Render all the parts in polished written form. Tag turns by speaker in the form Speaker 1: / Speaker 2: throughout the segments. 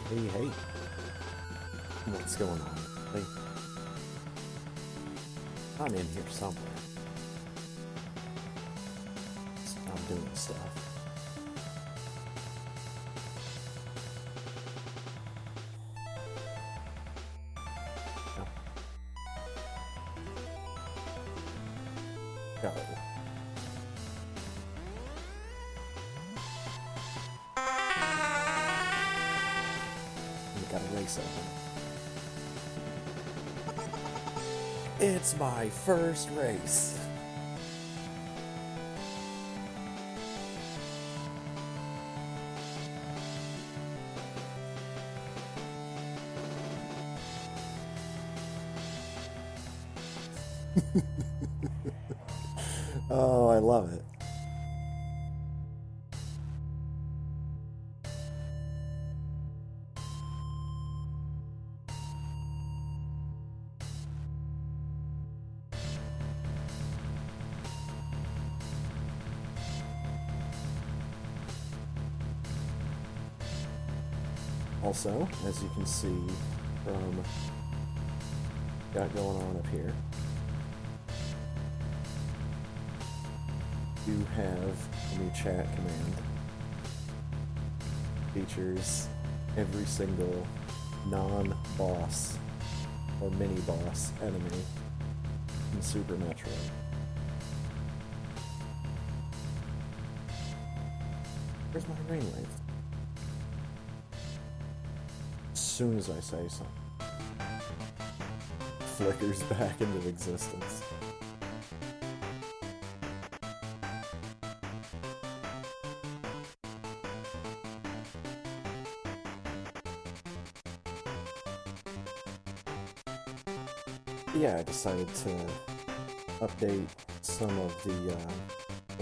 Speaker 1: Hey. What's going on? Hey. I'm in here somewhere. I'm doing stuff. Go. Got a race open. It's my first race. Oh, I love it. Also, as you can see from got going on up here, you have a new chat command. Features every single non-boss or mini-boss enemy in Super Metroid. Where's my brainwave? As soon as I say something, flickers back into existence. Yeah, I decided to update some of the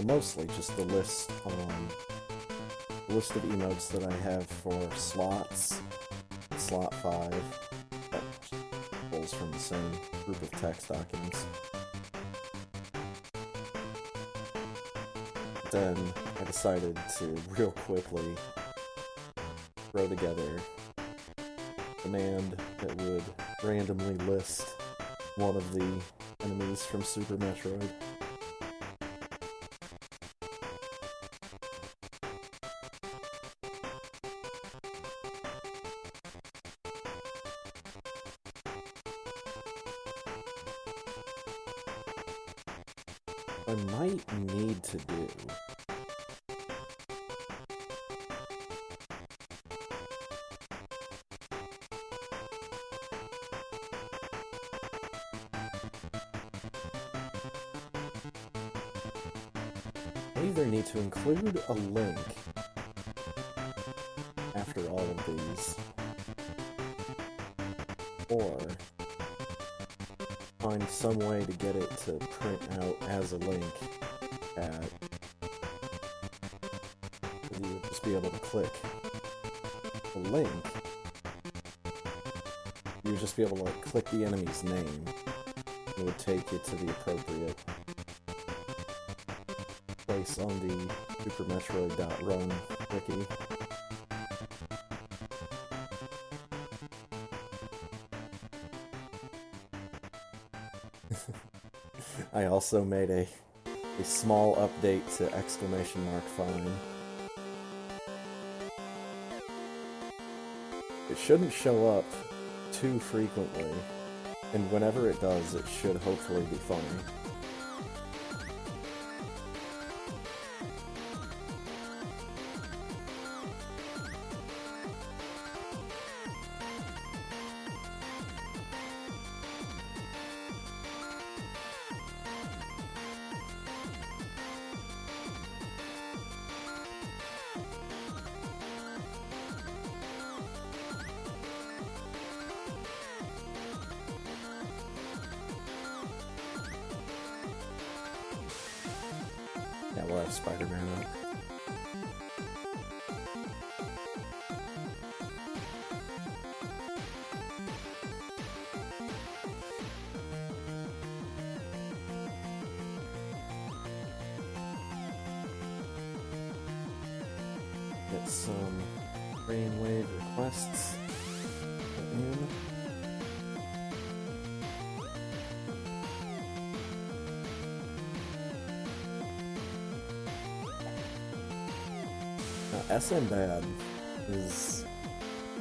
Speaker 1: mostly just the list of emotes that I have for slots. Slot 5, that pulls from the same group of text documents. Then I decided to real quickly throw together command that would randomly list one of the enemies from Super Metroid. I might need to do I either need to include a link after all of these, or find some way to get it to print out as a link at you would just be able to click the link. You would just be able to click the enemy's name. It would take you to the appropriate place on the Super Metroid.run wiki. I also made a small update to !fine. It shouldn't show up too frequently, and whenever it does, it should hopefully be funny. Yeah, we'll have Spider-Man up. Get some brainwave requests in. SM Bad is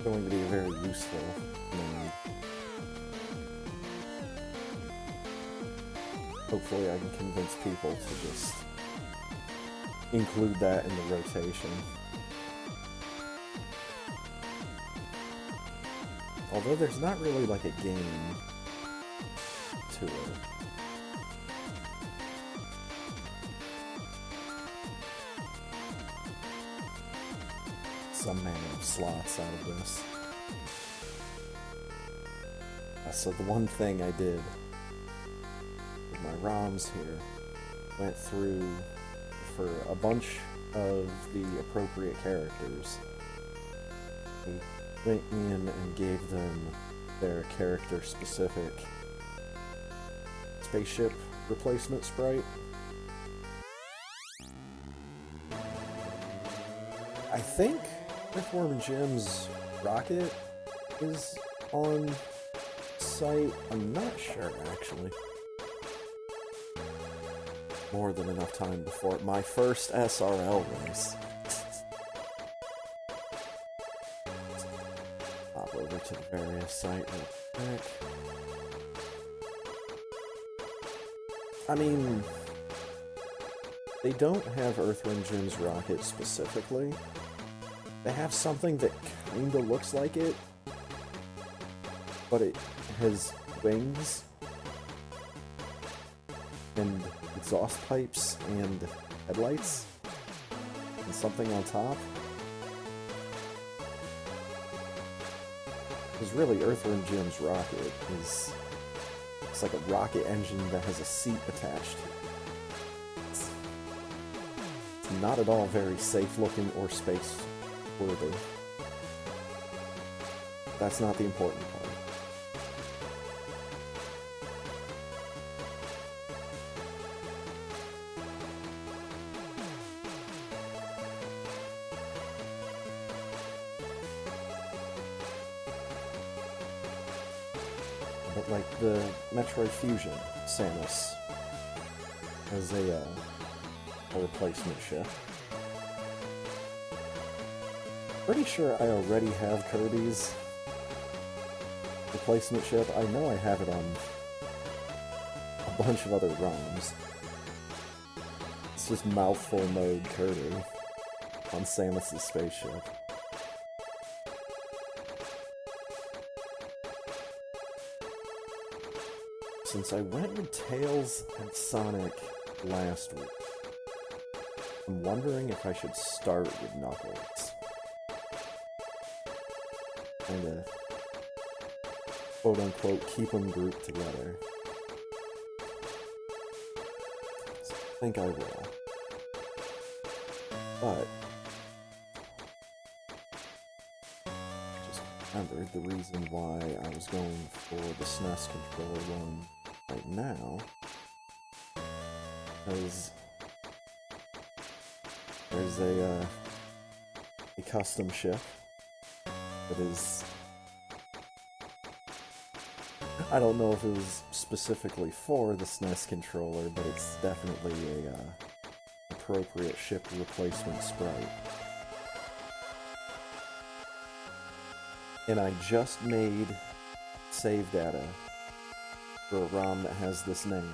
Speaker 1: going to be very useful command. Hopefully I can convince people to just include that in the rotation. Although there's not really like a game to it. Some manner of slots out of this. So the one thing I did with my ROMs here, went through for a bunch of the appropriate characters. And went in and gave them their character-specific spaceship replacement sprite. I think Earthworm Jim's rocket is on site. I'm not sure, actually. More than enough time before my first SRL race. Hop over to the various site real quick. I mean, they don't have Earthworm Jim's rocket specifically. They have something that kinda looks like it, but it has wings and exhaust pipes and headlights and something on top. Because really, Earthworm Jim's rocket is... it's like a rocket engine that has a seat attached to it. It's not at all very safe looking or space worthy. That's not the important part. But like the Metroid Fusion Samus as a replacement ship. Pretty sure I already have Kirby's replacement ship. I know I have it on a bunch of other ROMs. It's just mouthful mode Kirby on Samus's spaceship. Since I went with Tails and Sonic last week, I'm wondering if I should start with Knuckles. Kinda, quote-unquote, keep them grouped together. So I think I will. But just remembered the reason why I was going for the SNES controller one right now is there's a custom ship that is, I don't know if it was specifically for the SNES controller, but it's definitely a appropriate ship replacement sprite. And I just made save data for a ROM that has this name.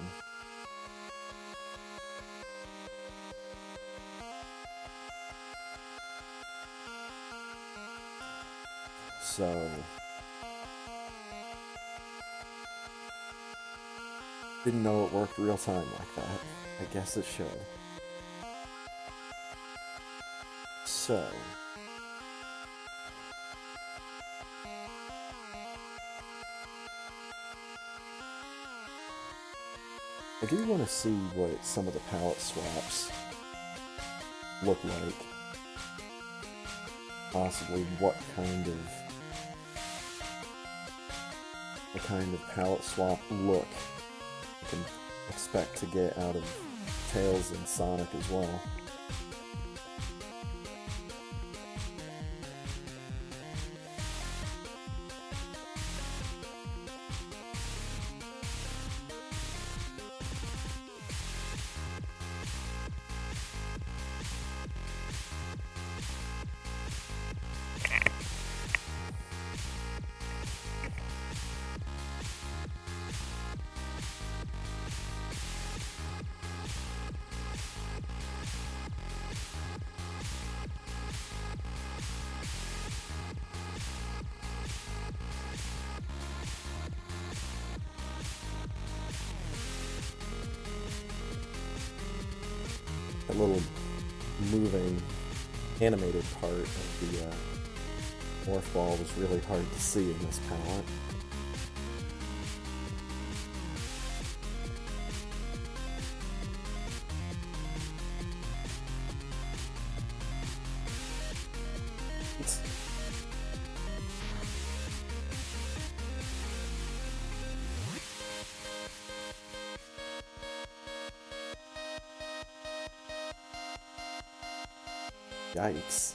Speaker 1: So didn't know it worked real time like that. I guess it should. So I do want to see what some of the palette swaps look like. Possibly what kind of palette swap look you can expect to get out of Tails and Sonic as well. A little moving animated part of the morph ball was really hard to see in this palette. Yikes.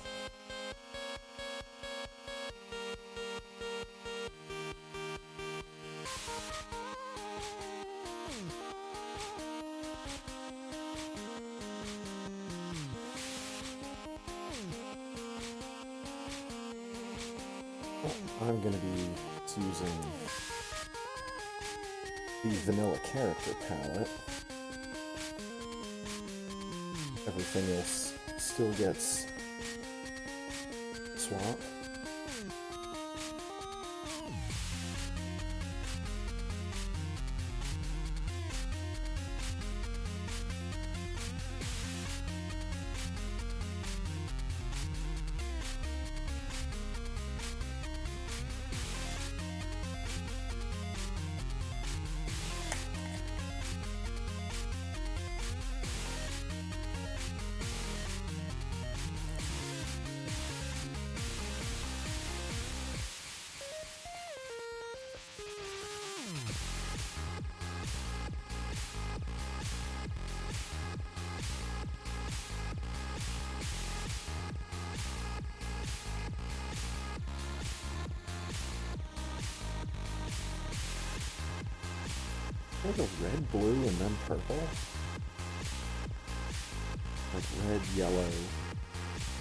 Speaker 1: I'm going to be using the vanilla character palette. Everything else still gets swapped. Like a red, blue, and then purple? Like red, yellow,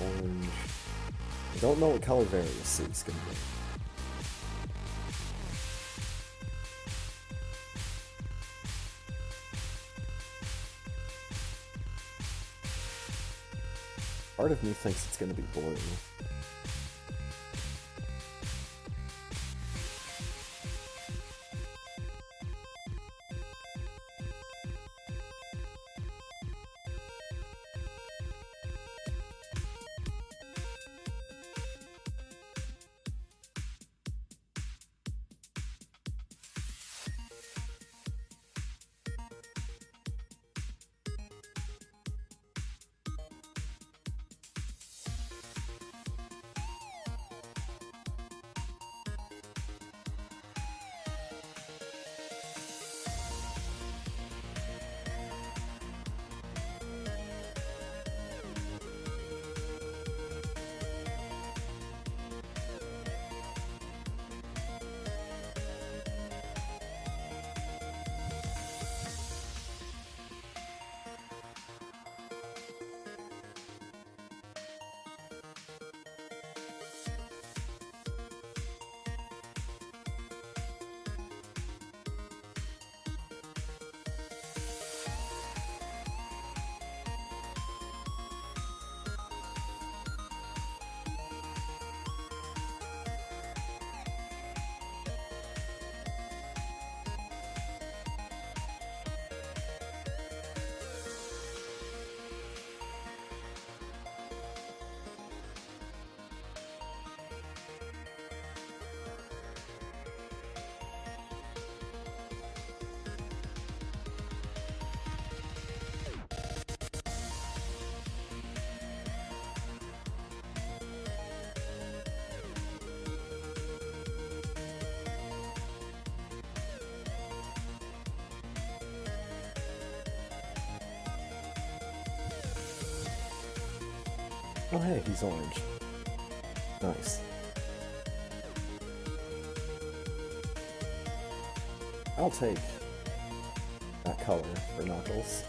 Speaker 1: orange. I don't know what color Various Suit's gonna be. Part of me thinks it's gonna be blue. Oh hey, he's orange. Nice. I'll take that color for Knuckles.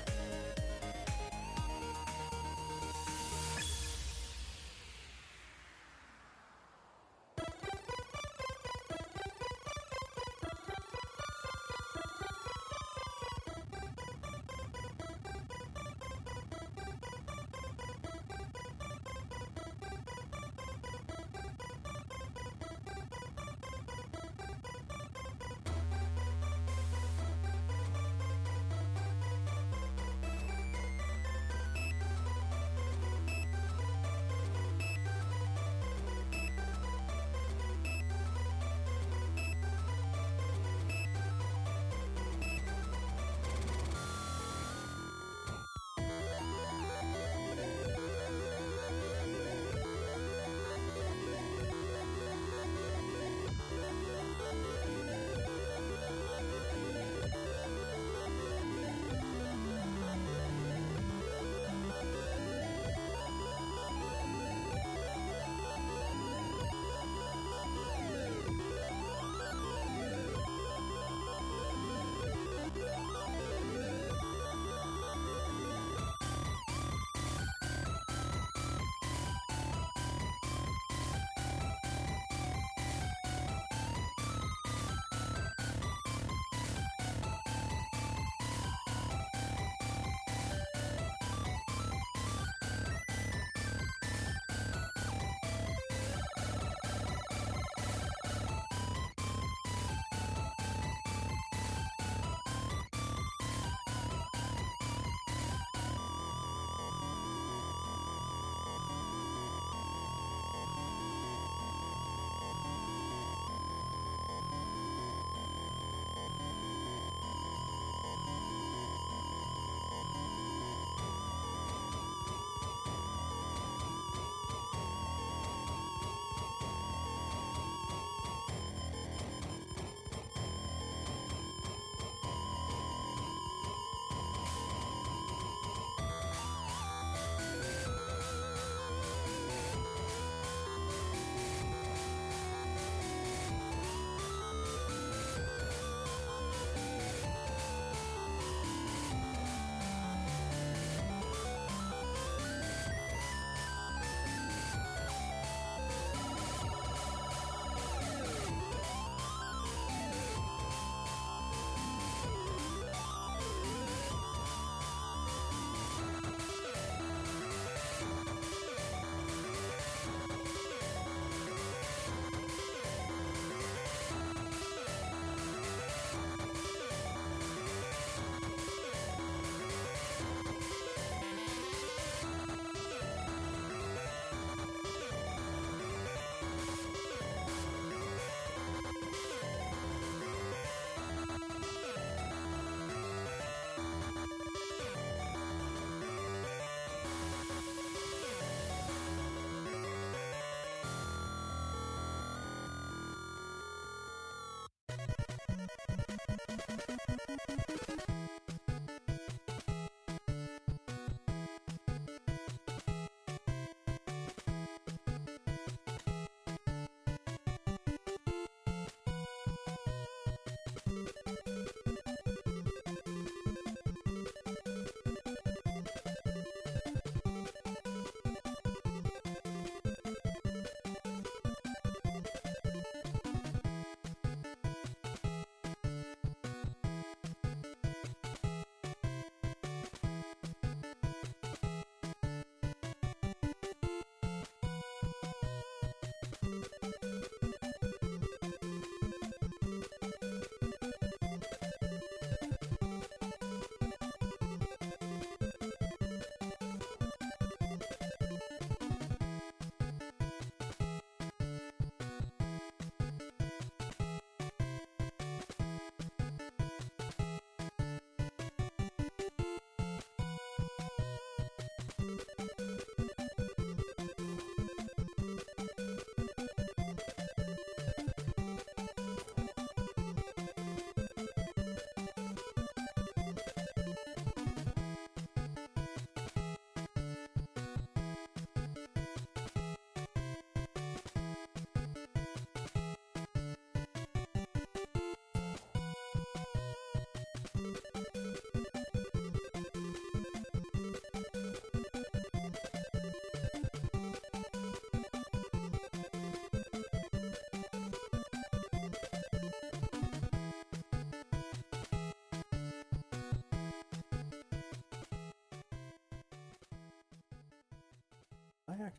Speaker 1: I actually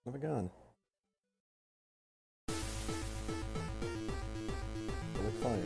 Speaker 1: have a gun. Really funny.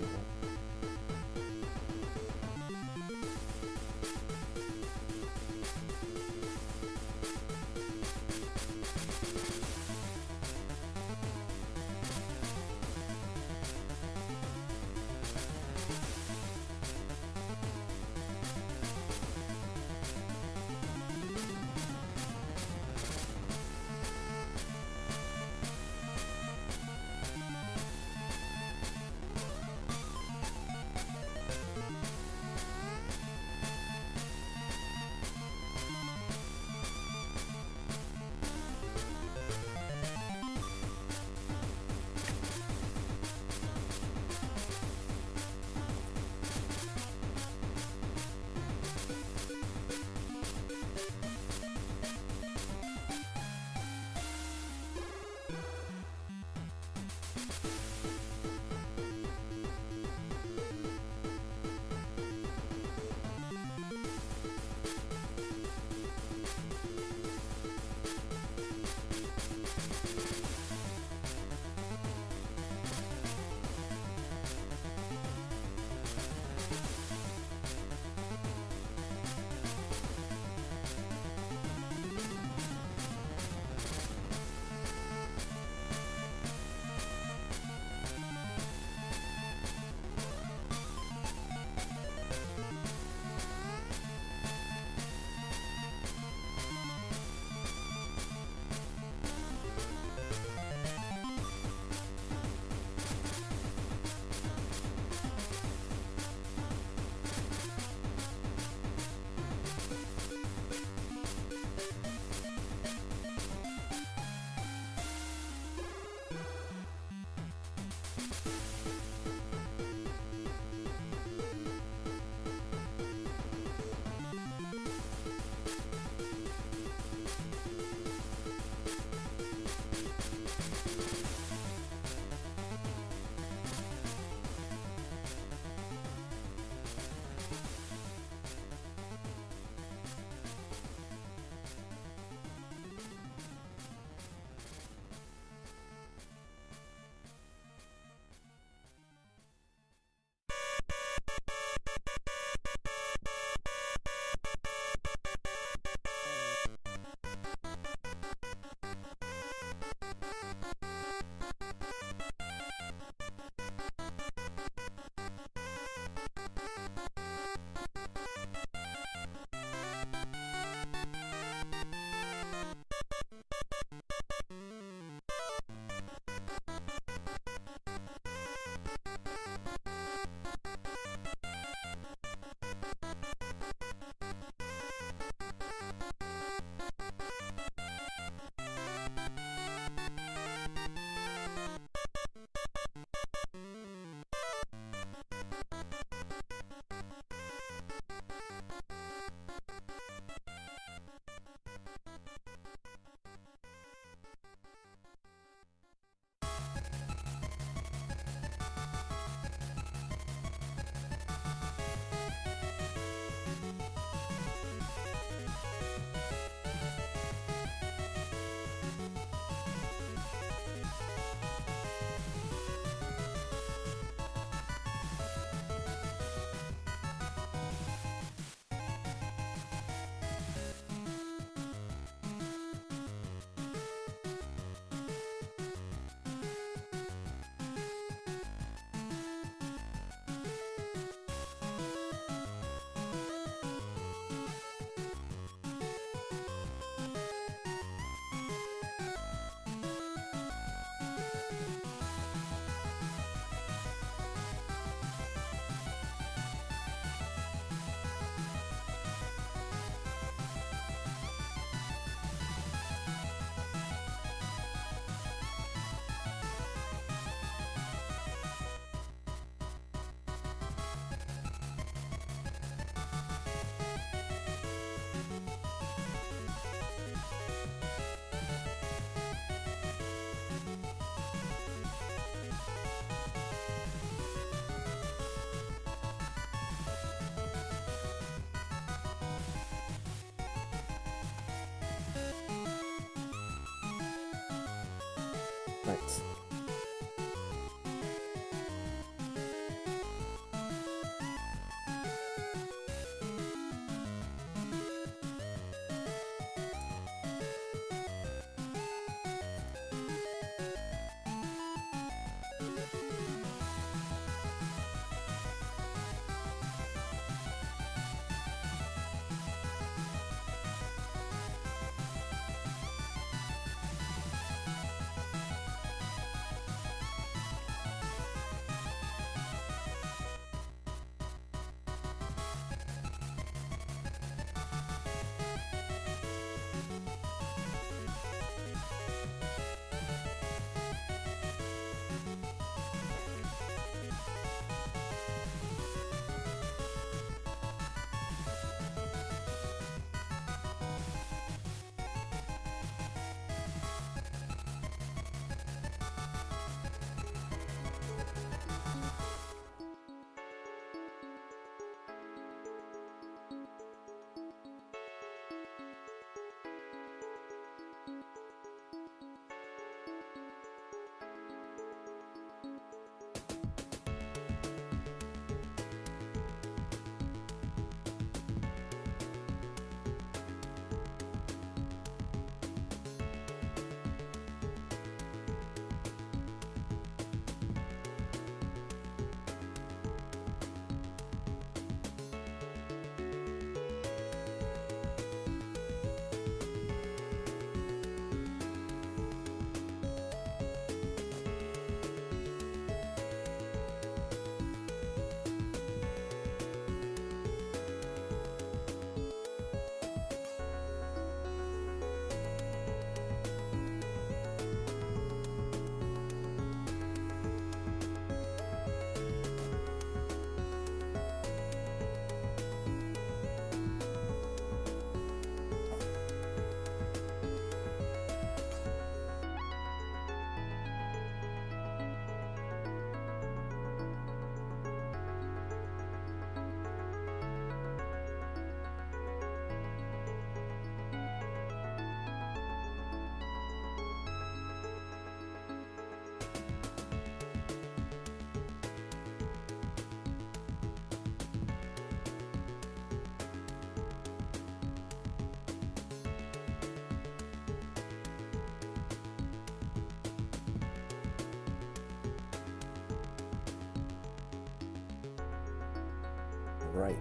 Speaker 1: Alright.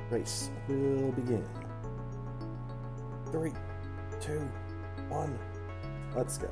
Speaker 1: Race will begin. 3, 2, 1. Let's go.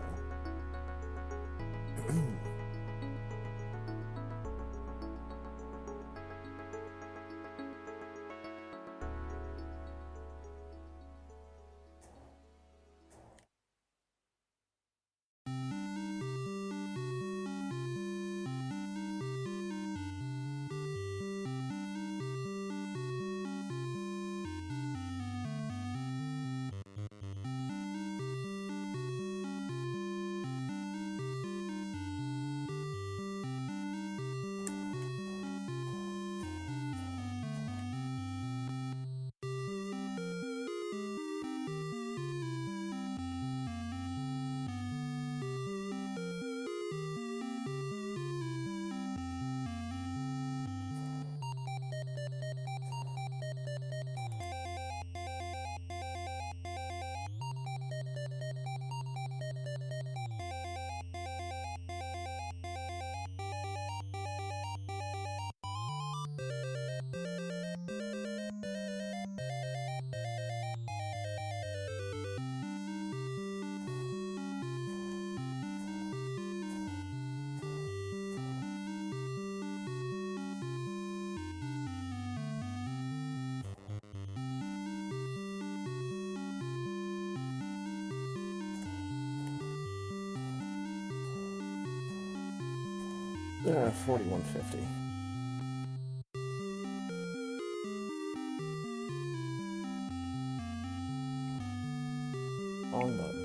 Speaker 1: $41.50. Wrong button.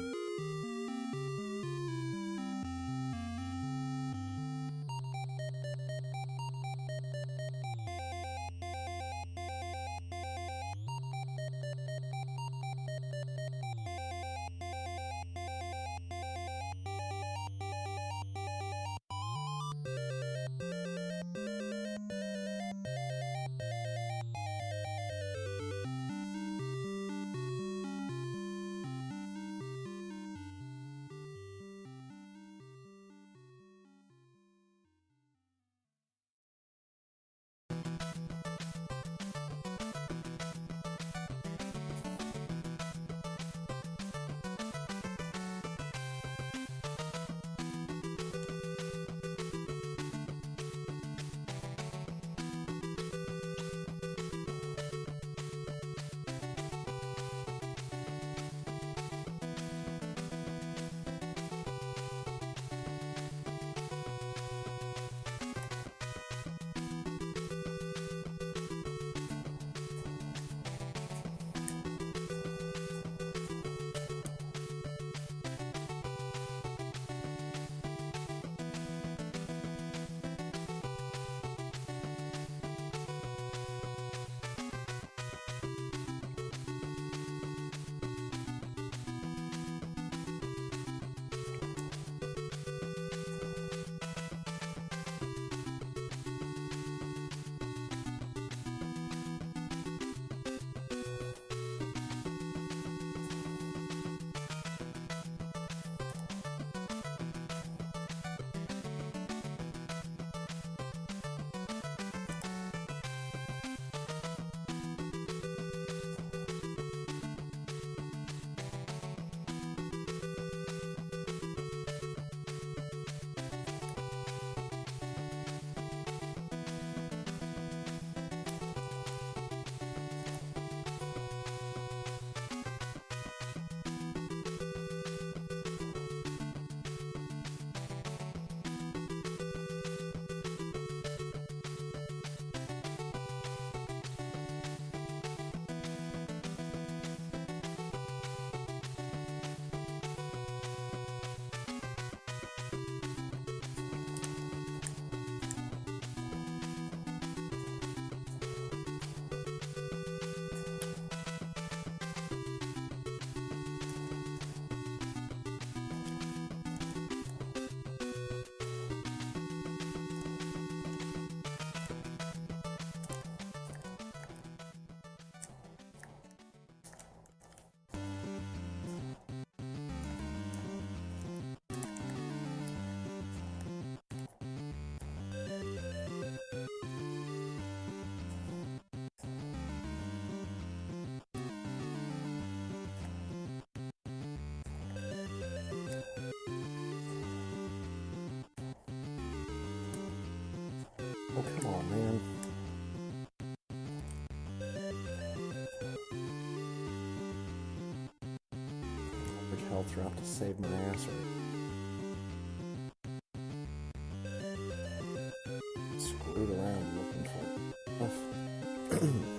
Speaker 1: Oh, come on, man. How much health drop to save my ass, or screwed around looking for it.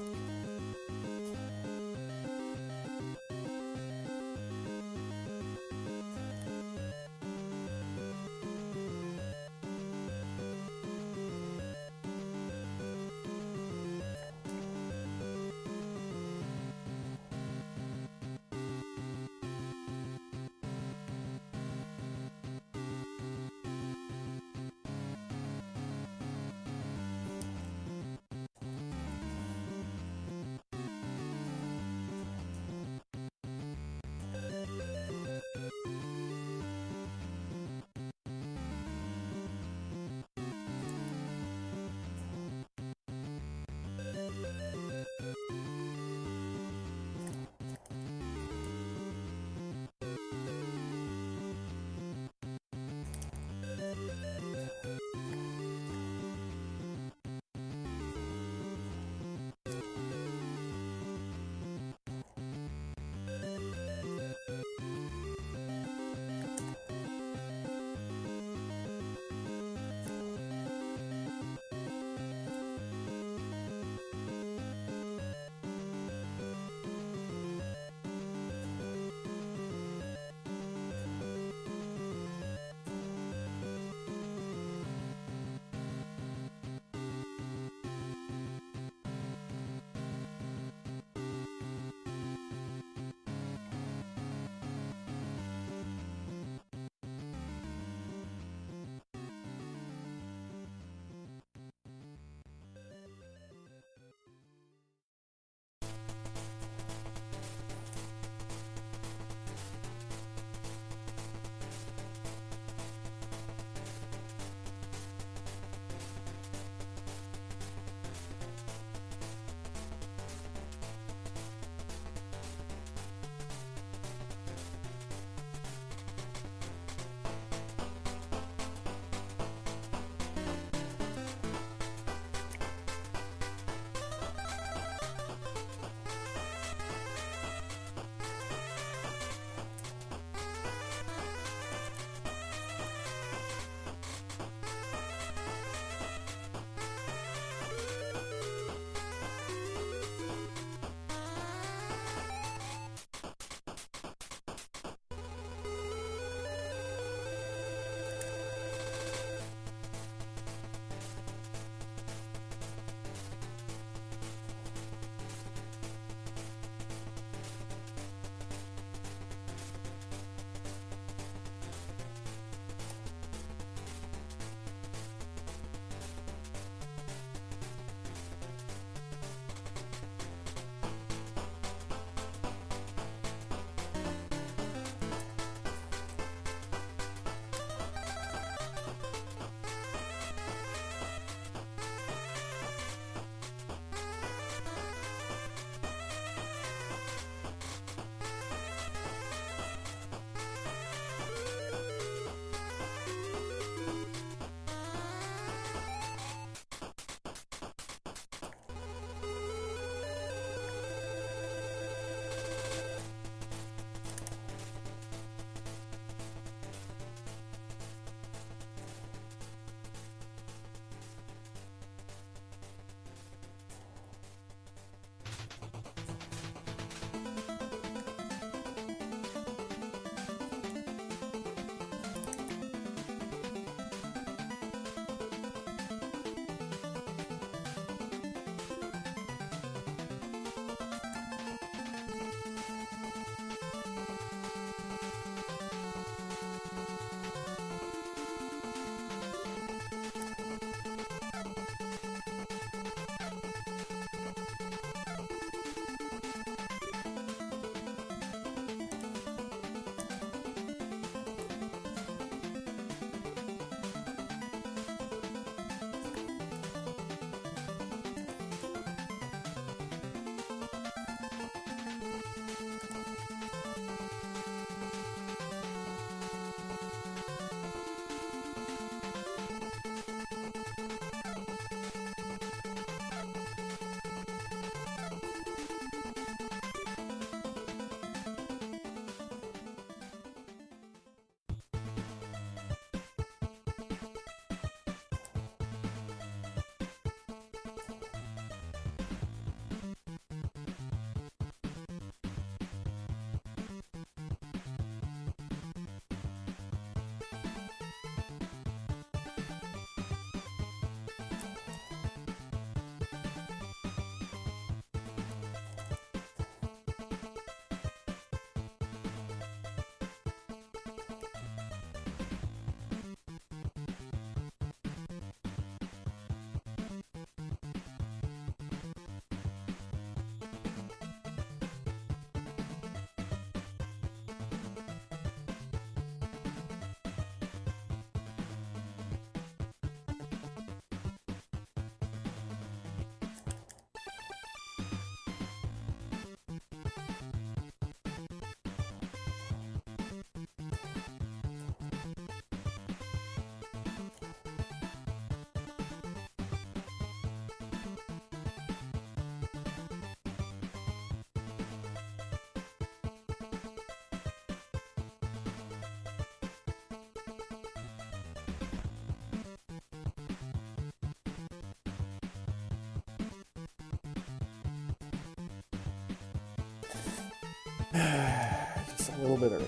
Speaker 1: Just a little bit early.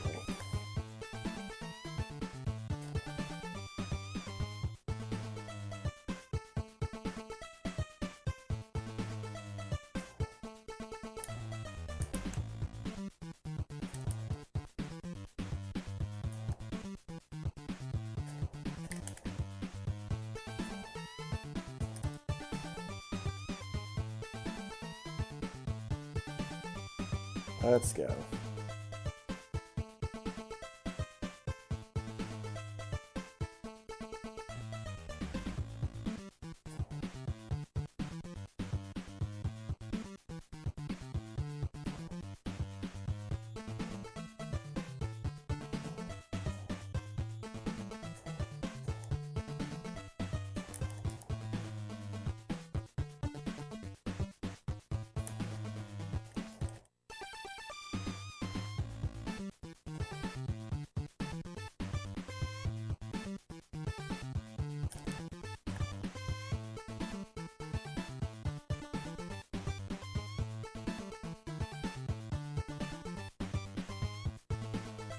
Speaker 1: Let's go.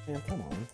Speaker 1: Man, come on.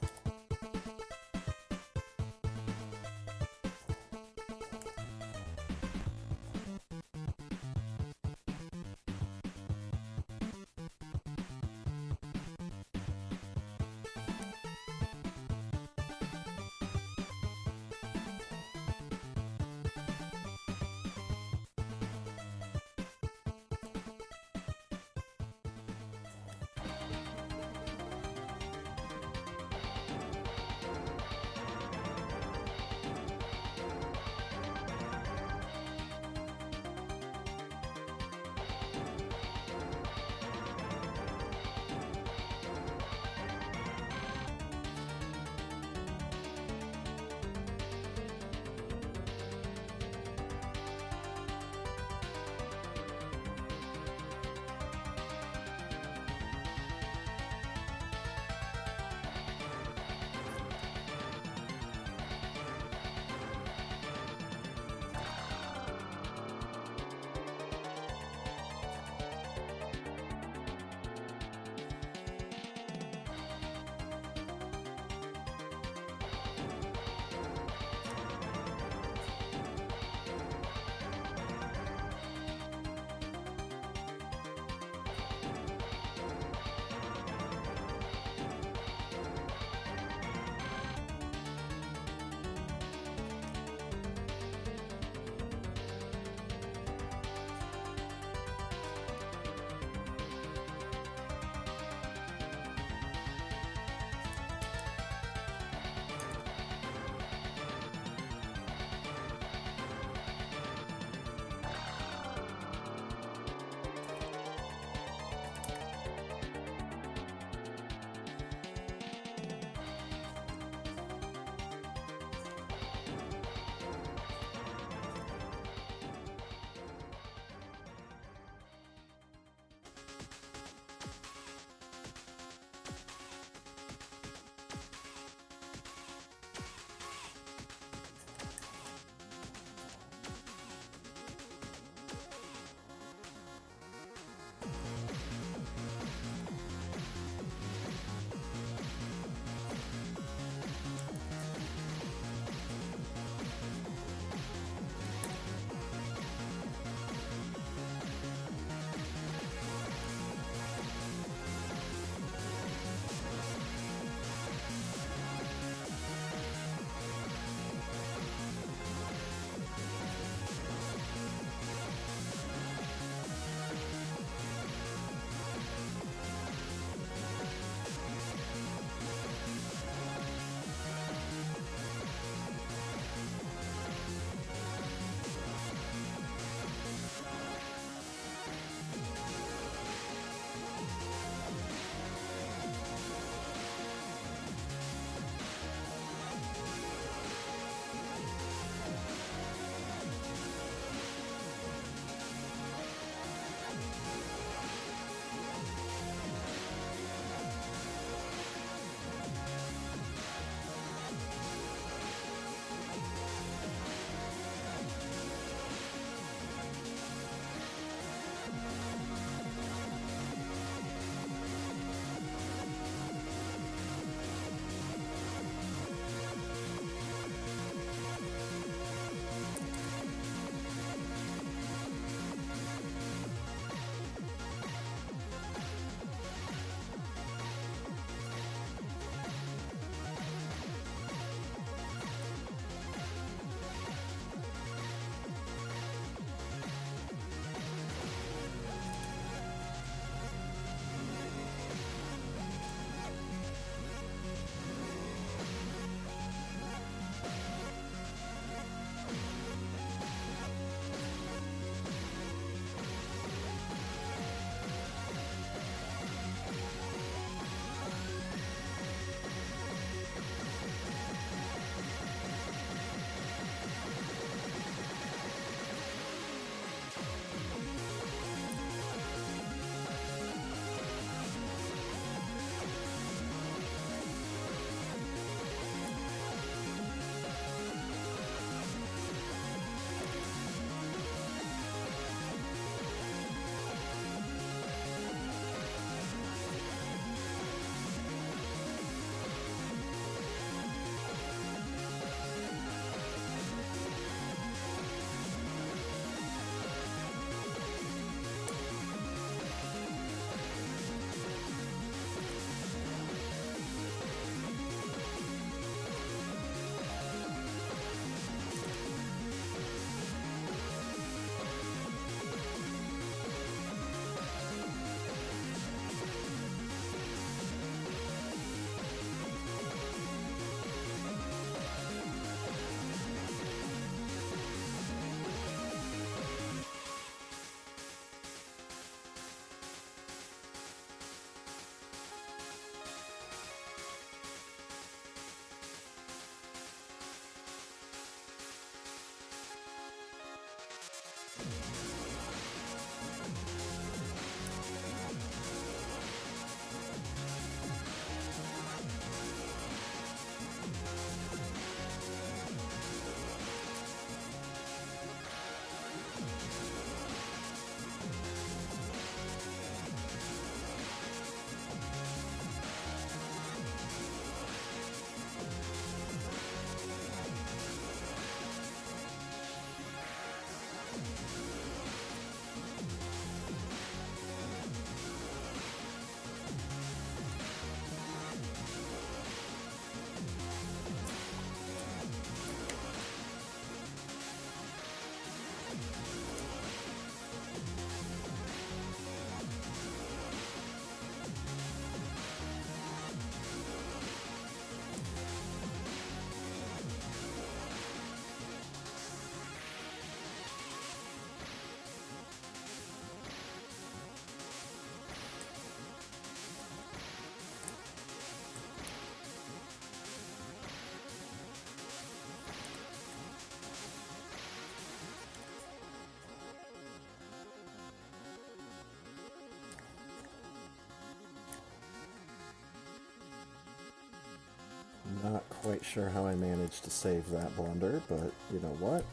Speaker 1: quite sure how I managed to save that blunder, but you know what?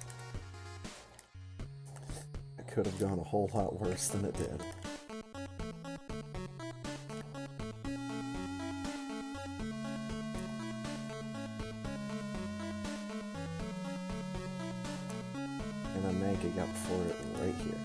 Speaker 1: It could have gone a whole lot worse than it did. And I'm making up for it right here.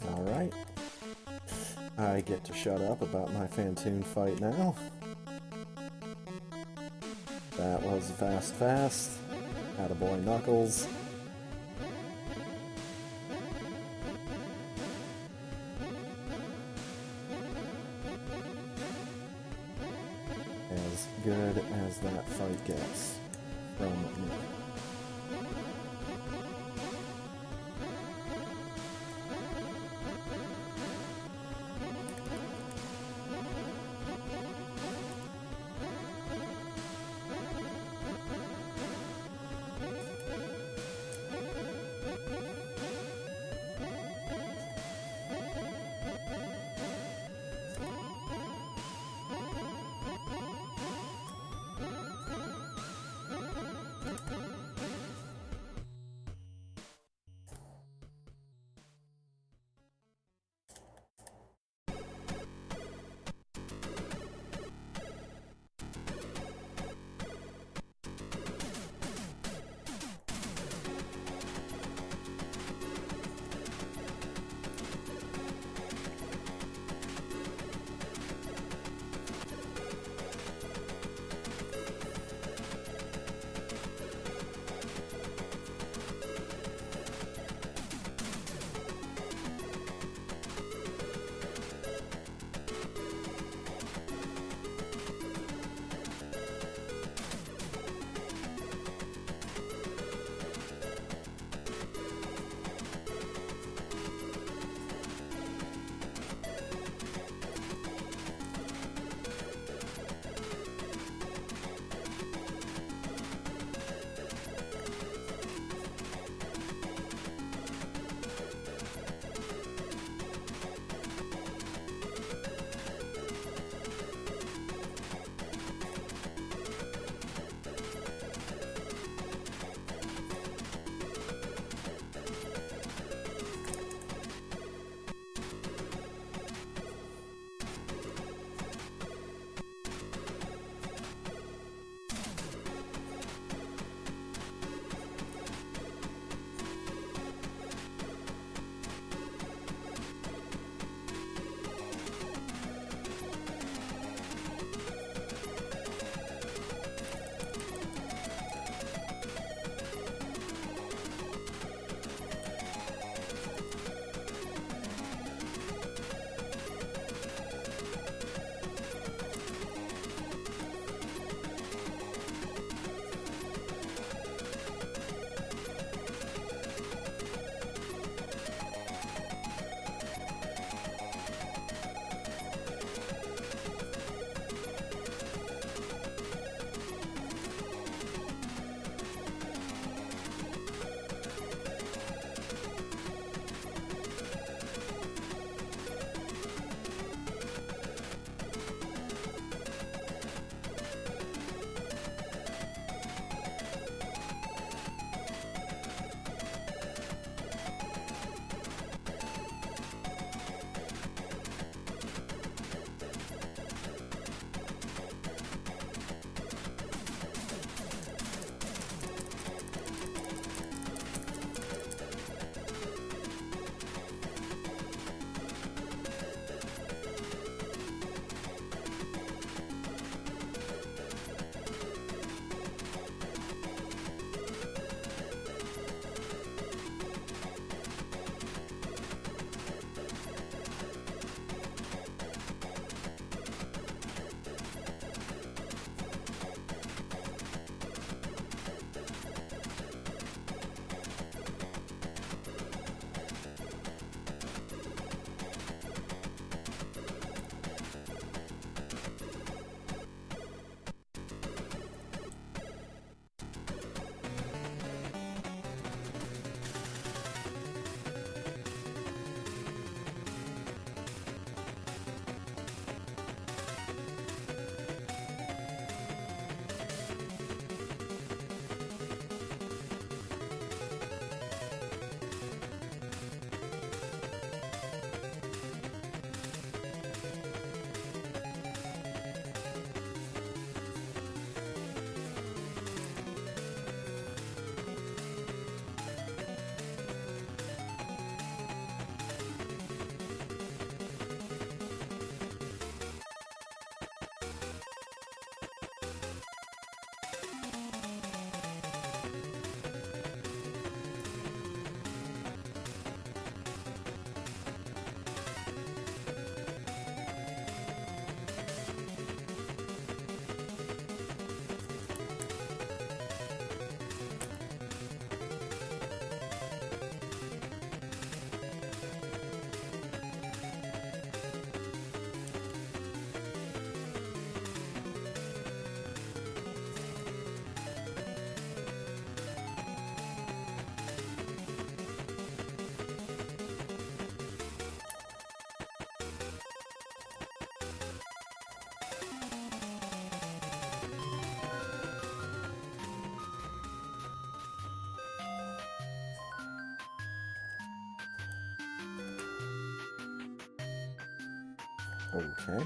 Speaker 1: Alright. I get to shut up about my Phantoon fight now. That was fast. Attaboy Knuckles. As good as that fight gets from me. Okay.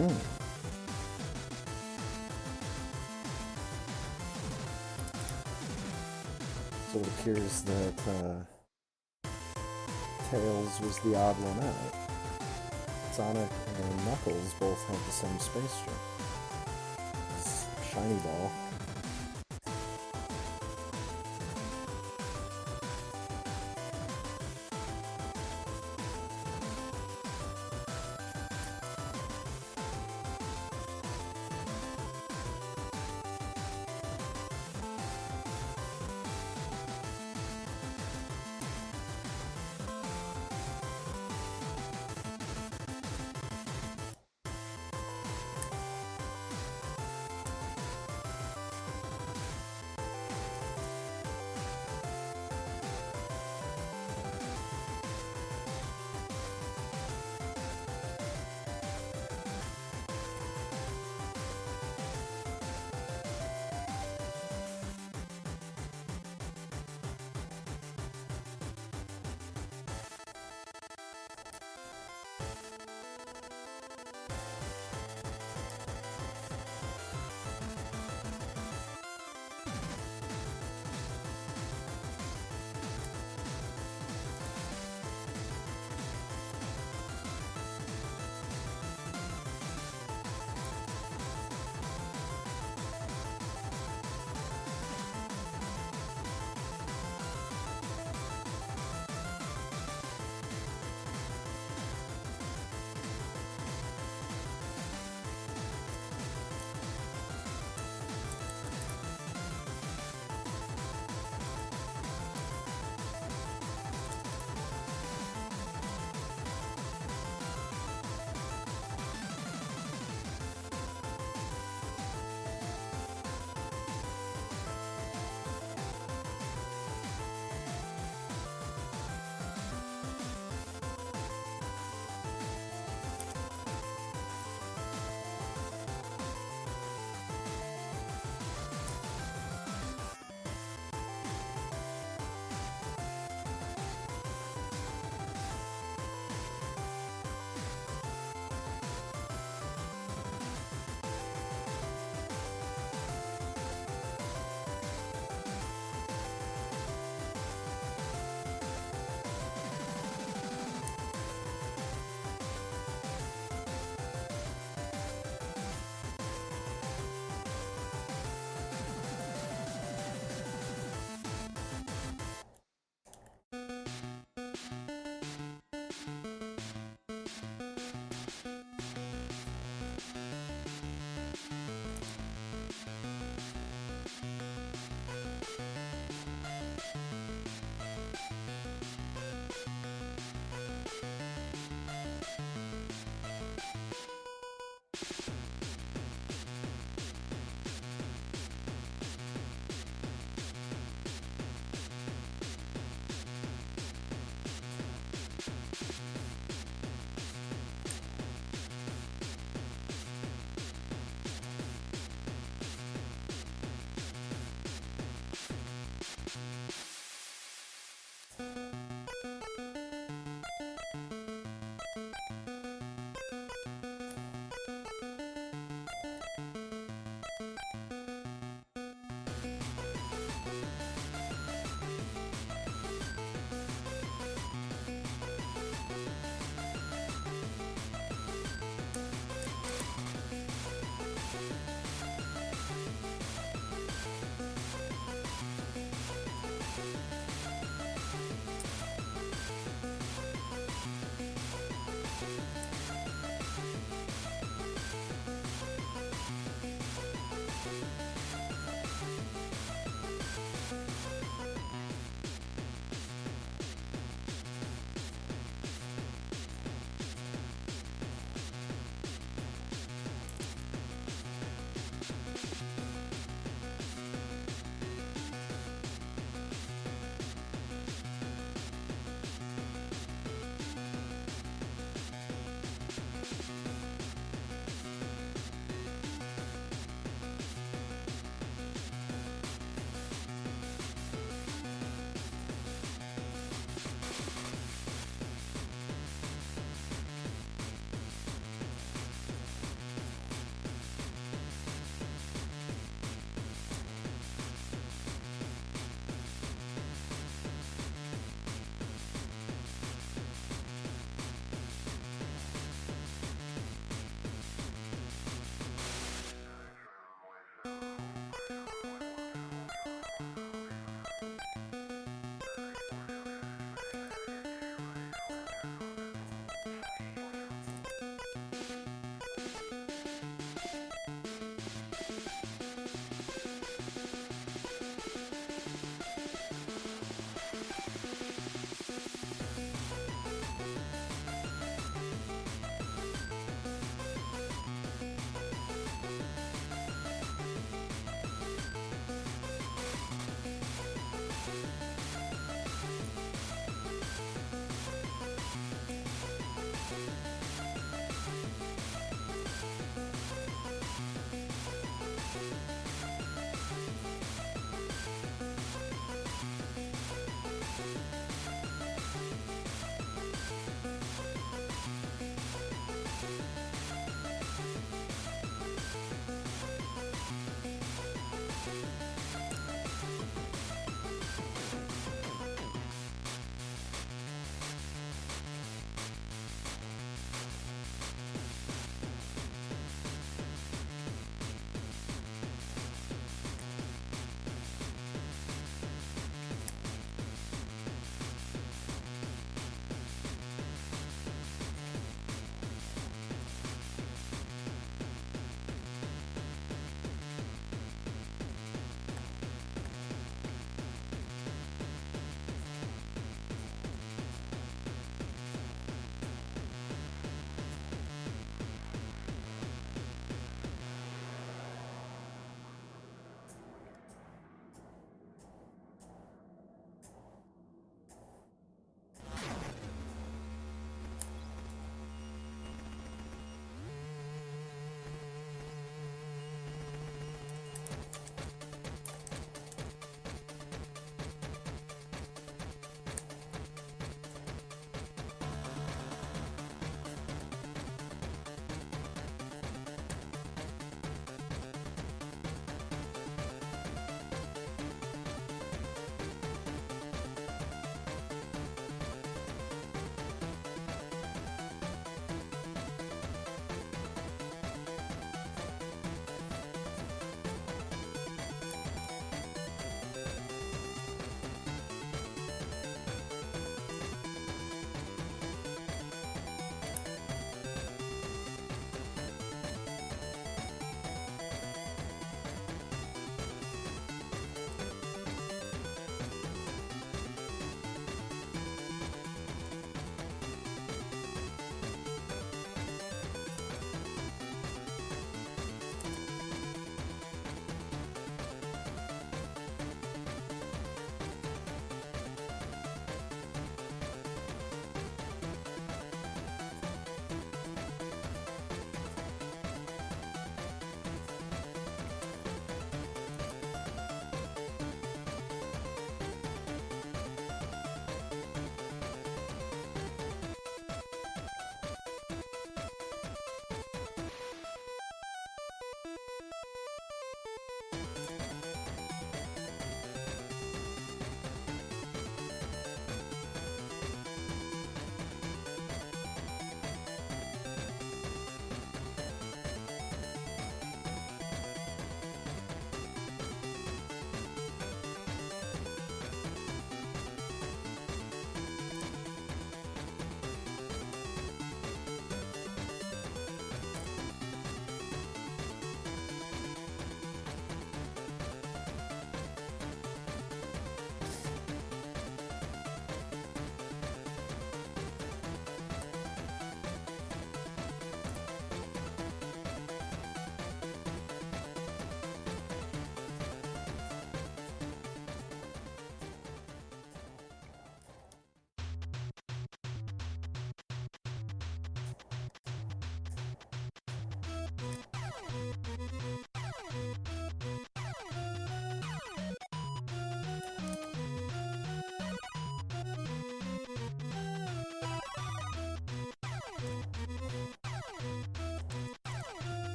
Speaker 1: Hmm. So it appears that Tails was the odd one out. Sonic and Knuckles both have the same space jump. This shiny ball.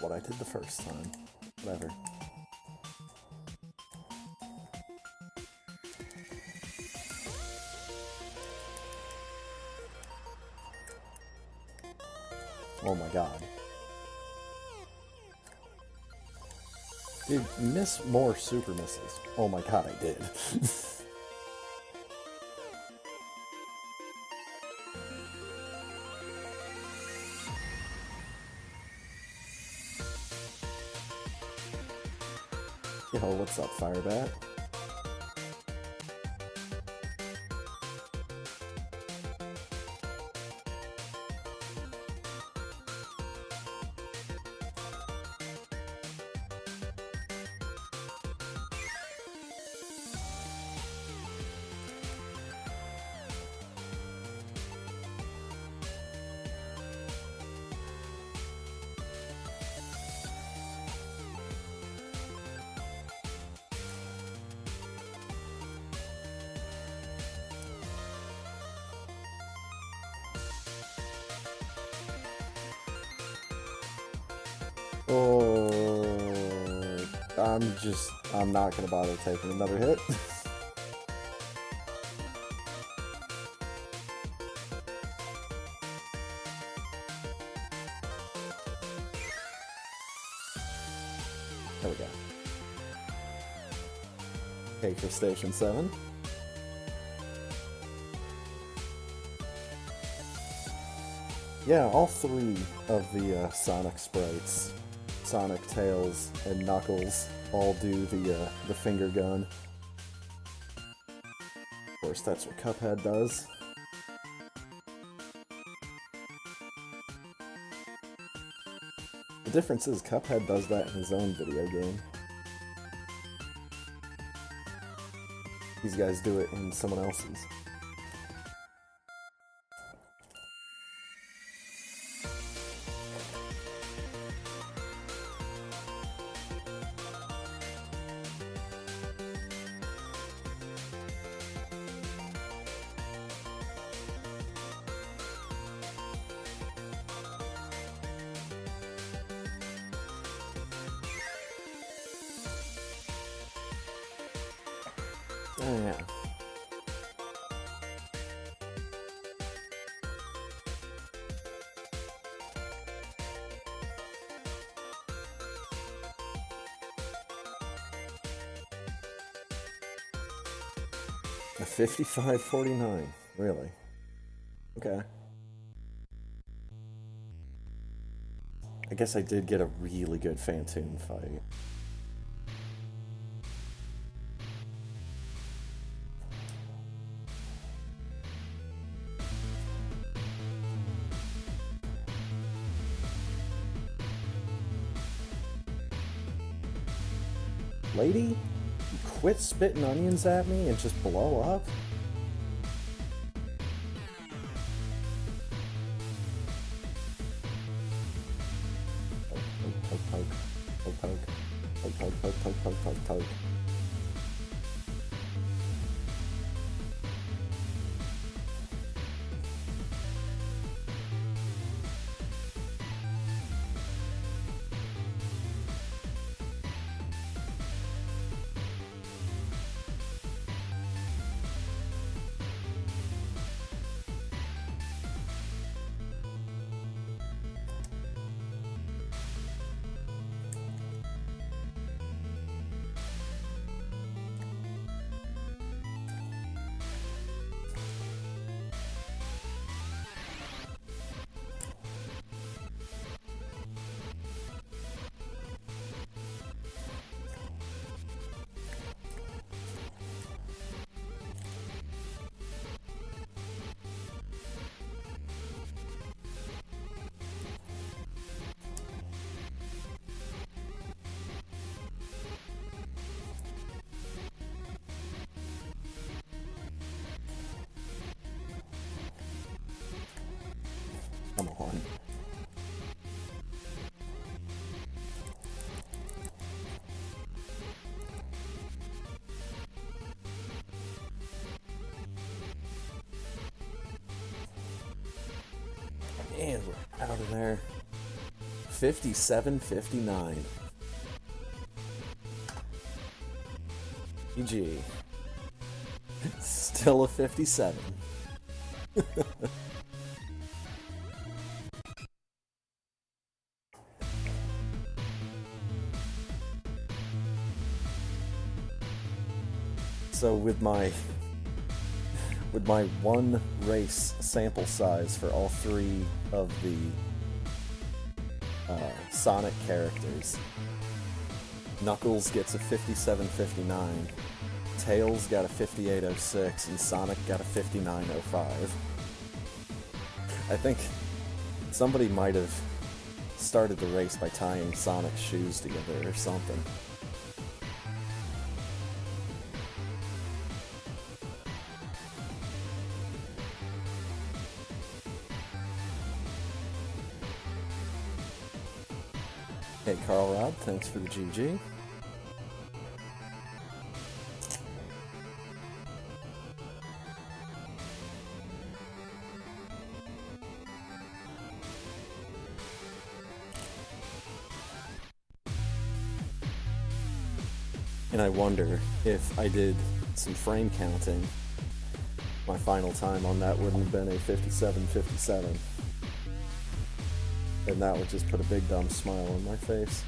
Speaker 1: what I did the first time. Whatever. Oh my god. Dude, miss more super misses. Oh my god, I did. Yo, what's up, Firebat? Oh, I'm not gonna bother taking another hit. There we go. Okay, for Station 7. Yeah, all three of the Sonic sprites, Sonic, Tails, and Knuckles, all do the finger gun. Of course, that's what Cuphead does. The difference is Cuphead does that in his own video game. These guys do it in someone else's. Oh, yeah. A 55-49, really? Okay. I guess I did get a really good Phantoon fight. Lady, quit spitting onions at me and just blow up? Poke, poke, poke, poke, poke, poke, poke, poke, poke, poke, poke. Come on. And we're out of there. 57-59. GG. Still a 57. So with my one race sample size for all three of the Sonic characters, Knuckles gets a 57-59, Tails got a 58-06, and Sonic got a 59-05. I think somebody might have started the race by tying Sonic's shoes together or something. Hey, Carl Rob, thanks for the GG. And I wonder if I did some frame counting, my final time on that wouldn't have been a 57-57. And that would just put a big dumb smile on my face.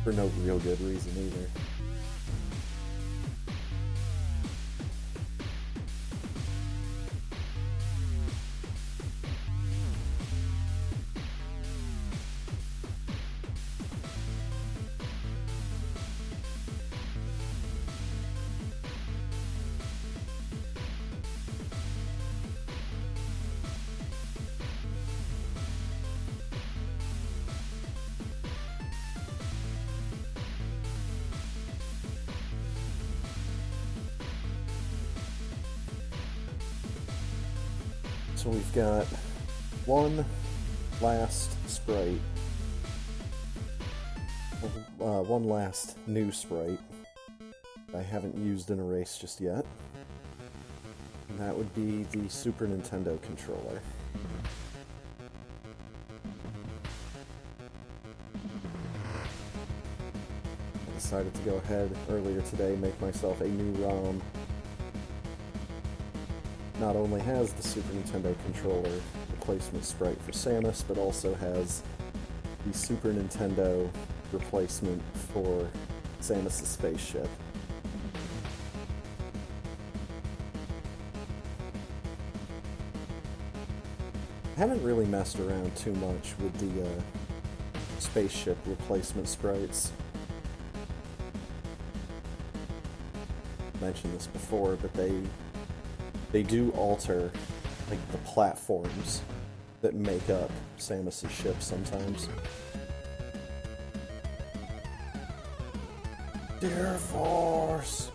Speaker 1: For no real good reason either. So we've got one last sprite, one last new sprite I haven't used in a race just yet, and that would be the Super Nintendo controller. I decided to go ahead earlier today, make myself a new ROM. Not only has the Super Nintendo controller replacement sprite for Samus, but also has the Super Nintendo replacement for Samus' spaceship. I haven't really messed around too much with the spaceship replacement sprites. I mentioned this before, but they do alter, like, the platforms that make up Samus' ship sometimes. Dear Force!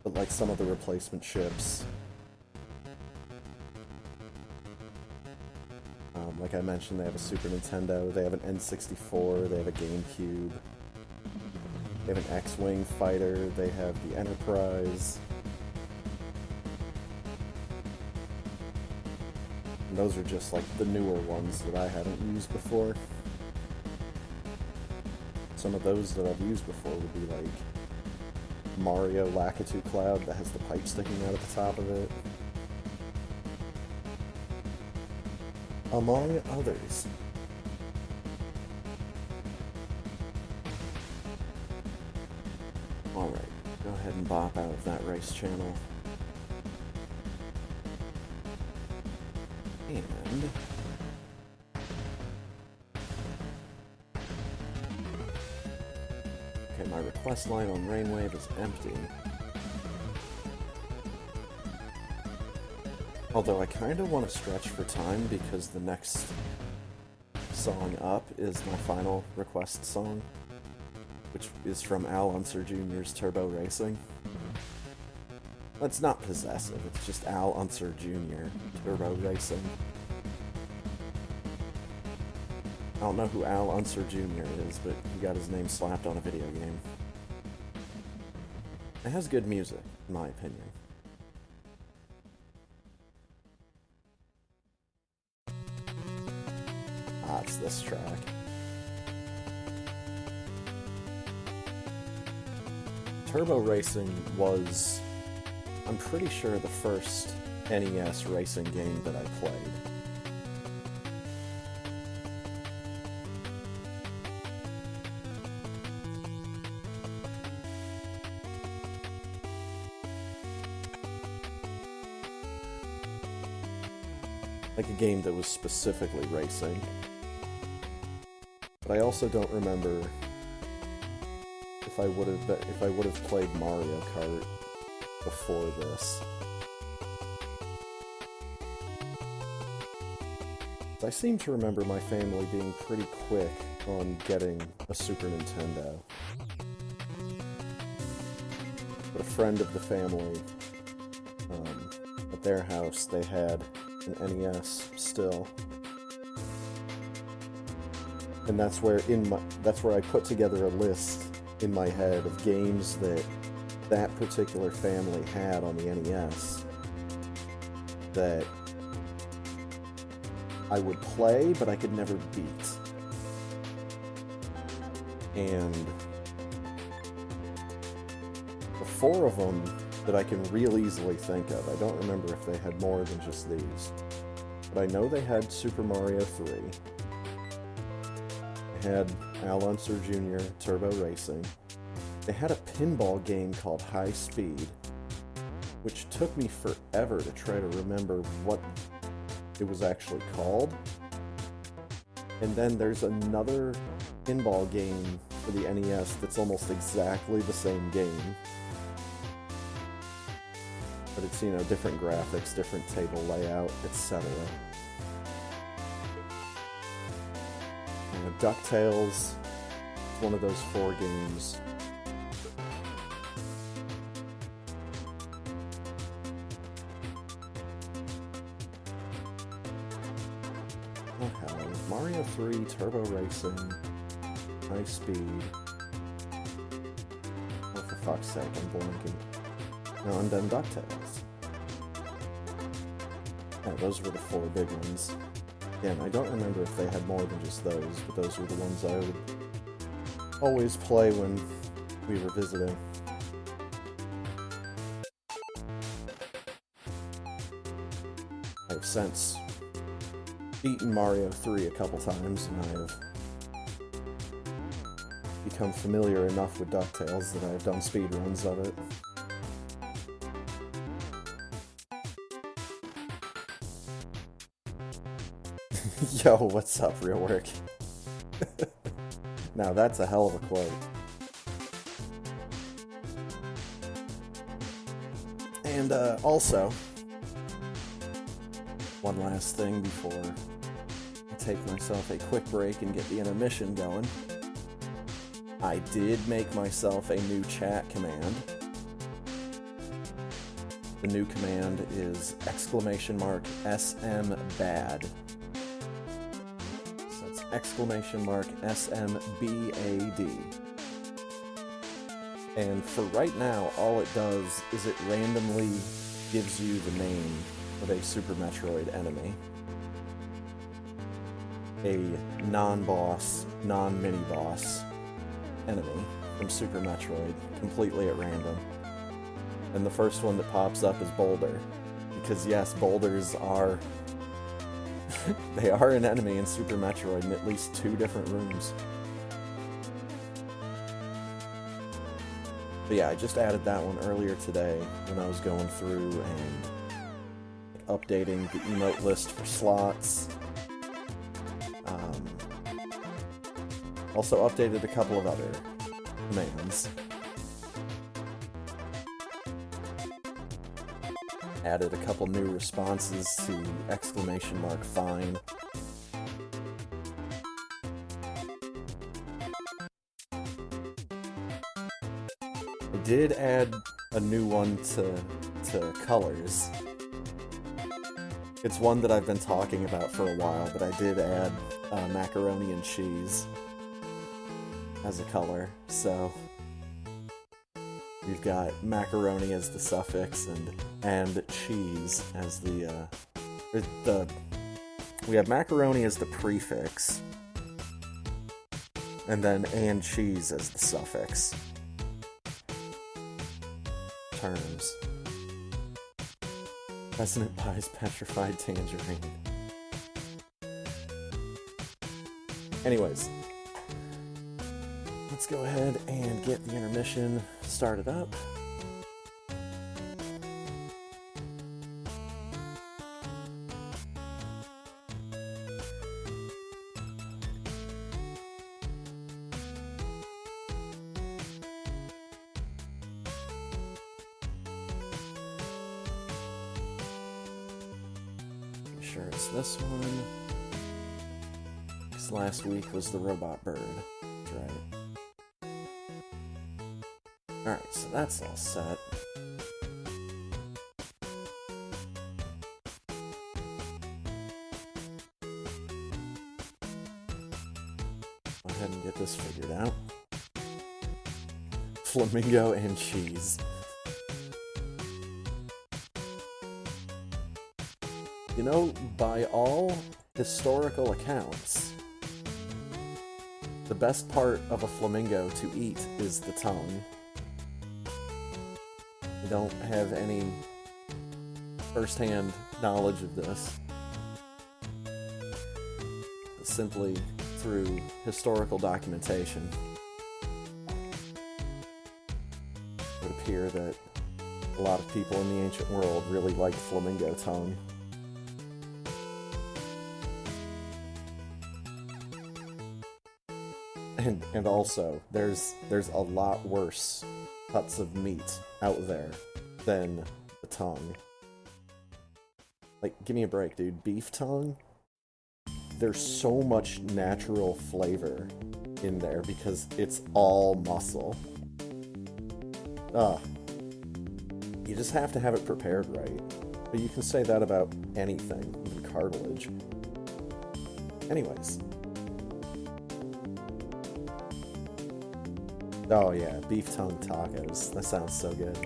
Speaker 1: But like some of the replacement ships, like I mentioned, they have a Super Nintendo, they have an N64, they have a GameCube. They have an X-Wing fighter, they have the Enterprise. And those are just like the newer ones that I haven't used before. Some of those that I've used before would be like Mario Lakitu Cloud that has the pipe sticking out at the top of it. Among others. Alright, go ahead and bop out of that race channel. And okay, my request line on Rainwave is empty. Although I kind of want to stretch for time because the next song up is my final request song, which is from Al Unser Jr.'s Turbo Racing. Well, it's not possessive, it's just Al Unser Jr. Turbo Racing. I don't know who Al Unser Jr. is, but he got his name slapped on a video game. It has good music, in my opinion. that's this track. Turbo Racing was, I'm pretty sure, the first NES racing game that I played. Like a game that was specifically racing. But I also don't remember if I would have played Mario Kart before this. I seem to remember my family being pretty quick on getting a Super Nintendo. But a friend of the family, at their house, they had an NES still. And that's where I put together a list in my head of games that particular family had on the NES that I would play, but I could never beat. And the four of them that I can real easily think of, I don't remember if they had more than just these, but I know they had Super Mario 3. They had Al Unser Jr. Turbo Racing. They had a pinball game called High Speed, which took me forever to try to remember what it was actually called. And then there's another pinball game for the NES that's almost exactly the same game. But it's, you know, different graphics, different table layout, etc. And DuckTales is one of those 4 games. Mario 3, Turbo Racing, High Speed. Oh, for fuck's sake, I'm blanking. No, and then DuckTales. Yeah, those were the 4 big ones. Again, I don't remember if they had more than just those, but those were the ones I would always play when we were visiting. I've since beaten Mario 3 a couple times, and I have become familiar enough with DuckTales that I have done speedruns of it. Yo, what's up, Real Work? Now that's a hell of a quote. And also, one last thing before I take myself a quick break and get the intermission going. I did make myself a new chat command. The new command is !SMBAD. So it's !SMBAD. And for right now, all it does is it randomly gives you the name of a Super Metroid enemy. A non-boss, non-mini-boss enemy from Super Metroid, completely at random. And the first one that pops up is Boulder. Because yes, boulders are... they are an enemy in Super Metroid in at least 2 different rooms. But yeah, I just added that one earlier today when I was going through and updating the emote list for slots. Also updated a couple of other commands. Added a couple new responses to !fine. I did add a new one to colors. It's one that I've been talking about for a while, but I did add macaroni and cheese as a color, so we've got macaroni as the suffix and cheese as the we have macaroni as the prefix, and then and cheese as the suffix. Terms. President buys petrified tangerine. Anyways, let's go ahead and get the intermission started up. Sure it's this one. This last week was the robot bird. That's right. Alright, so that's all set. Go ahead and get this figured out. Flamingo and cheese. You know, by all historical accounts, the best part of a flamingo to eat is the tongue. I don't have any first-hand knowledge of this. But simply through historical documentation, it would appear that a lot of people in the ancient world really liked flamingo tongue. And also, there's a lot worse cuts of meat out there than the tongue. Like, give me a break, dude. Beef tongue? There's so much natural flavor in there because it's all muscle. You just have to have it prepared right. But you can say that about anything, even cartilage. Anyways. Oh yeah, beef tongue tacos. That sounds so good.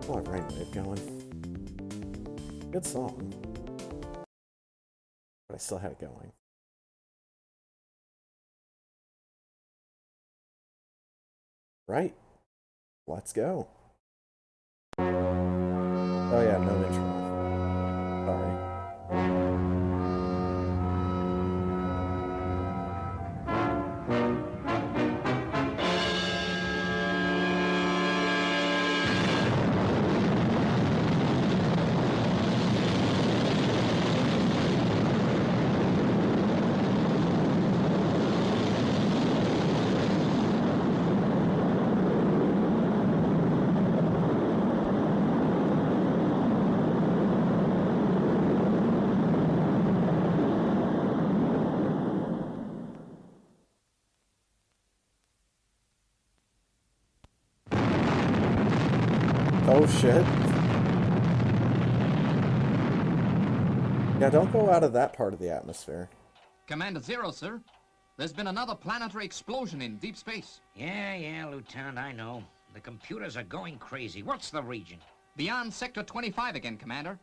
Speaker 1: Oh, I have Rainwave going. Good song. But I still had it going. Right. Let's go. Oh yeah, no intro. Sorry. Oh shit. Yeah, don't go out of that part of the atmosphere.
Speaker 2: Commander Zero, sir. There's been another planetary explosion in deep space.
Speaker 3: Yeah, Lieutenant, I know. The computers are going crazy. What's the region?
Speaker 2: Beyond Sector 25 again, Commander.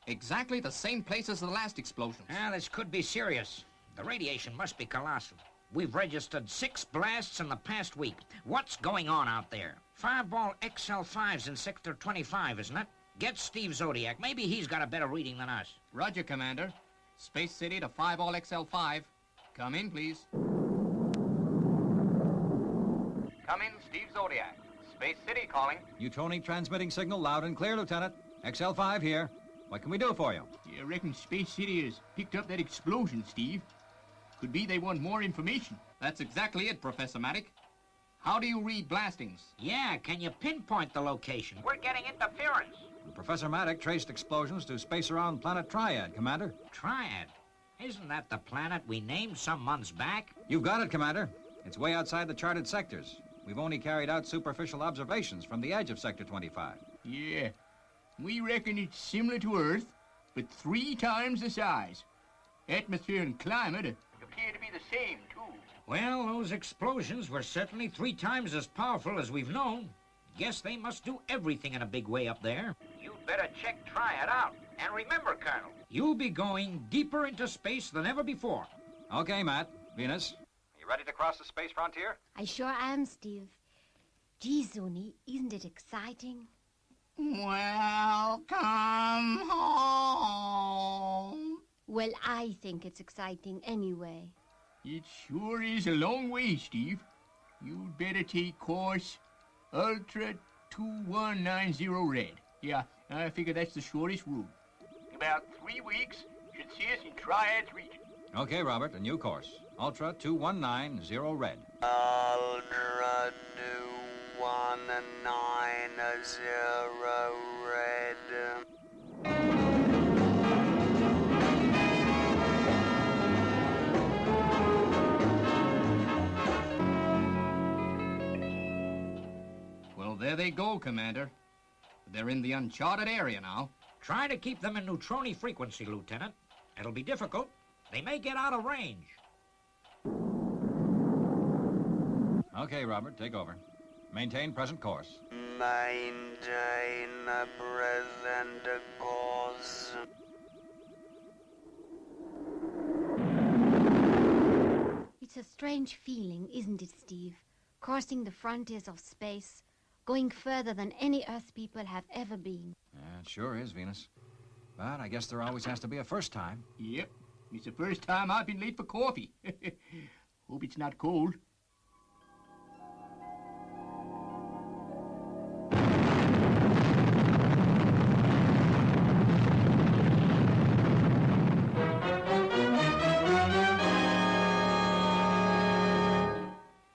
Speaker 2: Exactly the same place as the last explosion.
Speaker 3: This could be serious. The radiation must be colossal. We've registered 6 blasts in the past week. What's going on out there? Fireball XL5's in Sector 25, isn't it? Get Steve Zodiac. Maybe he's got a better reading than us.
Speaker 2: Roger, Commander. Space City to Fireball XL5. Come in, please. Come in, Steve Zodiac. Space City calling.
Speaker 4: Neutronic transmitting signal loud and clear, Lieutenant. XL5 here. What can we do for you?
Speaker 2: I reckon Space City has picked up that explosion, Steve. Could be they want more information. That's exactly it, Professor Maddock. How do you read blastings?
Speaker 3: Yeah, can you pinpoint the location? We're getting interference.
Speaker 4: Professor Maddock traced explosions to space around planet Triad, Commander.
Speaker 3: Triad? Isn't that the planet we named some months back?
Speaker 4: You've got it, Commander. It's way outside the charted sectors. We've only carried out superficial observations from the edge of Sector 25.
Speaker 5: Yeah. We reckon it's similar to Earth, but 3 times the size. Atmosphere and climate appear to be the same, too.
Speaker 3: Well, those explosions were certainly 3 times as powerful as we've known. Guess they must do everything in a big way up there. You'd better try it out. And remember, Colonel, you'll be going deeper into space than ever before.
Speaker 4: Okay, Matt. Venus. You ready to cross the space frontier?
Speaker 6: I sure am, Steve. Gee, Zuni, isn't it exciting?
Speaker 5: Welcome home.
Speaker 6: Well, I think it's exciting anyway.
Speaker 5: It sure is a long way, Steve. You'd better take course Ultra 2190 Red. Yeah, I figure that's the shortest route. About 3 weeks, should see us in Triad's region.
Speaker 4: Okay, Robert, a new course. Ultra 2190 Red.
Speaker 7: Ultra 2190 Red.
Speaker 2: Well, there they go, Commander. They're in the uncharted area now.
Speaker 3: Try to keep them in neutroni frequency, Lieutenant. It'll be difficult. They may get out of range.
Speaker 4: Okay, Robert, take over. Maintain present course.
Speaker 7: Maintain the present course.
Speaker 6: It's a strange feeling, isn't it, Steve? Crossing the frontiers of space, going further than any Earth people have ever been.
Speaker 4: Yeah, it sure is, Venus. But I guess there always has to be a first time.
Speaker 5: Yep, it's the first time I've been late for coffee. Hope it's not cold.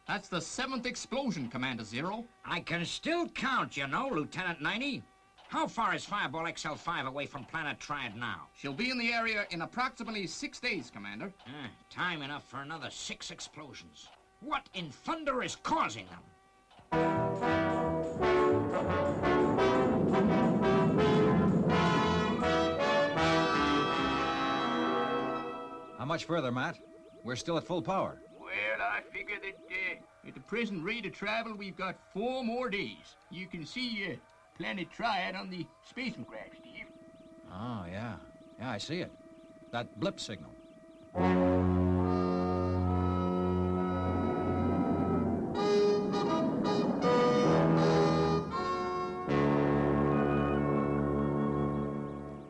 Speaker 2: That's the 7th explosion, Commander Zero.
Speaker 3: I can still count, you know, Lieutenant 90. How far is Fireball XL5 away from Planet Triad now?
Speaker 2: She'll be in the area in approximately 6 days, Commander.
Speaker 3: Time enough for another 6 explosions. What in thunder is causing them?
Speaker 4: How much further, Matt? We're still at full power.
Speaker 5: Well, I figure that at the present rate of travel, we've got 4 more days. You can see Planet Triad on the spacecraft, Steve.
Speaker 4: Oh, yeah. Yeah, I see it. That blip signal.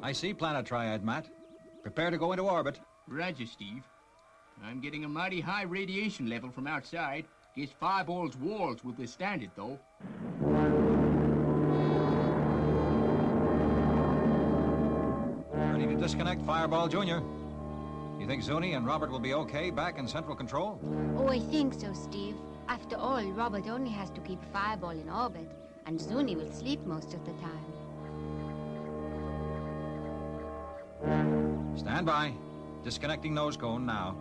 Speaker 4: I see Planet Triad, Matt. Prepare to go into orbit.
Speaker 5: Roger, Steve. I'm getting a mighty high radiation level from outside. Guess Fireball's walls will withstand it, though.
Speaker 4: Ready to disconnect Fireball Jr. You think Zuni and Robert will be okay back in central control?
Speaker 6: Oh, I think so, Steve. After all, Robert only has to keep Fireball in orbit, and Zuni will sleep most of the time.
Speaker 4: Stand by. Disconnecting nose cone now.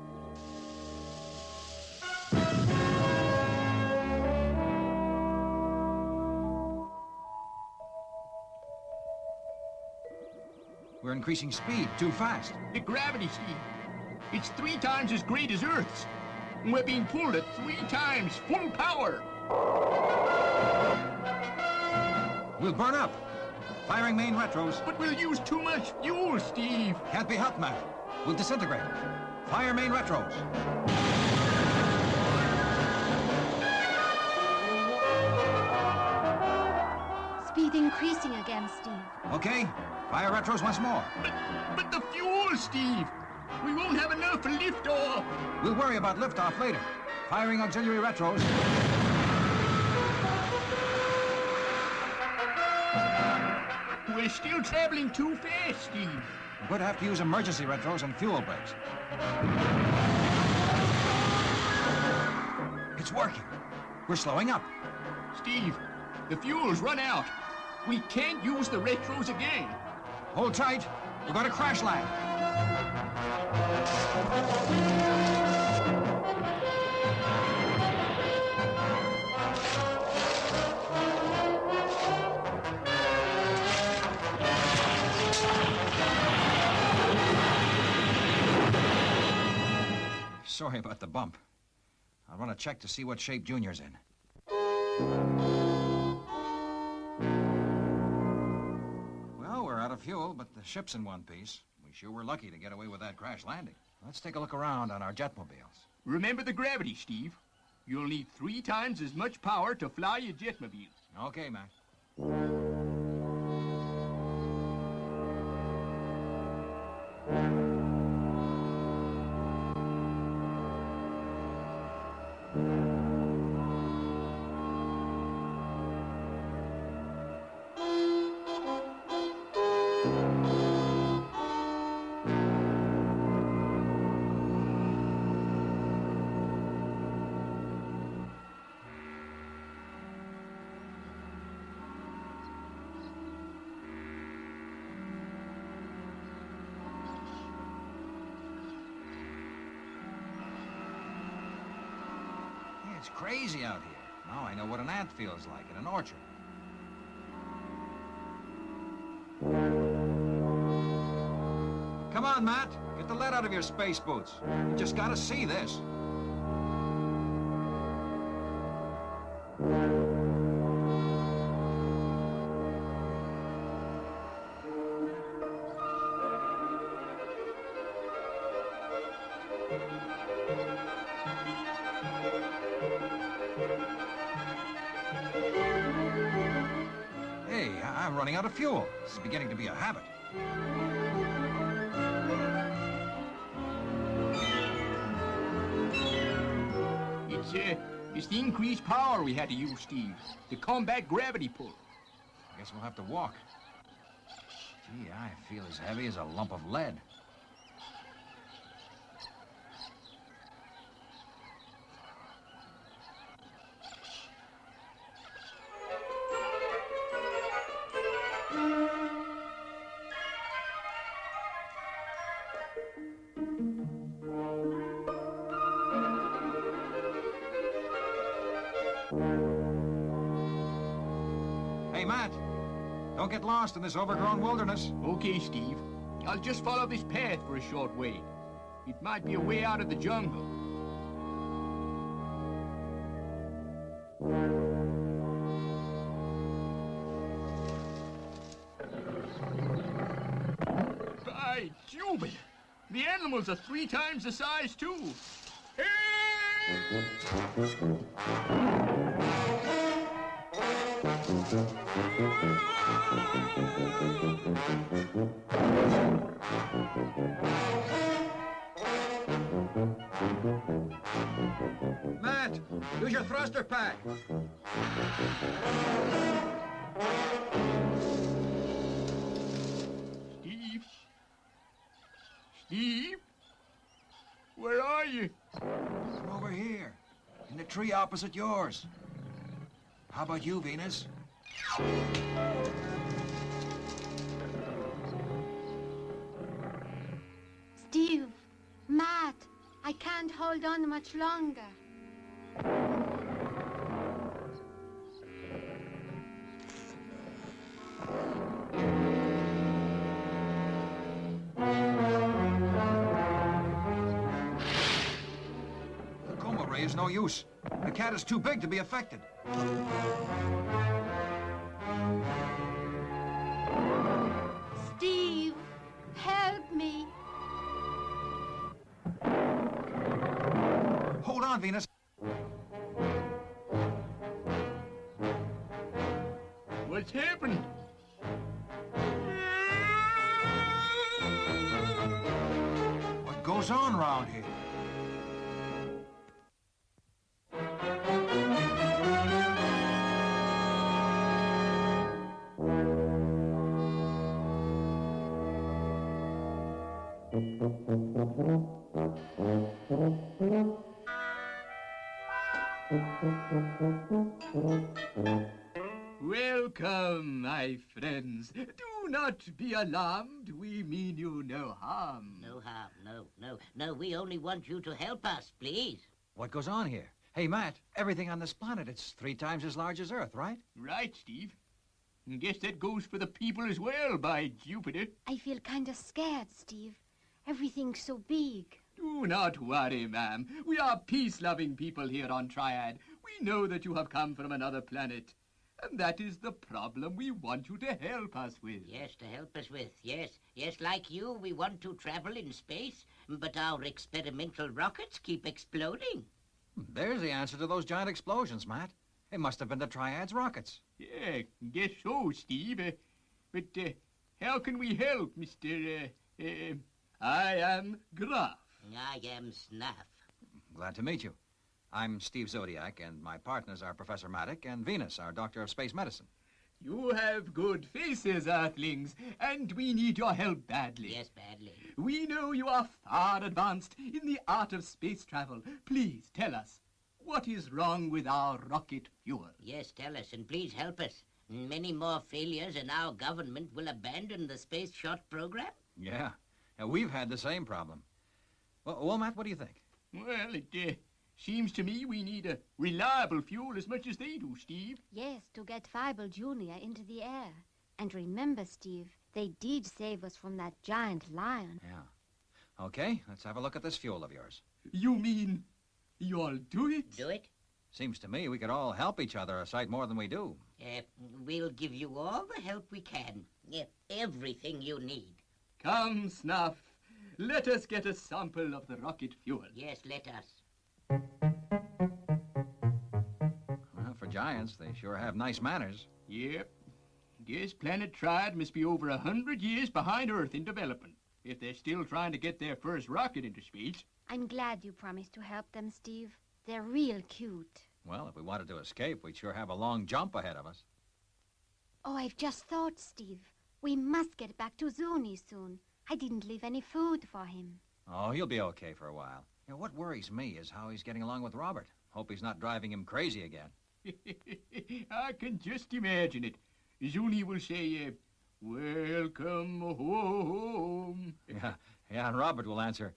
Speaker 4: We're increasing speed too fast.
Speaker 5: The gravity, Steve. It's 3 times as great as Earth's. And we're being pulled at 3 times full power.
Speaker 4: We'll burn up. Firing main retros.
Speaker 5: But we'll use too much fuel, Steve.
Speaker 4: Can't be helped, Matt. We'll disintegrate. Fire main retros.
Speaker 6: Speed increasing again, Steve.
Speaker 4: Okay. Fire retros once more.
Speaker 5: But the fuel, Steve. We won't have enough for liftoff.
Speaker 4: We'll worry about liftoff later. Firing auxiliary retros.
Speaker 5: We're still traveling too fast, Steve.
Speaker 4: We're going to have to use emergency retros and fuel brakes. It's working. We're slowing up.
Speaker 5: Steve, the fuel's run out. We can't use the retros again.
Speaker 4: Hold tight. We're going to crash land. Sorry about the bump. I'll run a check to see what shape Junior's in. fuel, but the ship's in one piece. We sure were lucky to get away with that crash landing. Let's take a look around on our jetmobiles.
Speaker 5: Remember the gravity, Steve. You'll need 3 times as much power to fly your jetmobile.
Speaker 4: Okay, Mac. It's crazy out here. Now I know what an ant feels like in an orchard. Come on, Matt. Get the lead out of your space boots. You just gotta see this. Hey, I'm running out of fuel. This is beginning to be a habit.
Speaker 5: It's the increased power we had to use, Steve, to combat gravity pull.
Speaker 4: I guess we'll have to walk. Gee, I feel as heavy as a lump of lead. Hey, Matt, don't get lost in this overgrown wilderness.
Speaker 5: Okay, Steve. I'll just follow this path for a short way. It might be a way out of the jungle. By Jubal! The animals are 3 times the size, too.
Speaker 4: Matt, use your thruster pack.
Speaker 5: Steve? Steve? Where are you?
Speaker 4: I'm over here, in the tree opposite yours. How about you, Venus?
Speaker 6: Steve, Matt, I can't hold on much longer.
Speaker 4: The coma ray is no use. The cat is too big to be affected.
Speaker 6: Steve, help me.
Speaker 4: Hold on, Venus.
Speaker 5: What's happened?
Speaker 4: What goes on around here?
Speaker 5: Welcome, my friends. Do not be alarmed. We mean you no harm.
Speaker 8: No harm, no. We only want you to help us, please.
Speaker 4: What goes on here? Hey, Matt, everything on this planet, it's 3 times as large as Earth, right?
Speaker 5: Right, Steve. And guess that goes for the people as well, by Jupiter.
Speaker 6: I feel kind of scared, Steve. Everything's so big.
Speaker 5: Do not worry, ma'am. We are peace-loving people here on Triad. We know that you have come from another planet. And that is the problem we want you to help us with.
Speaker 8: Yes, to help us with. Yes, yes, like you, we want to travel in space, but our experimental rockets keep exploding.
Speaker 4: There's the answer to those giant explosions, Matt. It must have been the Triad's rockets.
Speaker 5: Yeah, guess so, Steve. But how can we help, Mr. I am Graf.
Speaker 8: I am Snuff.
Speaker 4: Glad to meet you. I'm Steve Zodiac, and my partners are Professor Maddock and Venus, our Doctor of Space Medicine.
Speaker 5: You have good faces, Earthlings, and we need your help badly.
Speaker 8: Yes, badly.
Speaker 5: We know you are far advanced in the art of space travel. Please tell us, what is wrong with our rocket fuel?
Speaker 8: Yes, tell us, and please help us. Many more failures and our government will abandon the space shot program?
Speaker 4: Yeah, we've had the same problem. Well, Matt, what do you think?
Speaker 5: Well, it seems to me we need a reliable fuel as much as they do, Steve.
Speaker 6: Yes, to get Fievel Jr. into the air. And remember, Steve, they did save us from that giant lion.
Speaker 4: Yeah. Okay, let's have a look at this fuel of yours.
Speaker 5: You mean you'll do it?
Speaker 8: Do it?
Speaker 4: Seems to me we could all help each other a sight more than we do.
Speaker 8: We'll give you all the help we can. Everything you need.
Speaker 5: Come, Snuff. Let us get a sample of the rocket fuel.
Speaker 8: Yes, let us.
Speaker 4: Well, for giants, they sure have nice manners.
Speaker 5: Yep. Guess Planet Triad must be over 100 years behind Earth in development, if they're still trying to get their first rocket into space.
Speaker 6: I'm glad you promised to help them, Steve. They're real cute.
Speaker 4: Well, if we wanted to escape, we'd sure have a long jump ahead of us.
Speaker 6: Oh, I've just thought, Steve. We must get back to Zuni soon. I didn't leave any food for him.
Speaker 4: Oh, he'll be okay for a while. What worries me is how he's getting along with Robert. Hope he's not driving him crazy again.
Speaker 5: I can just imagine it. Zuni will say, welcome home.
Speaker 4: Yeah, and Robert will answer,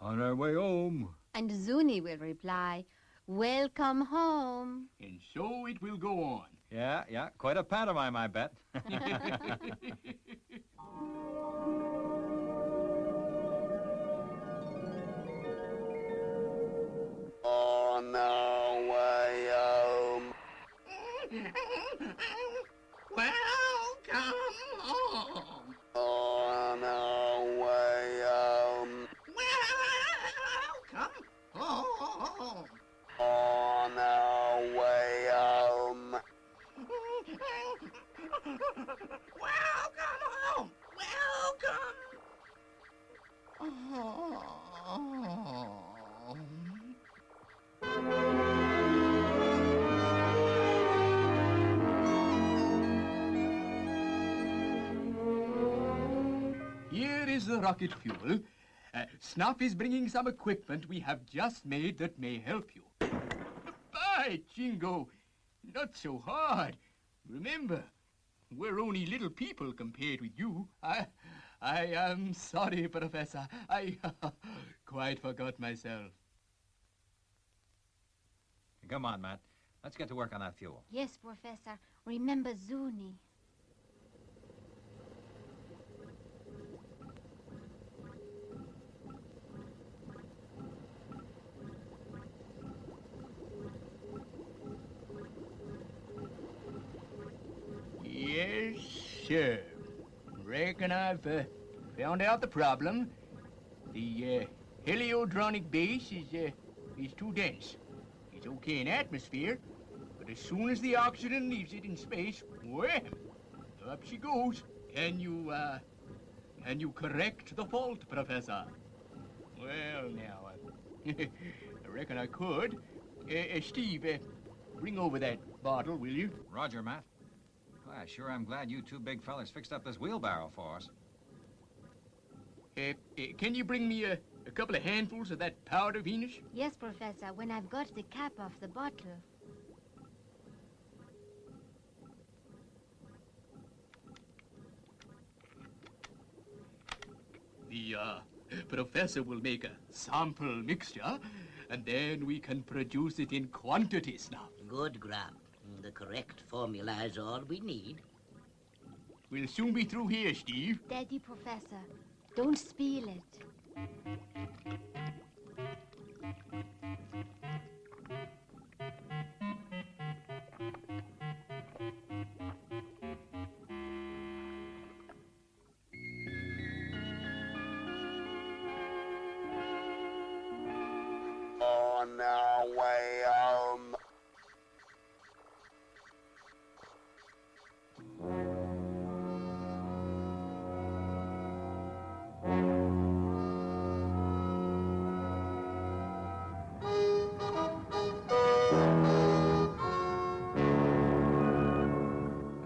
Speaker 4: on our way home.
Speaker 6: And Zuni will reply, welcome home.
Speaker 5: And so it will go on.
Speaker 4: Yeah, quite a pantomime, I bet.
Speaker 7: On our way home.
Speaker 2: Welcome home.
Speaker 7: On our way home.
Speaker 2: Welcome home.
Speaker 7: On our way home.
Speaker 2: Welcome home. Welcome home.
Speaker 5: Here is the rocket fuel. Snuff is bringing some equipment we have just made that may help you. By Jingo, not so hard. Remember, we're only little people compared with you. I am sorry, Professor. I quite forgot myself.
Speaker 4: Come on, Matt. Let's get to work on that fuel.
Speaker 6: Yes, Professor. Remember Zuni.
Speaker 5: Yes, sir. Reckon I've found out the problem. The heliodronic base is too dense. It's okay in atmosphere, but as soon as the oxygen leaves it in space, wham! Up she goes. Can you correct the fault, Professor? Well, now, I reckon I could. Steve, bring over that bottle, will you?
Speaker 4: Roger, Matt. Well, I sure am glad you two big fellas fixed up this wheelbarrow for us.
Speaker 5: Can you bring me a couple of handfuls of that powder, Venus?
Speaker 6: Yes, Professor, when I've got the cap off the bottle.
Speaker 5: The professor will make a sample mixture, and then we can produce it in quantities now.
Speaker 8: Good, Grab. The correct formula is all we need.
Speaker 5: We'll soon be through here, Steve.
Speaker 6: Daddy, Professor, don't spill it.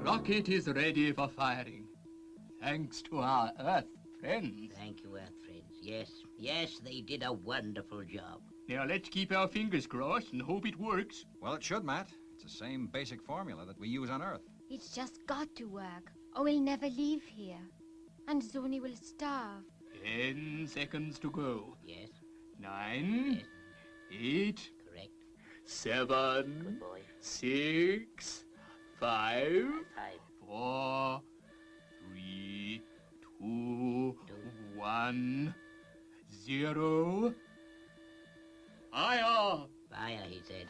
Speaker 5: rocket is ready for firing. Thanks to our Earth friends.
Speaker 8: Thank you, Earth friends. Yes, yes, they did a wonderful job.
Speaker 5: Now let's keep our fingers crossed and hope it works.
Speaker 4: Well, it should, Matt. It's the same basic formula that we use on Earth.
Speaker 6: It's just got to work, or we'll never leave here. And Zuni will starve.
Speaker 5: 10 seconds to go.
Speaker 8: Yes.
Speaker 5: 9.
Speaker 8: Yes.
Speaker 5: 8.
Speaker 8: Correct.
Speaker 5: 7.
Speaker 8: Good boy.
Speaker 5: 6. 5.
Speaker 8: 5.
Speaker 5: 4. 3. 2. 1. 0. Fire!
Speaker 8: Fire, he said.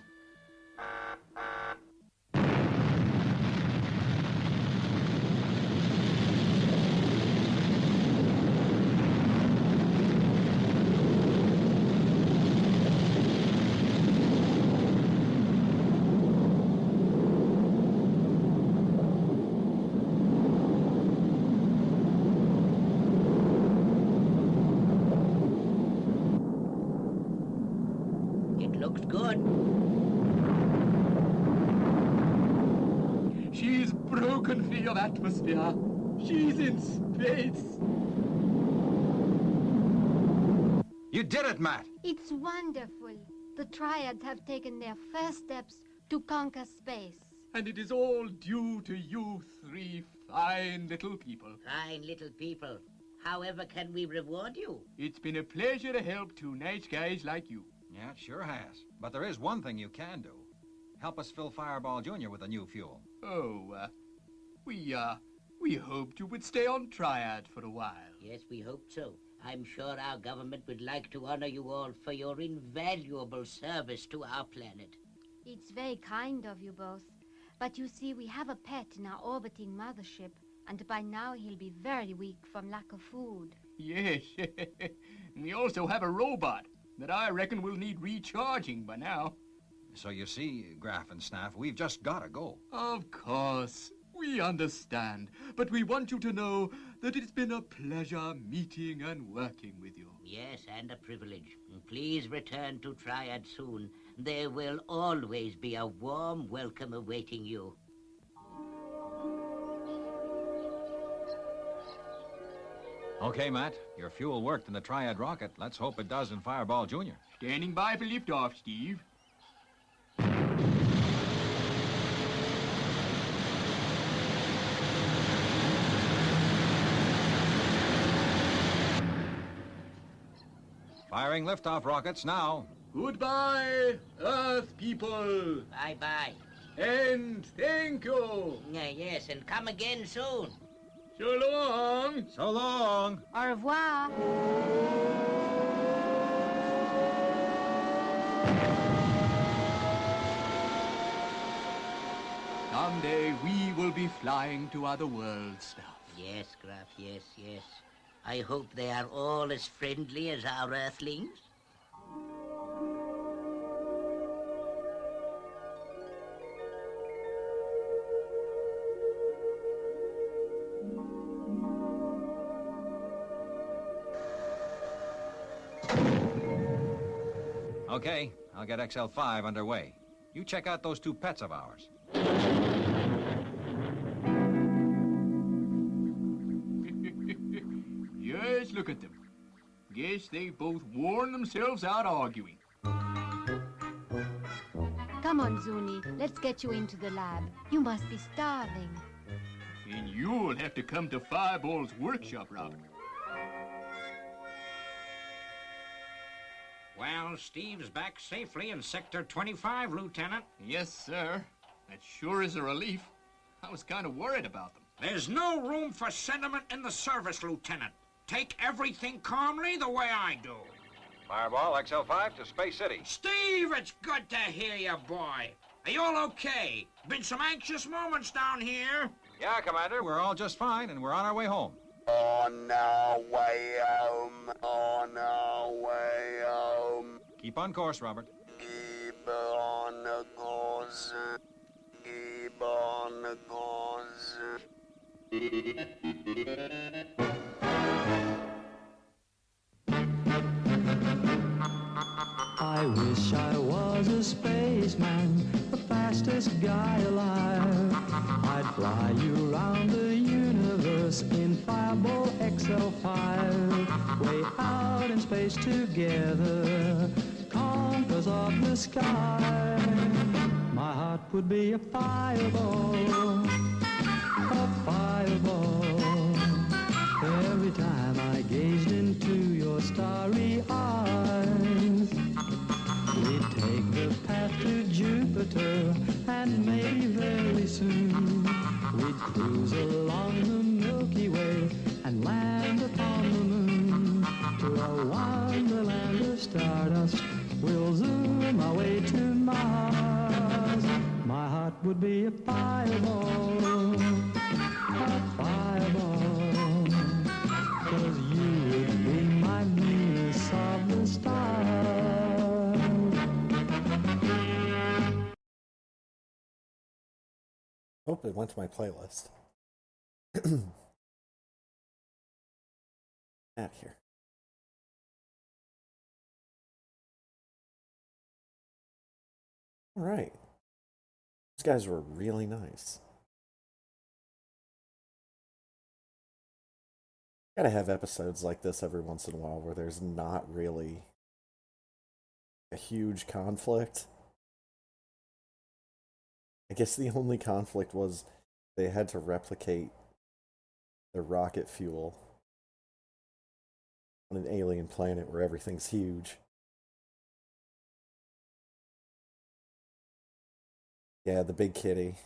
Speaker 8: It looks good.
Speaker 5: She's broken free of atmosphere. She's in space.
Speaker 4: You did it, Matt!
Speaker 6: It's wonderful. The Triads have taken their first steps to conquer space.
Speaker 5: And it is all due to you 3 fine little people.
Speaker 8: Fine little people. However can we reward you?
Speaker 5: It's been a pleasure to help 2 nice guys like you.
Speaker 4: Yeah, it sure has. But there is one thing you can do. Help us fill Fireball Jr. with the new fuel.
Speaker 5: Oh, we hoped you would stay on Triad for a while.
Speaker 8: Yes, we hope so. I'm sure our government would like to honor you all for your invaluable service to our planet.
Speaker 6: It's very kind of you both. But you see, we have a pet in our orbiting mothership, and by now he'll be very weak from lack of food.
Speaker 5: Yes, we also have a robot that I reckon will need recharging by now.
Speaker 4: So you see, Graff and Snaff, we've just gotta go.
Speaker 5: Of course, we understand, but we want you to know that it's been a pleasure meeting and working with you.
Speaker 8: Yes, and a privilege. Please return to Triad soon. There will always be a warm welcome awaiting you.
Speaker 4: Okay, Matt, your fuel worked in the Triad rocket. Let's hope it does in Fireball Jr.
Speaker 5: Standing by for liftoff, Steve.
Speaker 4: Firing liftoff rockets now.
Speaker 5: Goodbye, Earth people.
Speaker 8: Bye-bye.
Speaker 5: And thank you.
Speaker 8: Yes, and come again soon.
Speaker 5: So long.
Speaker 4: So long.
Speaker 6: Au revoir.
Speaker 5: Someday we will be flying to other worlds now.
Speaker 8: Yes, Graf, yes, yes. I hope they are all as friendly as our Earthlings.
Speaker 4: Okay, I'll get XL5 underway. You check out those 2 pets of ours.
Speaker 5: Yes, look at them. Guess they both worn themselves out arguing.
Speaker 6: Come on, Zuni. Let's get you into the lab. You must be starving.
Speaker 5: And you'll have to come to Fireball's workshop, Robert.
Speaker 3: Well, Steve's back safely in Sector 25, Lieutenant.
Speaker 5: Yes, sir. That sure is a relief. I was kind of worried about them.
Speaker 3: There's no room for sentiment in the service, Lieutenant. Take everything calmly the way I do.
Speaker 4: Fireball XL5 to Space City.
Speaker 3: Steve, it's good to hear you, boy. Are you all okay? Been some anxious moments down here.
Speaker 4: Yeah, Commander, we're all just fine, and we're on our way home.
Speaker 7: On our way home, on our way home.
Speaker 4: Keep on course, Robert.
Speaker 7: Keep on the course, keep on the course.
Speaker 9: I wish I was a spaceman, the fastest guy alive. I'd fly you round the universe in Fireball XL5, way out in space together, conquerors of the sky. My heart would be a fireball, every time I gazed into your starry eyes. We'd take the path to Jupiter, and maybe very soon we'd cruise along the Milky Way and land upon the moon. To a wonderland of stardust, we'll zoom our way to Mars. My heart would be a fireball, 'cause you would be my Venus of the stars.
Speaker 1: Oh, it went to my playlist. Out here. All right. These guys were really nice. Gotta have episodes like this every once in a while where there's not really a huge conflict. I guess the only conflict was they had to replicate their rocket fuel on an alien planet where everything's huge. Yeah, the big kitty.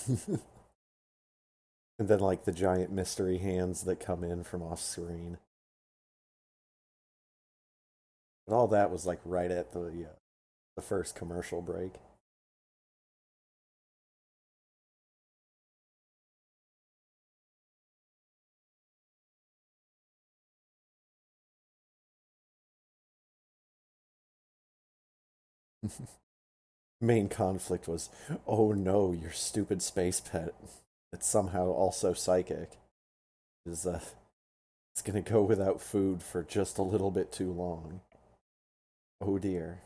Speaker 1: And then, like, the giant mystery hands that come in from off screen. But all that was, like, right at the first commercial break. Main conflict was, oh no, your stupid space pet. It's somehow also psychic. It's gonna go without food for just a little bit too long. Oh dear.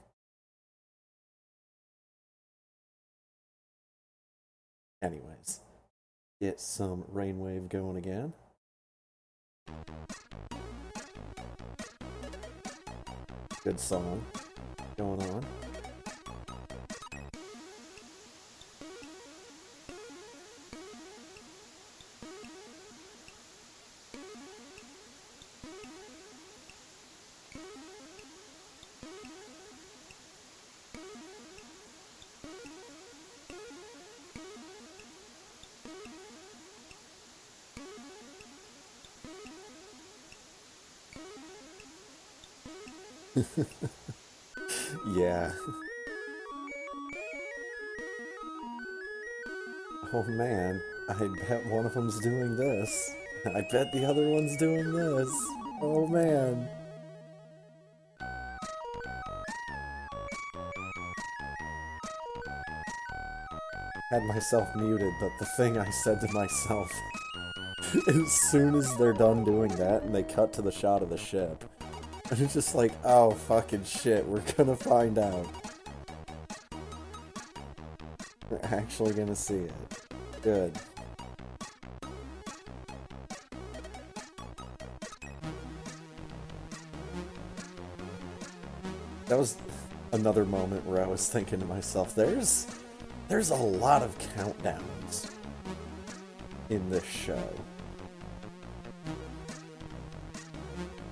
Speaker 1: Anyways, get some Rainwave going again. Good song going on. Yeah. Oh man, I bet one of them's doing this. I bet the other one's doing this. Oh man. Had myself muted, but the thing I said to myself, as soon as they're done doing that and they cut to the shot of the ship, and it's just like, oh fucking shit, we're gonna find out. We're actually gonna see it. Good. That was another moment where I was thinking to myself, there's a lot of countdowns in this show.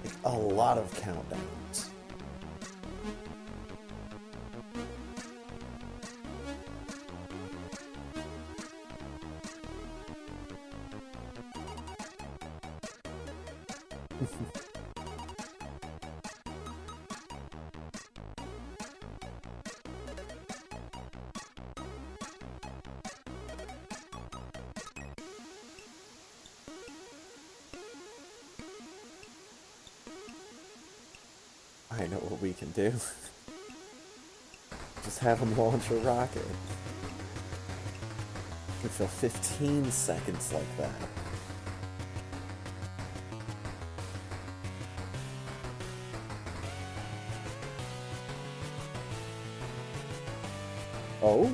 Speaker 1: Like, a lot of countdowns. I know what we can do. Just have them launch a rocket. You can fill 15 seconds like that. Oh?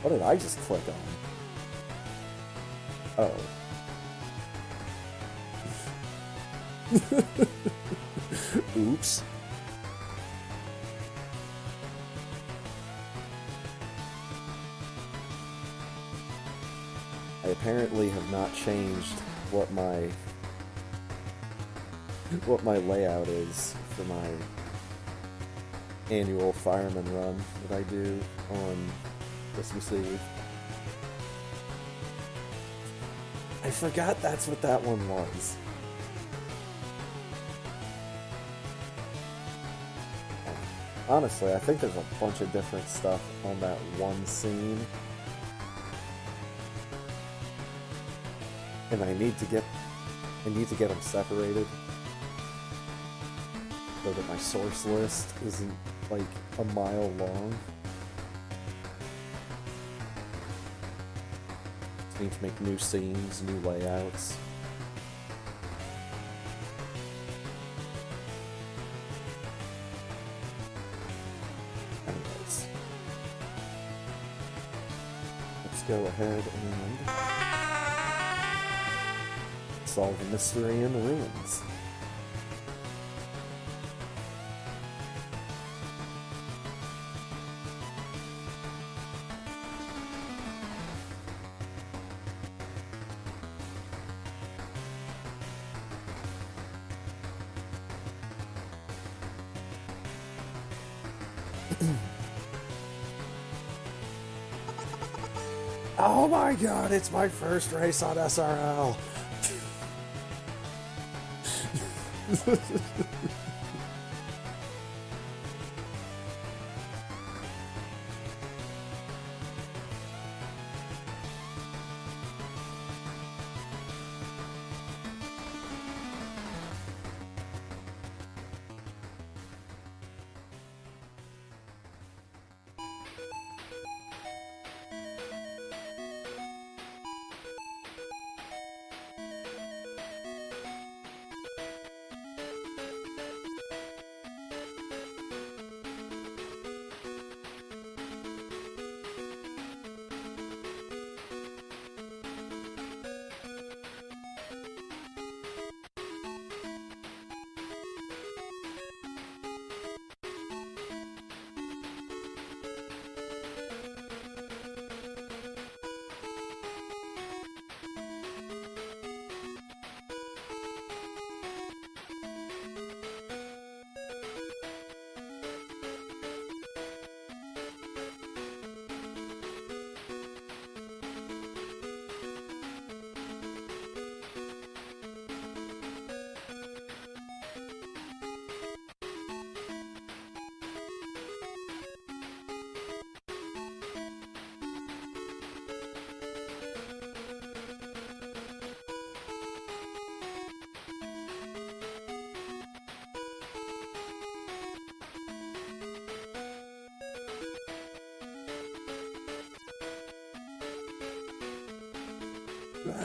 Speaker 1: What did I just click on? Oh. Oops. I apparently have not changed what my layout is for my annual fireman run that I do on Christmas Eve. I forgot that's what that one was. Honestly, I think there's a bunch of different stuff on that one scene. And I need to get them separated so that my source list isn't like a mile long. I need to make new scenes, new layouts. Anyways, let's go ahead and solve the mystery in the ruins. Oh my god, it's my first race on SRL!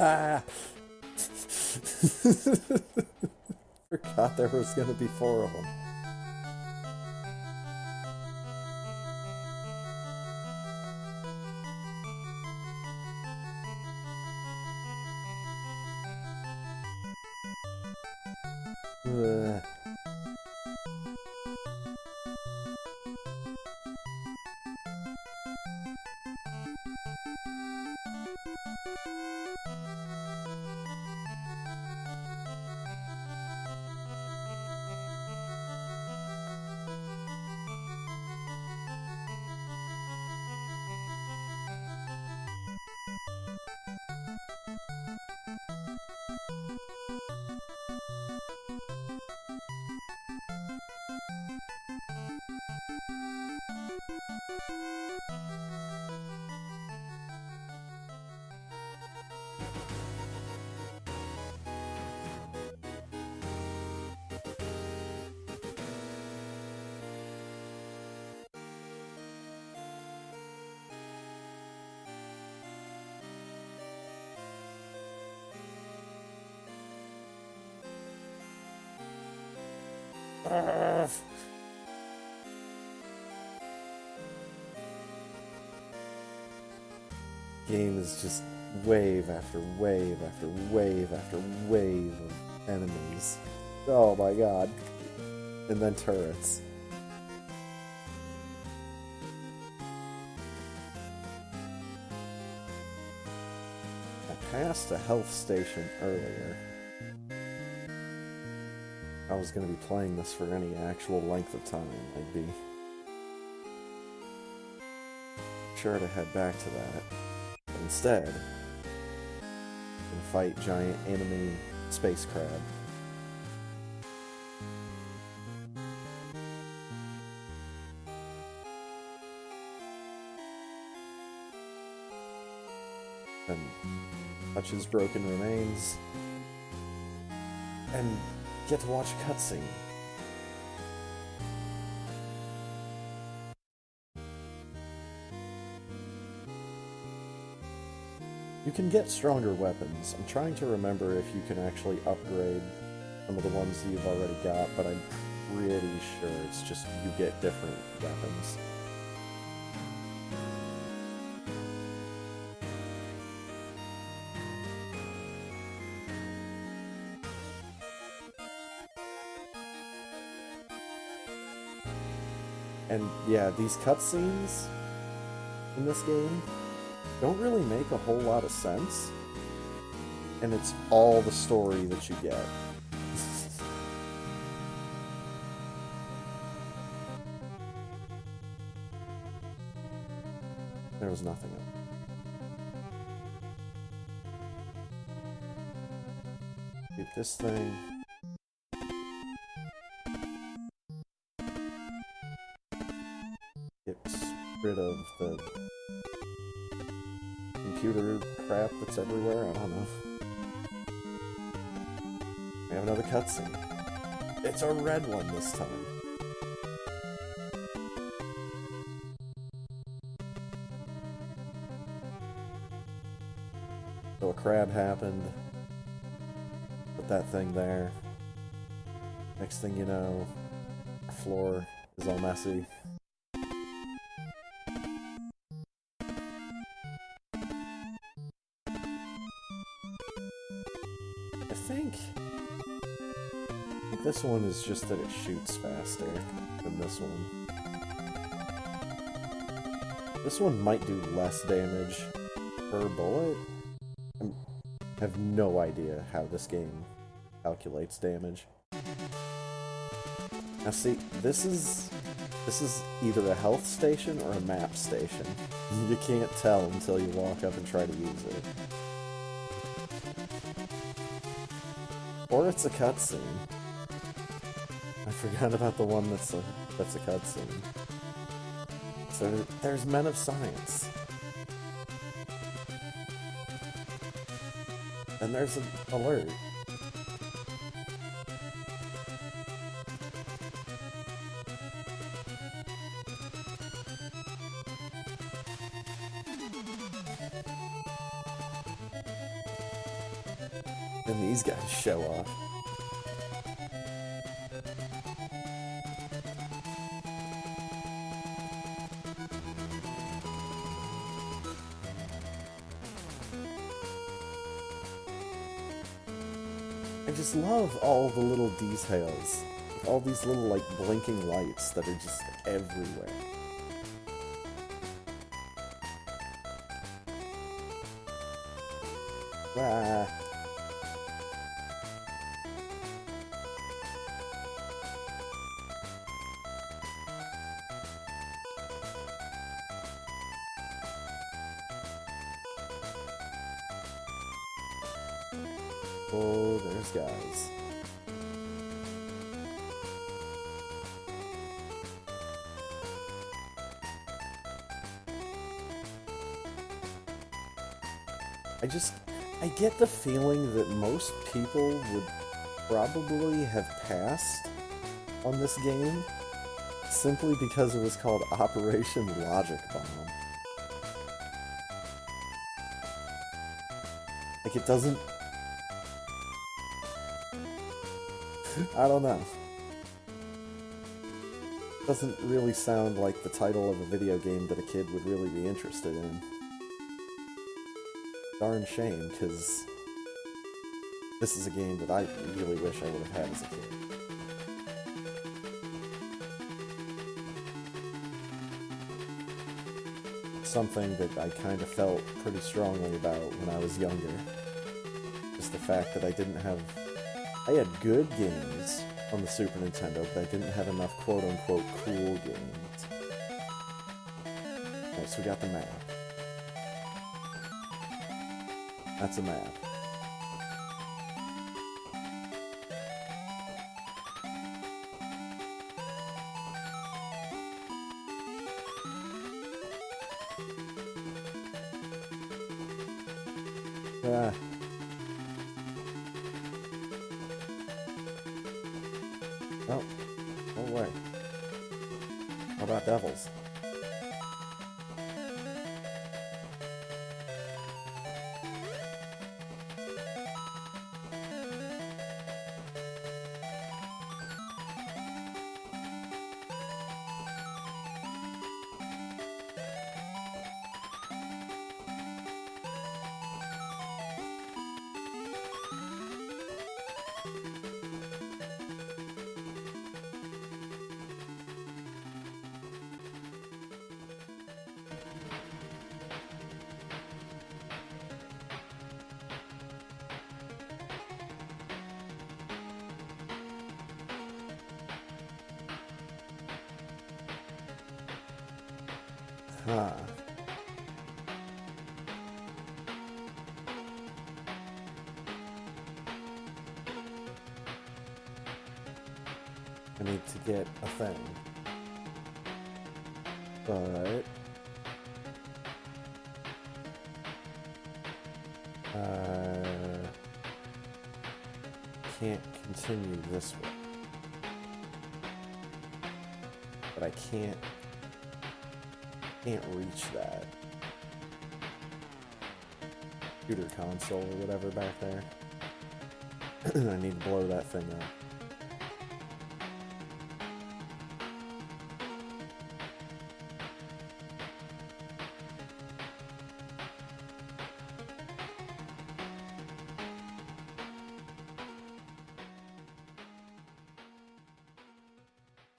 Speaker 1: Ah. Forgot there was gonna be 4 of them. Game is just wave after wave after wave after wave of enemies. Oh my god. And then turrets. I passed a health station earlier. If I was going to be playing this for any actual length of time, I'd be sure to head back to that. But instead, I'm going to fight giant enemy space crab. And touch his broken remains. And get to watch a cutscene. You can get stronger weapons. I'm trying to remember if you can actually upgrade some of the ones that you've already got, but I'm pretty sure it's just you get different weapons. And yeah, these cutscenes in this game don't really make a whole lot of sense. And it's all the story that you get. There was nothing else. Get this thing. Get rid of the computer crap that's everywhere. I don't know. I have another cutscene. It's a red one this time. So a crab happened. Put that thing there. Next thing you know, our floor is all messy. I think this one is just that it shoots faster than this one. This one might do less damage per bullet. I have no idea how this game calculates damage. Now see, this is either a health station or a map station. You can't tell until you walk up and try to use it. Or it's a cutscene. I forgot about the one that's a cutscene. So there's Men of Science. And there's an alert. And these guys show off. I just love all the little details. All these little, like, blinking lights that are just everywhere. Ah. Oh, there's guys. I get the feeling that most people would probably have passed on this game simply because it was called Operation Logic Bomb. Like, it doesn't... I don't know. Doesn't really sound like the title of a video game that a kid would really be interested in. darn shame, because this is a game that I really wish I would have had as a kid. Something that I kind of felt pretty strongly about when I was younger. Just the fact that I had good games on the Super Nintendo, but I didn't have enough quote-unquote cool games. Alright, so we got the map. That's a map. Oh, no way. How about devils? Huh. I need to get a thing. But can't continue this way. But I can't reach that computer console or whatever back there. I need to blow that thing up.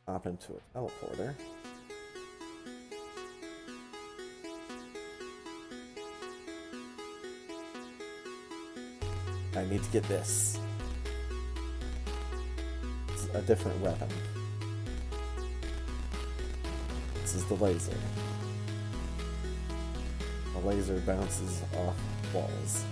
Speaker 1: Hop into a teleporter. I need to get this. It's a different weapon. This is the laser. The laser bounces off walls.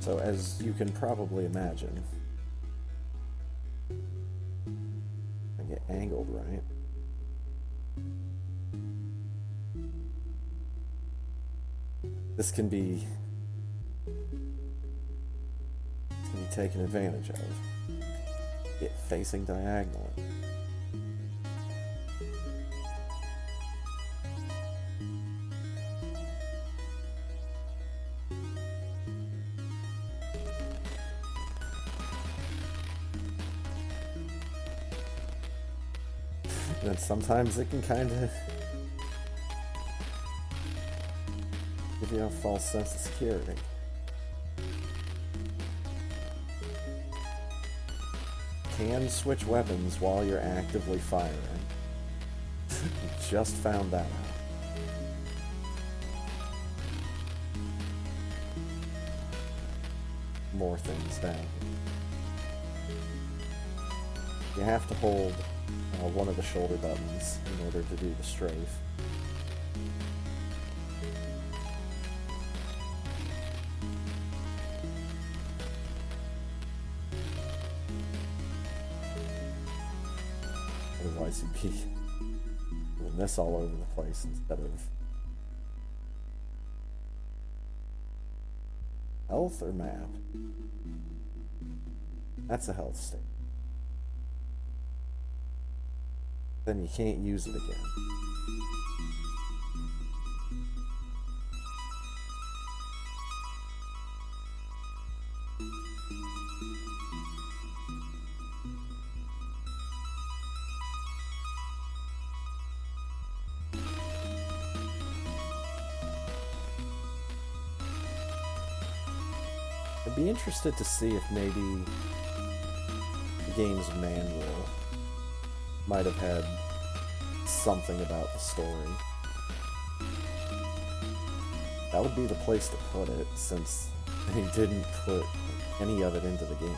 Speaker 1: So, as you can probably imagine, I get angled right. This can be taken advantage of. Get facing diagonally. And sometimes it can kind of give you a false sense of security. Can switch weapons while you're actively firing. Just found that out. More things down here. You have to hold one of the shoulder buttons in order to do the strafe. Otherwise you'd be doing this all over the place instead of health or map. That's a health state. Then you can't use it again. I'd be interested to see if maybe the game's manual might have had something about the story. That would be the place to put it, since they didn't put any of it into the game.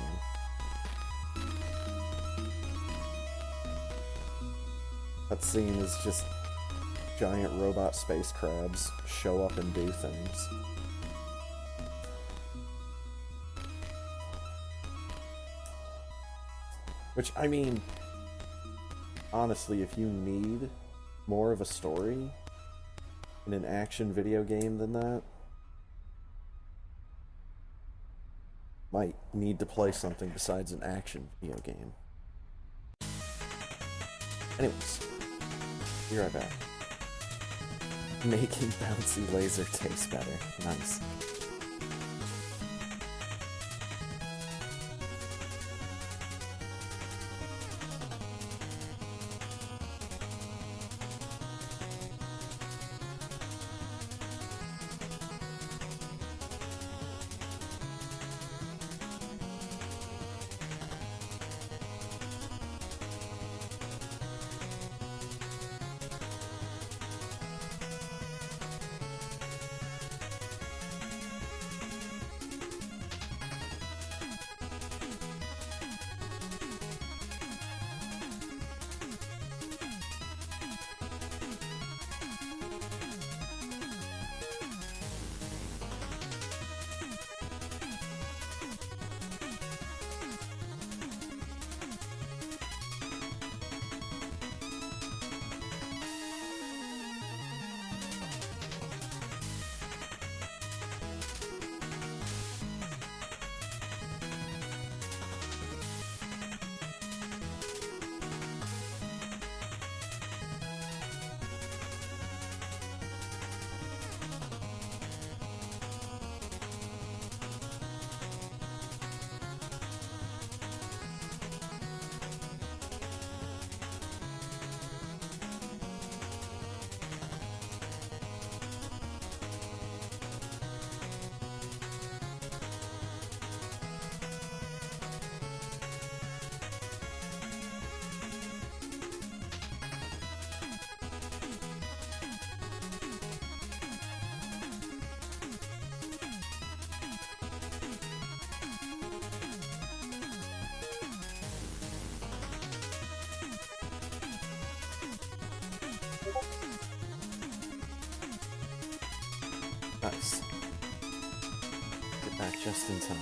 Speaker 1: That scene is just giant robot space crabs show up and do things. Which, I mean, honestly, if you need more of a story in an action video game than that, might need to play something besides an action video game. Anyways, be right back. Making bouncy laser taste better. Nice. Nice. Get back just in time.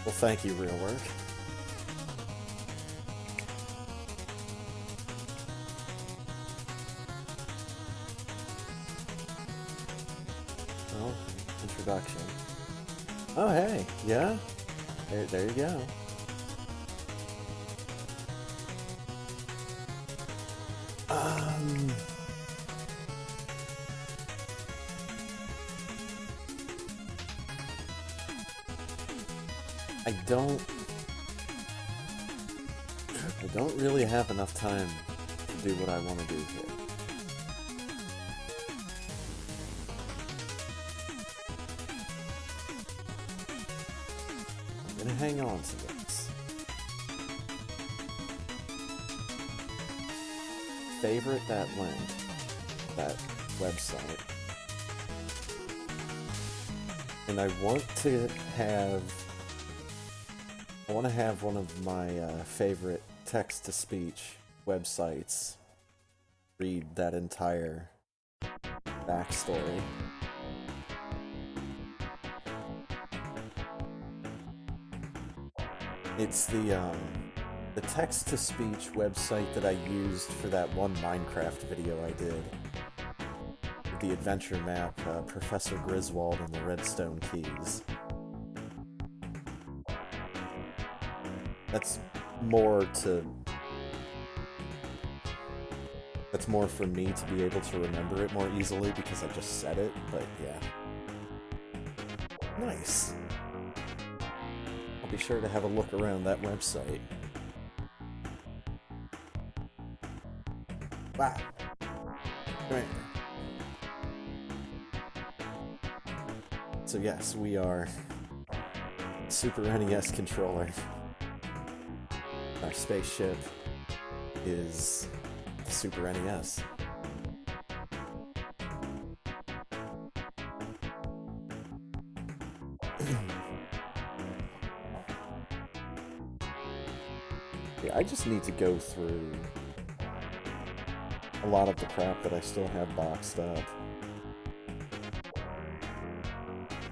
Speaker 1: Well, thank you, Real Work. Well, introduction. Oh, hey, yeah? There you go. I don't really have enough time to do what I want to do here. I'm gonna hang on to this. Favorite that link, that website. And I want to have one of my favorite text-to-speech websites read that entire backstory. It's the text-to-speech website that I used for that one Minecraft video I did. The adventure map, Professor Griswold and the Redstone Keys. That's more for me to be able to remember it more easily because I just said it, but yeah. Nice. I'll be sure to have a look around that website. Wow. Come here. So yes, we are Super NES controller. Our spaceship is the Super NES. Yeah, I just need to go through a lot of the crap that I still have boxed up.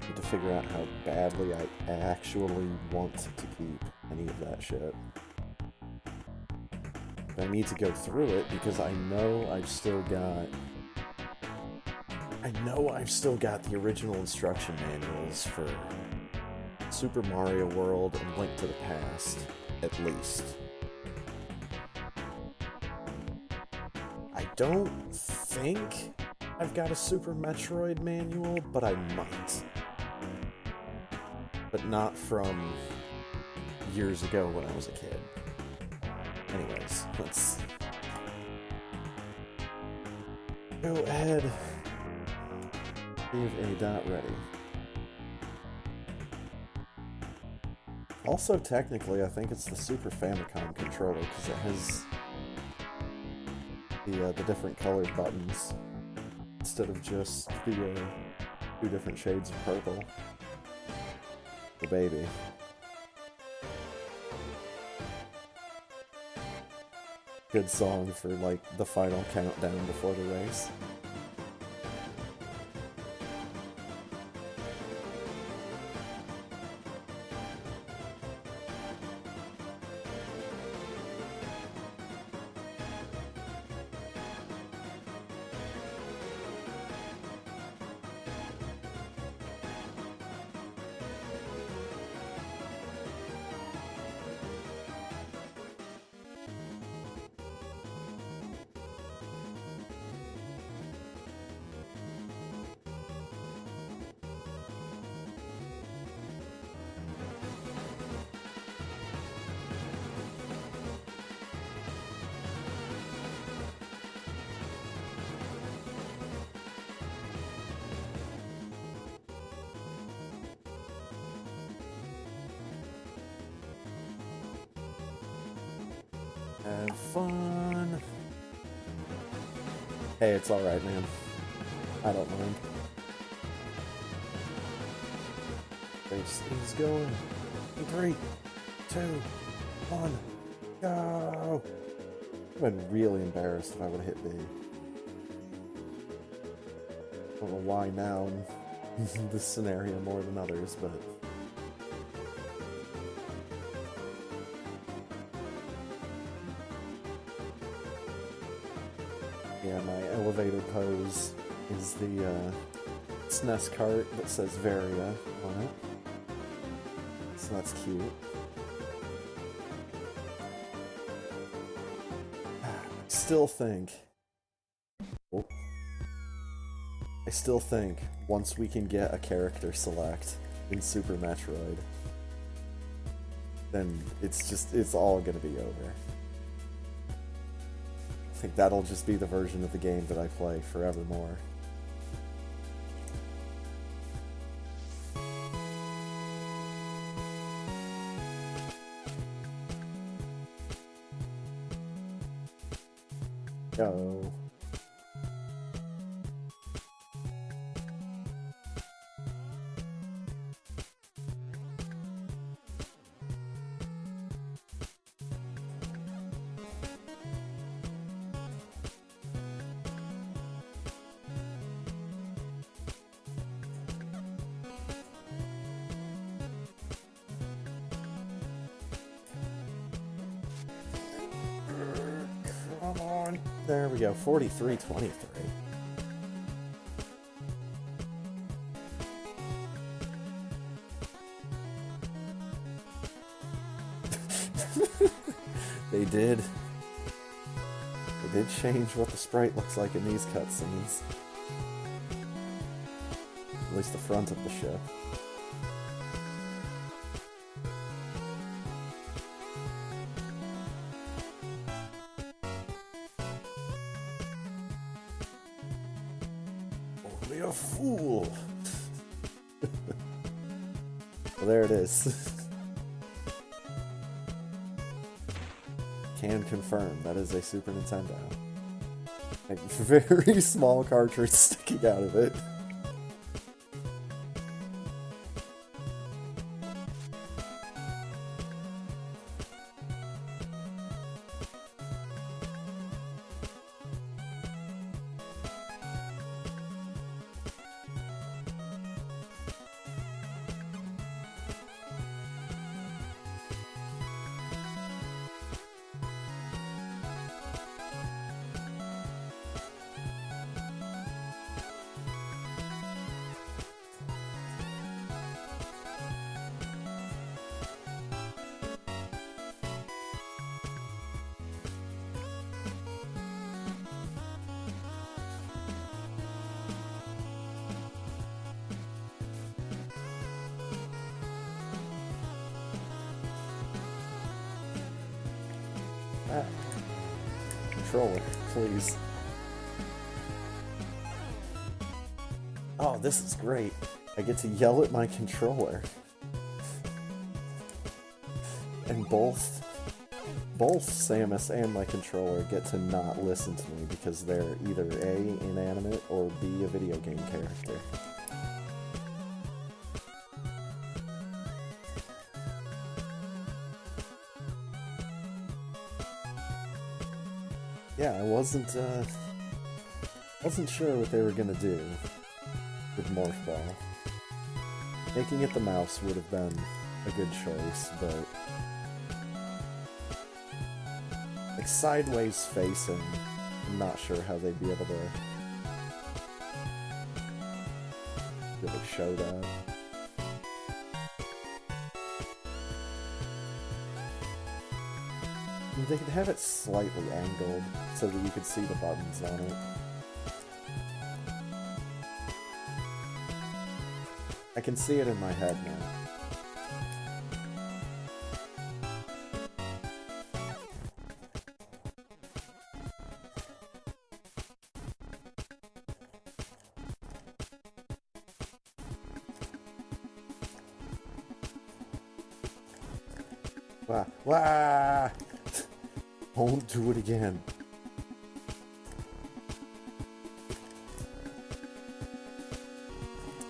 Speaker 1: Need to figure out how badly I actually want to keep any of that shit. But I need to go through it because I know I've still got the original instruction manuals for Super Mario World and Link to the Past, at least. I don't think I've got a Super Metroid manual, but I might. But not from years ago when I was a kid. Anyways, let's go ahead. Leave a dot ready. Also, technically, I think it's the Super Famicom controller because it has the different colored buttons instead of just the 2 different shades of purple. The baby. Good song for, like, the final countdown before the race. Have fun. Hey, it's alright, man. I don't mind. Race is going. 3, 2, 1, go! I've been really embarrassed if I would have hit B. I don't know why now in this scenario more than others, but... yeah, my elevator pose is the SNES cart that says Varia on it. So that's cute. I still think once we can get a character select in Super Metroid, then it's all gonna be over. I think that'll just be the version of the game that I play forevermore. Go. There we go, 43-23. They did. They did change what the sprite looks like in these cutscenes. At least the front of the ship. Only a fool! Well, there it is. Can confirm that is a Super Nintendo. A very small cartridge sticking out of it. Controller, please. Oh, this is great. I get to yell at my controller. And both Samus and my controller get to not listen to me because they're either A, inanimate, or B, a video game character. Yeah, I wasn't sure what they were gonna do with Morph Ball. Making it the mouse would have been a good choice, but like sideways facing, I'm not sure how they'd be able to really show that. They could have it slightly angled so that you could see the buttons on it. I can see it in my head now. Wah! Wah! Won't do it again.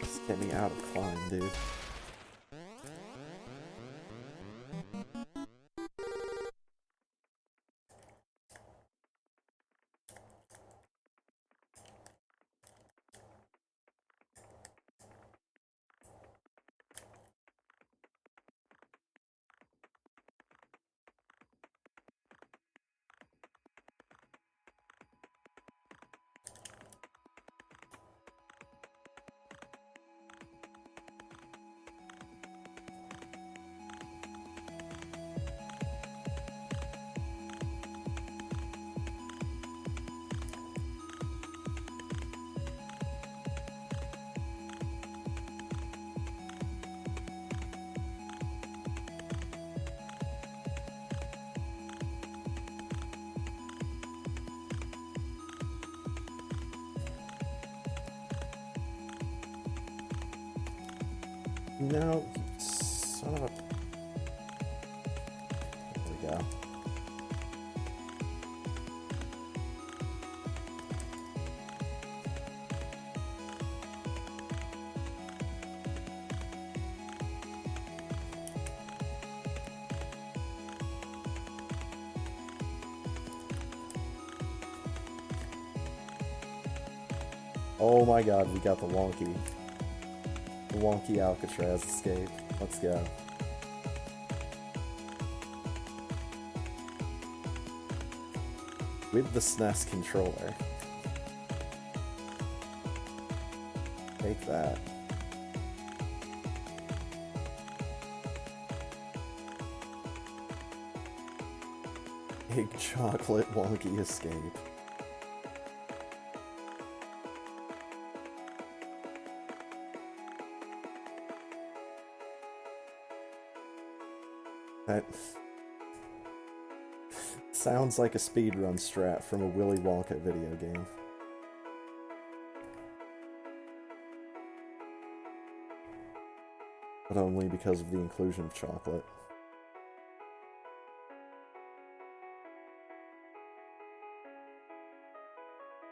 Speaker 1: Just get me out of climb, dude. No, son of a... There we go. Oh my god, we got the Wonky. The Wonky Alcatraz escape. Let's go. with the SNES controller. Take that. Big chocolate Wonky escape. That sounds like a speedrun strat from a Willy Wonka video game. But only because of the inclusion of chocolate.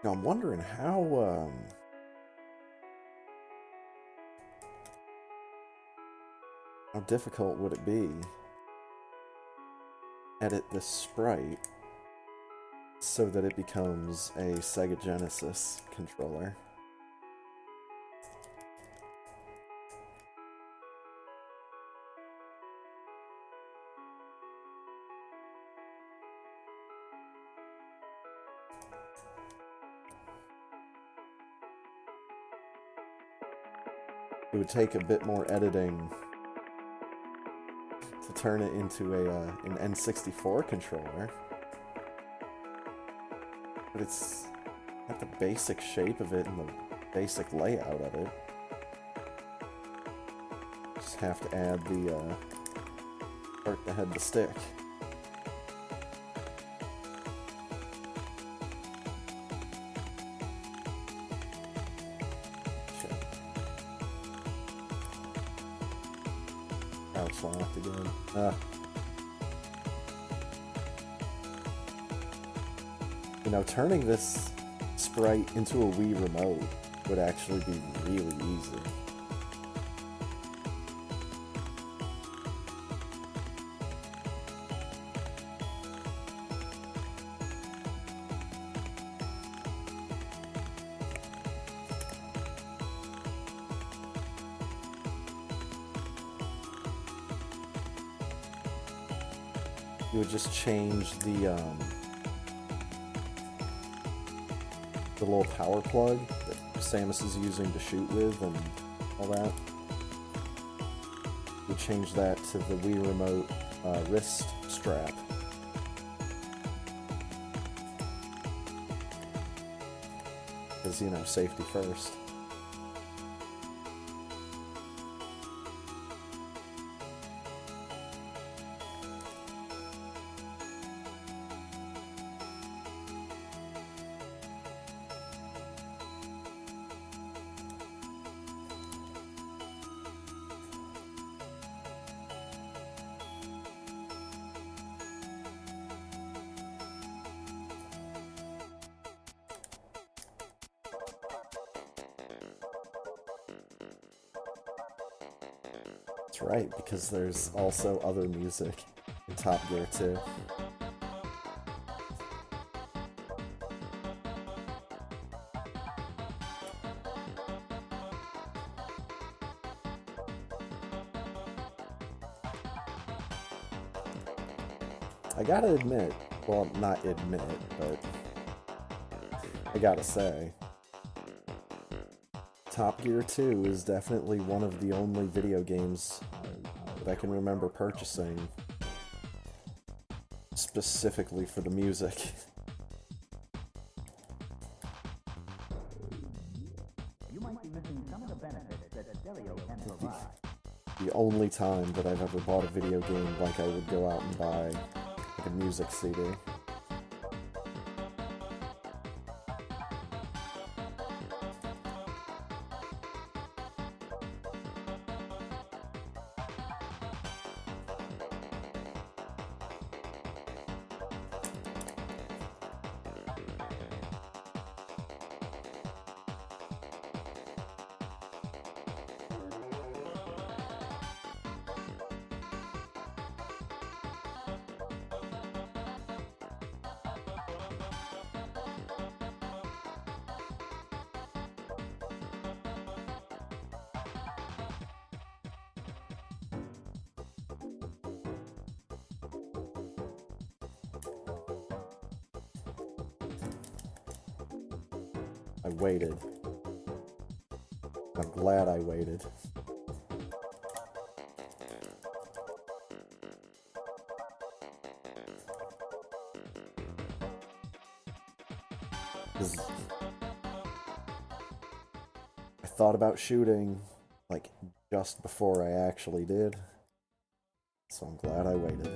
Speaker 1: Now I'm wondering how difficult would it be edit this sprite so that it becomes a Sega Genesis controller. It would take a bit more editing to turn it into an N64 controller, but it's got the basic shape of it and the basic layout of it. Just have to add the part that had the stick. Crouch locked again. You know, turning this sprite into a Wii remote would actually be really easy. You would just change the little power plug that Samus is using to shoot with and all that. You change that to the Wii Remote wrist strap. Because, you know, safety first. That's right, because there's also other music in Top Gear too. I gotta admit, well, not admit, but I gotta say, Top Gear 2 is definitely one of the only video games that I can remember purchasing specifically for the music.
Speaker 10: You might be missing some of the benefits that stereo can provide.
Speaker 1: The only time that I've ever bought a video game like I would go out and buy like a music CD. I waited. I'm glad I waited. 'Cause I thought about shooting, like, just before I actually did. So I'm glad I waited.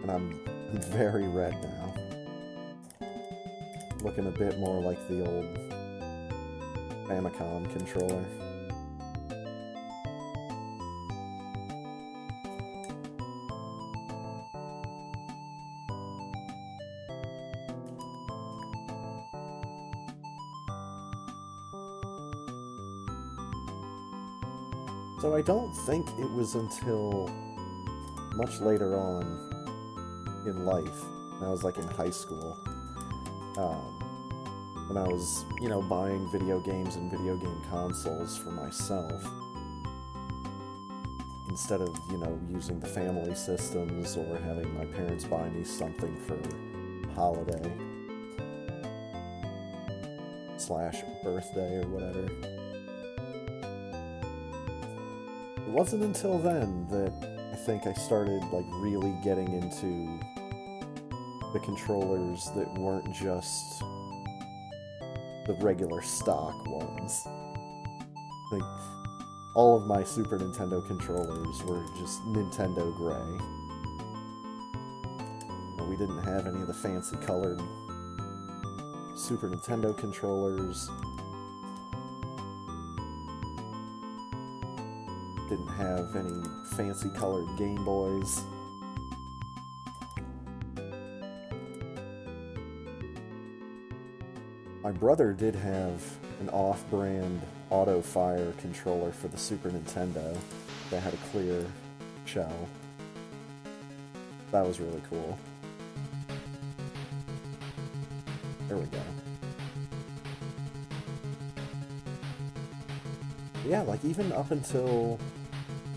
Speaker 1: And I'm very red now. Looking a bit more like the old Famicom controller. So I don't think it was until much later on in life, when I was like in high school, when I was, you know, buying video games and video game consoles for myself, instead of, you know, using the family systems or having my parents buy me something for holiday / birthday or whatever. It wasn't until then that I think I started, like, really getting into the controllers that weren't just the regular stock ones. Like, all of my Super Nintendo controllers were just Nintendo gray. We didn't have any of the fancy colored Super Nintendo controllers. Didn't have any fancy colored Game Boys. My brother did have an off-brand auto-fire controller for the Super Nintendo that had a clear shell. That was really cool. There we go. Yeah, like even up until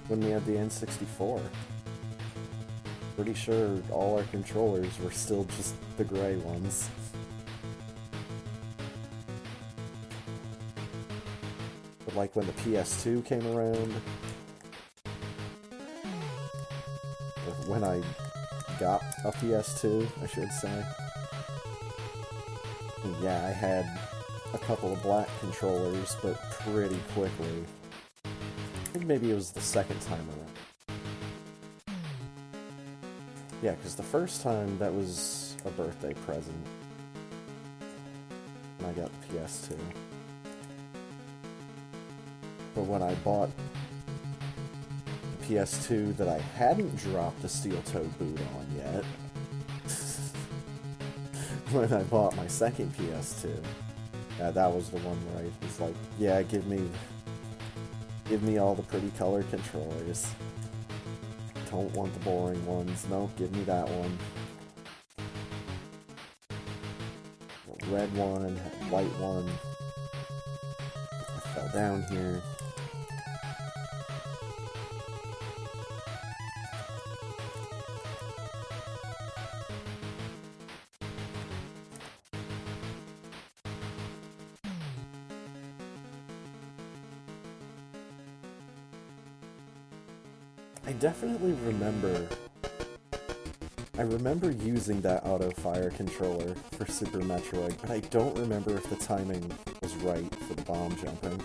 Speaker 1: when we had the N64, pretty sure all our controllers were still just the gray ones. But like when the PS2 came around, or when I got a PS2, I should say, yeah, I had a couple of black controllers, but pretty quickly. I think maybe it was the second time around. Yeah, because the first time, that was a birthday present. And I got the PS2. But when I bought the PS2 that I hadn't dropped a steel-toed boot on yet, when I bought my second PS2, that was the one where I was like, yeah, give me all the pretty colored controllers. Don't want the boring ones. Nope, give me that one. A red one, a white one. I fell down here. I definitely remember... I remember using that auto-fire controller for Super Metroid, but I don't remember if the timing was right for the bomb jumping.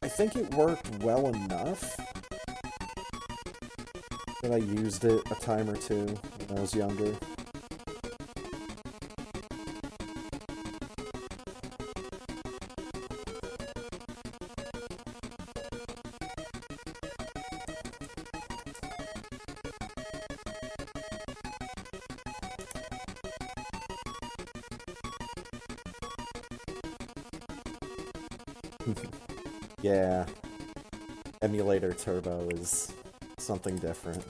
Speaker 1: I think it worked well enough that I used it a time or two when I was younger. Yeah, Emulator Turbo is something different.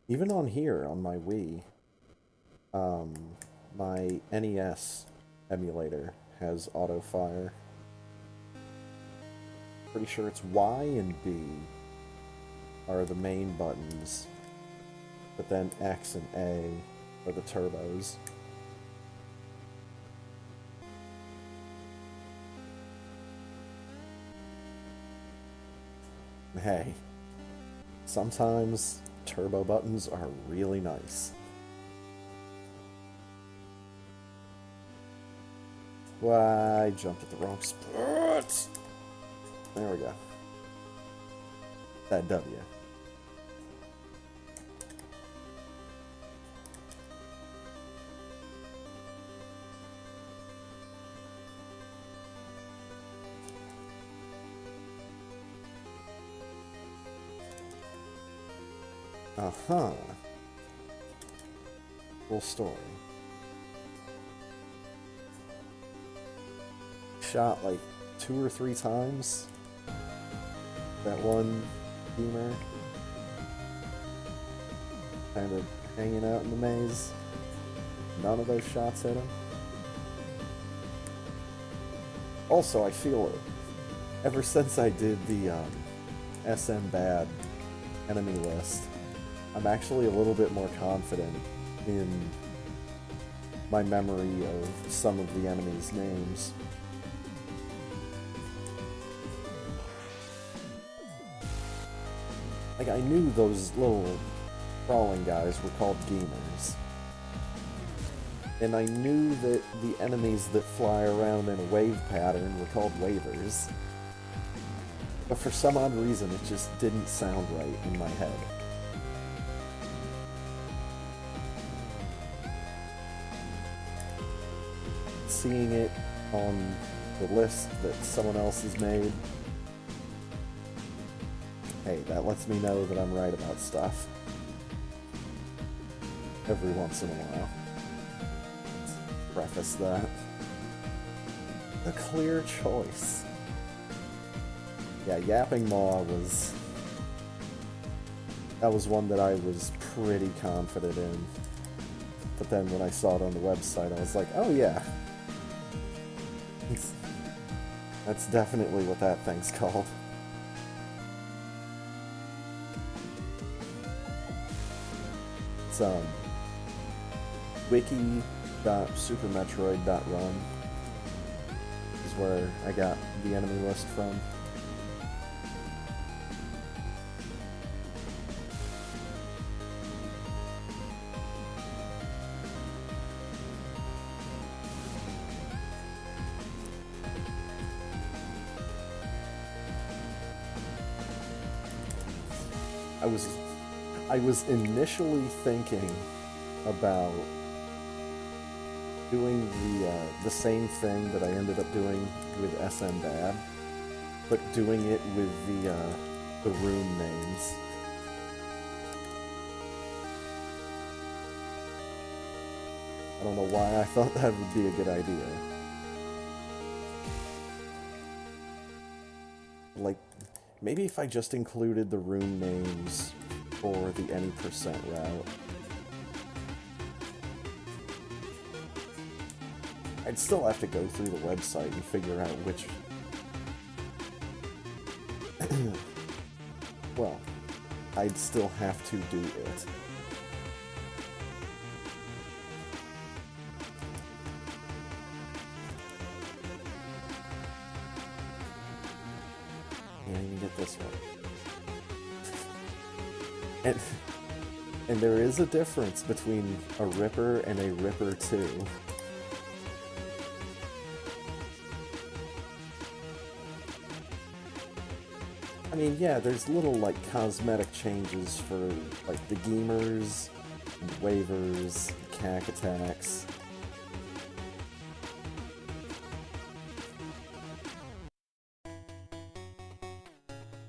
Speaker 1: Even on here, on my Wii, my NES emulator has auto-fire. Pretty sure it's Y and B are the main buttons, but then X and A are the turbos. Hey, sometimes turbo buttons are really nice. Why, I jumped at the wrong spot. There we go. That W. Uh-huh. Full story. Shot like 2 or 3 times. That one beamer. Kind of hanging out in the maze. None of those shots hit him. Also, I feel it. Ever since I did the SM Bad enemy list, I'm actually a little bit more confident in my memory of some of the enemies' names. Like, I knew those little crawling guys were called gamers. And I knew that the enemies that fly around in a wave pattern were called wavers. But for some odd reason, it just didn't sound right in my head. Seeing it on the list that someone else has made, hey, that lets me know that I'm right about stuff. Every once in a while. Let's preface that. A clear choice. Yeah, Yapping Maw was... that was one that I was pretty confident in. But then when I saw it on the website, I was like, oh yeah. That's definitely what that thing's called. It's wiki.supermetroid.run is where I got the enemy list from. I was initially thinking about doing the same thing that I ended up doing with SM Bad, but doing it with the room names. I don't know why I thought that would be a good idea. Like, maybe if I just included the room names for the any percent route. I'd still have to go through the website and figure out which... well, I'd still have to do it. Can't even get this one. And there is a difference between a Ripper and a Ripper 2. I mean, yeah, there's little, like, cosmetic changes for, like, the Gamers, and Waivers, and Cack Attacks.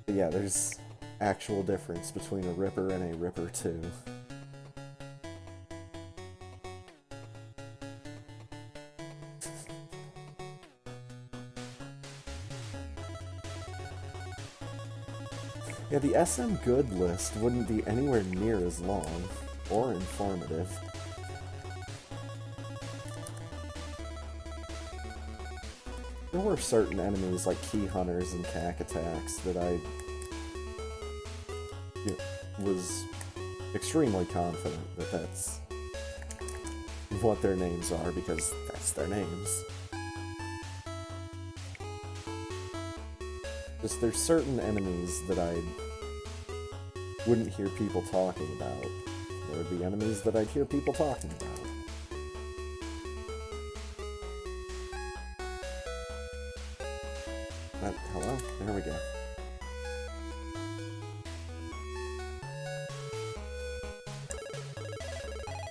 Speaker 1: But yeah, there's actual difference between a Ripper and a Ripper 2. Yeah, the SM Good list wouldn't be anywhere near as long or informative. There were certain enemies like key hunters and cack attacks that I was extremely confident that that's what their names are, because that's their names. Just there's certain enemies that I wouldn't hear people talking about. There would be enemies that I'd hear people talking about. Hello? There we go.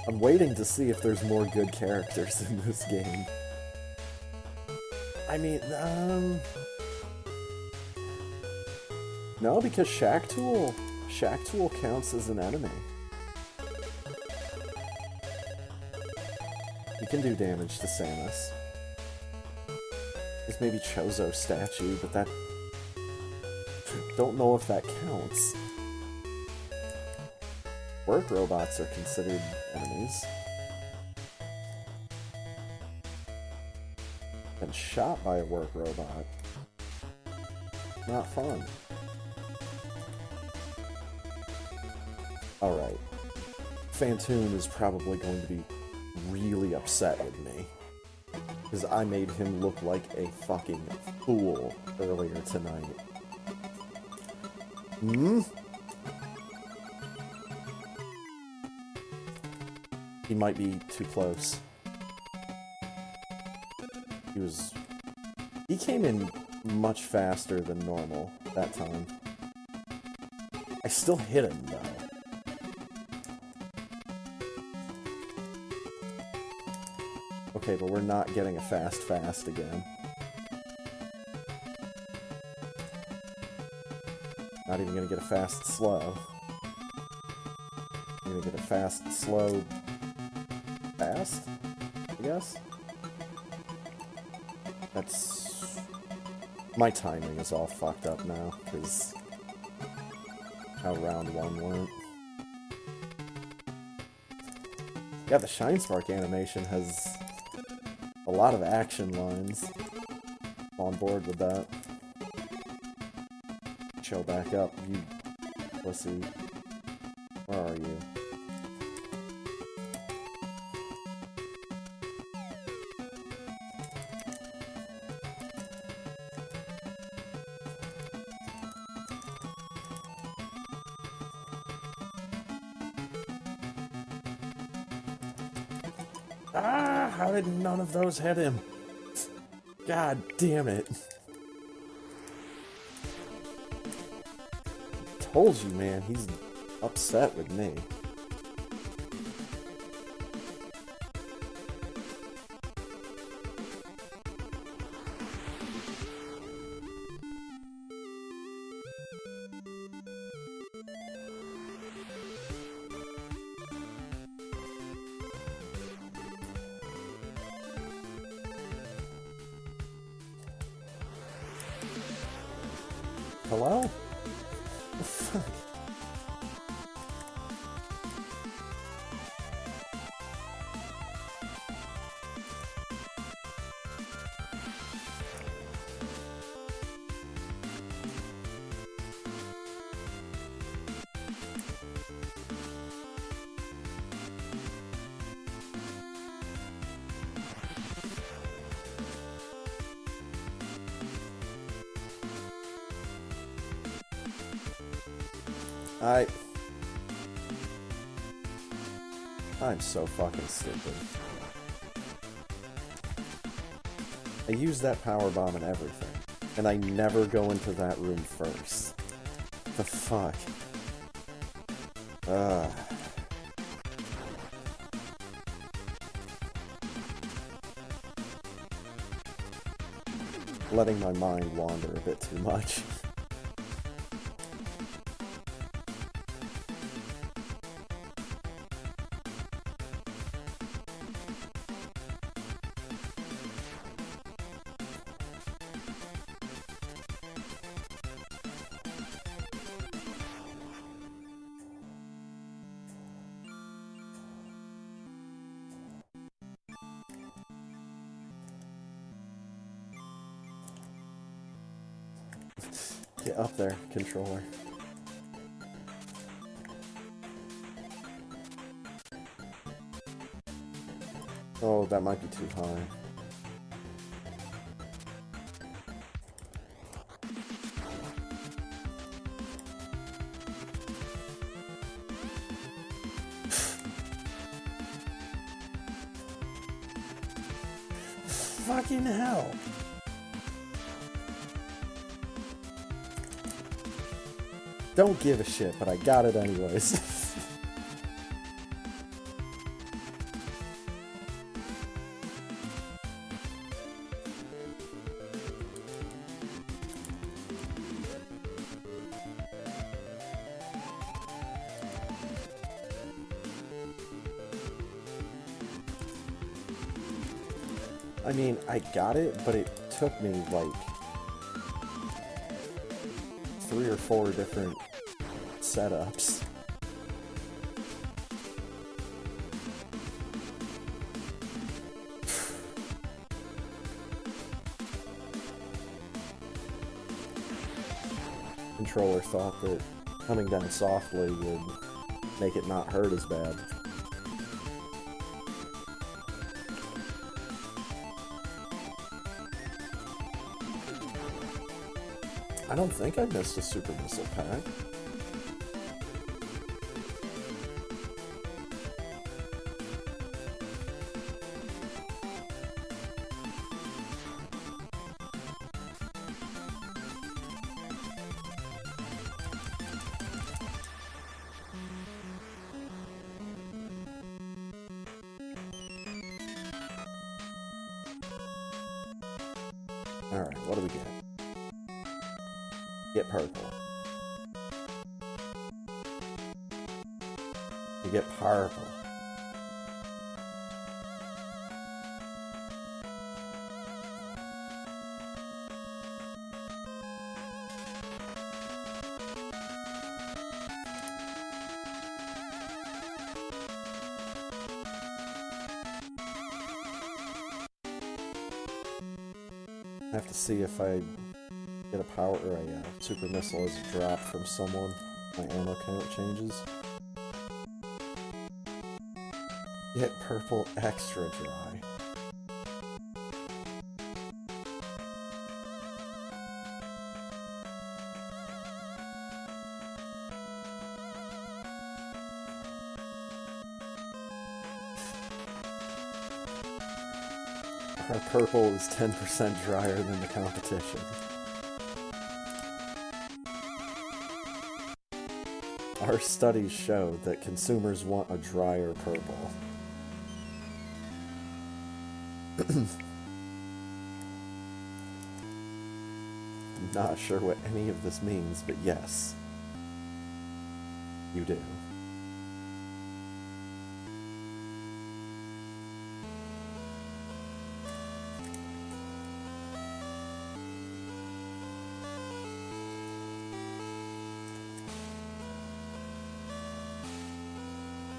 Speaker 1: I'm waiting to see if there's more good characters in this game. I mean, no, because Shack Tool counts as an enemy. He can do damage to Samus. There's maybe Chozo statue, but that... don't know if that counts. Work robots are considered enemies. Been shot by a work robot. Not fun. Alright. Phantoon is probably going to be really upset with me. Because I made him look like a fucking fool earlier tonight. Hmm? He might be too close. He came in much faster than normal that time. I still hit him, though. Okay, but we're not getting a fast again. Not even gonna get a fast slow. I'm gonna get a fast slow fast, I guess? That's... my timing is all fucked up now, because how round one went. Yeah, the Shine Spark animation has a lot of action lines. I'm on board with that. Chill back up, you pussy. Where are you? Ah, how did none of those hit him? God damn it. Told you, man, he's upset with me. Hello? What the fuck? I'm so fucking stupid. I use that power bomb and everything, and I never go into that room first. The fuck? Letting my mind wander a bit too much. Get up there, controller. Oh, that might be too high. Fucking hell. Don't give a shit, but I got it anyways. I mean, I got it, but it took me like 3 or 4 different setups. Controller thought that coming down softly would make it not hurt as bad. I don't think I missed a super missile pack. Alright, what do we get? Get purple. You get purple. I have to see if I get a power or a super missile as a drop from someone. My ammo count changes. Get purple extra dry. Our purple is 10% drier than the competition. Our studies show that consumers want a drier purple. I'm not sure what any of this means, but yes, you do.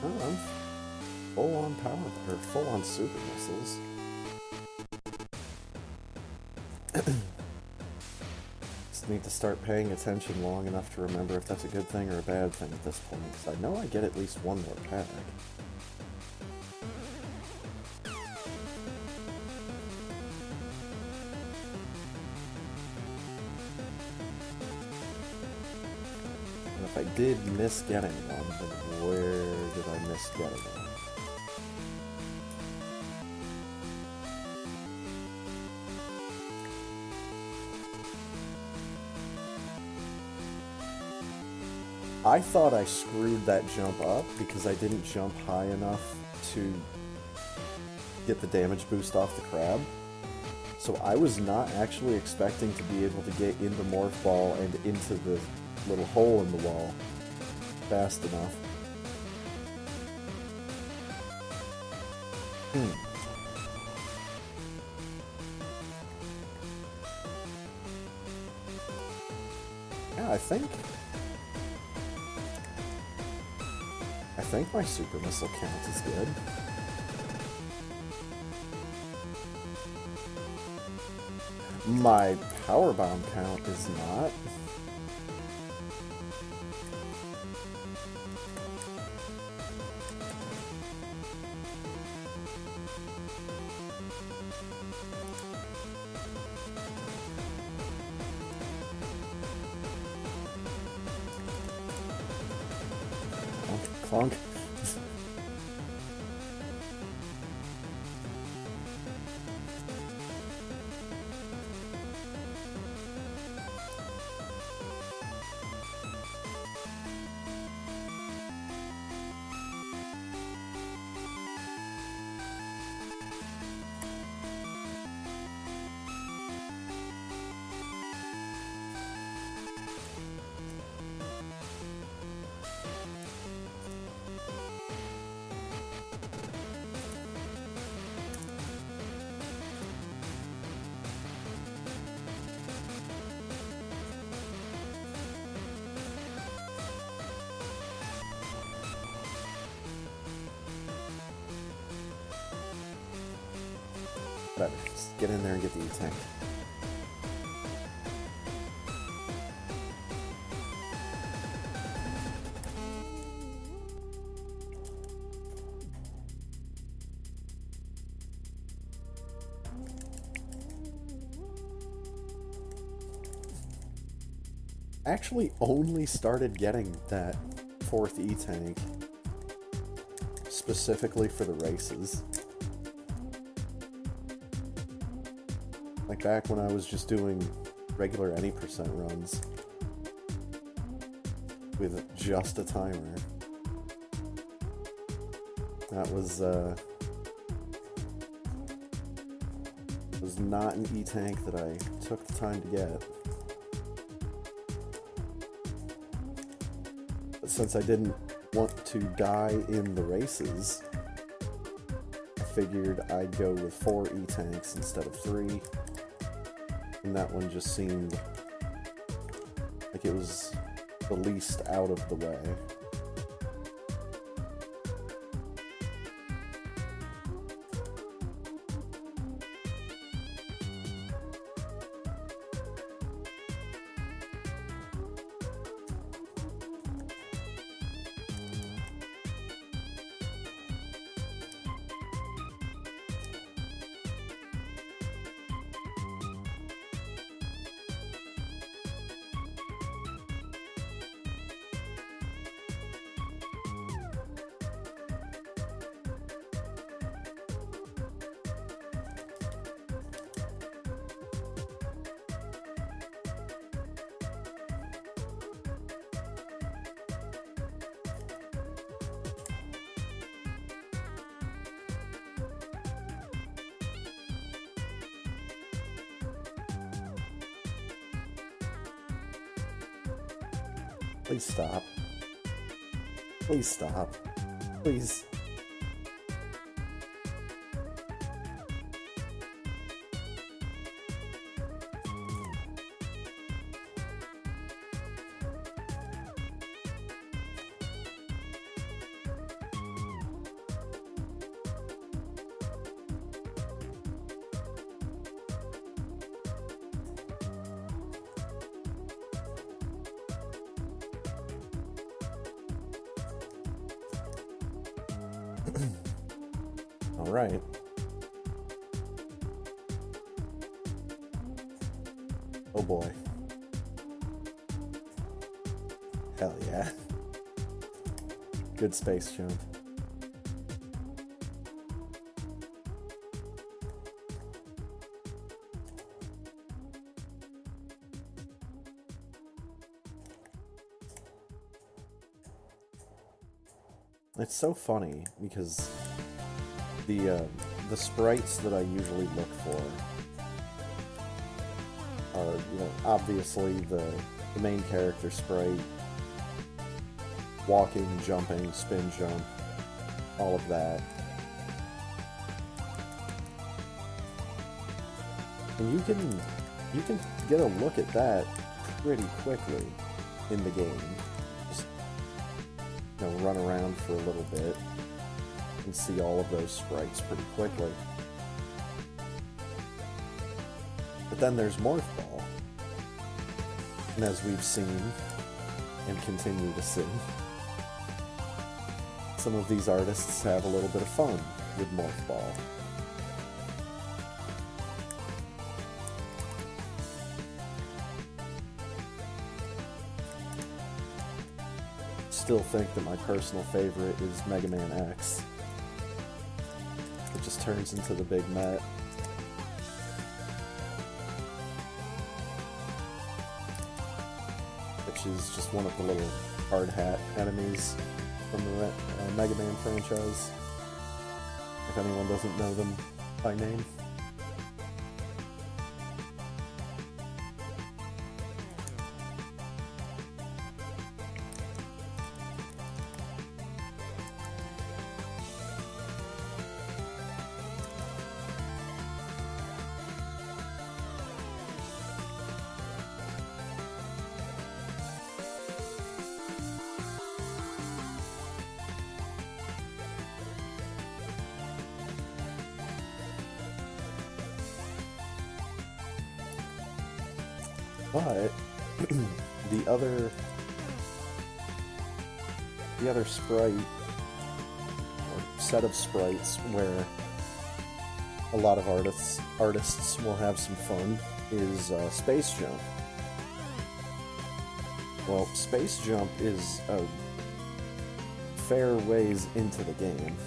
Speaker 1: Oh, I'm full on power, or full on super missiles. Just need to start paying attention long enough to remember if that's a good thing or a bad thing at this point, because I know I get at least one more pack. And if I did miss getting one, then where did I miss getting one? I thought I screwed that jump up because I didn't jump high enough to get the damage boost off the crab. So I was not actually expecting to be able to get in the morph ball and into the little hole in the wall fast enough. Yeah, I think my super missile count is good. My power bomb count is not. Clunk. Whatever, just get in there and get the E-Tank. Actually only started getting that 4th E-Tank specifically for the races. Like back when I was just doing regular any percent runs with just a timer. That was not an E-Tank that I took the time to get. But since I didn't want to die in the races, I figured I'd go with 4 E-Tanks instead of 3. And that one just seemed like it was the least out of the way. Please stop. Please stop. Please. All right. Oh boy. Hell yeah. Good space jump. It's so funny because the sprites that I usually look for are, you know, obviously the main character sprite, walking, jumping, spin jump, all of that. And you can get a look at that pretty quickly in the game. Just, you know, run around for a little bit and see all of those sprites pretty quickly. But then there's Morph Ball. And as we've seen, and continue to see, some of these artists have a little bit of fun with Morph Ball. Still think that my personal favorite is Mega Man X. It just turns into the big Met. Which is just one of the little hard hat enemies from the Mega Man franchise. If anyone doesn't know them by name. But the other sprite, or set of sprites where a lot of artists will have some fun is Space Jump. Well, Space Jump is a fair ways into the game.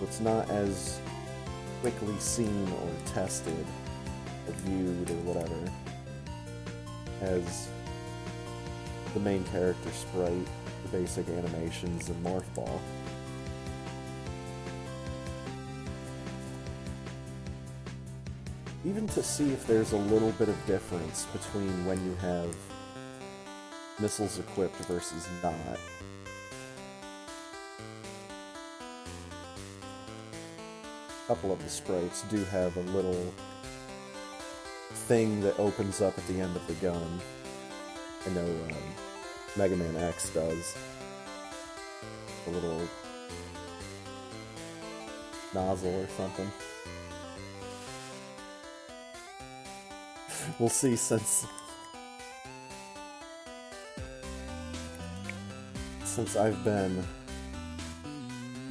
Speaker 1: It's not as quickly seen or tested or viewed or whatever as the main character sprite, the basic animations, and Morph Ball. Even to see if there's a little bit of difference between when you have missiles equipped versus not. A couple of the sprites do have a little thing that opens up at the end of the gun. I know Mega Man X does. A little nozzle or something. We'll see since I've been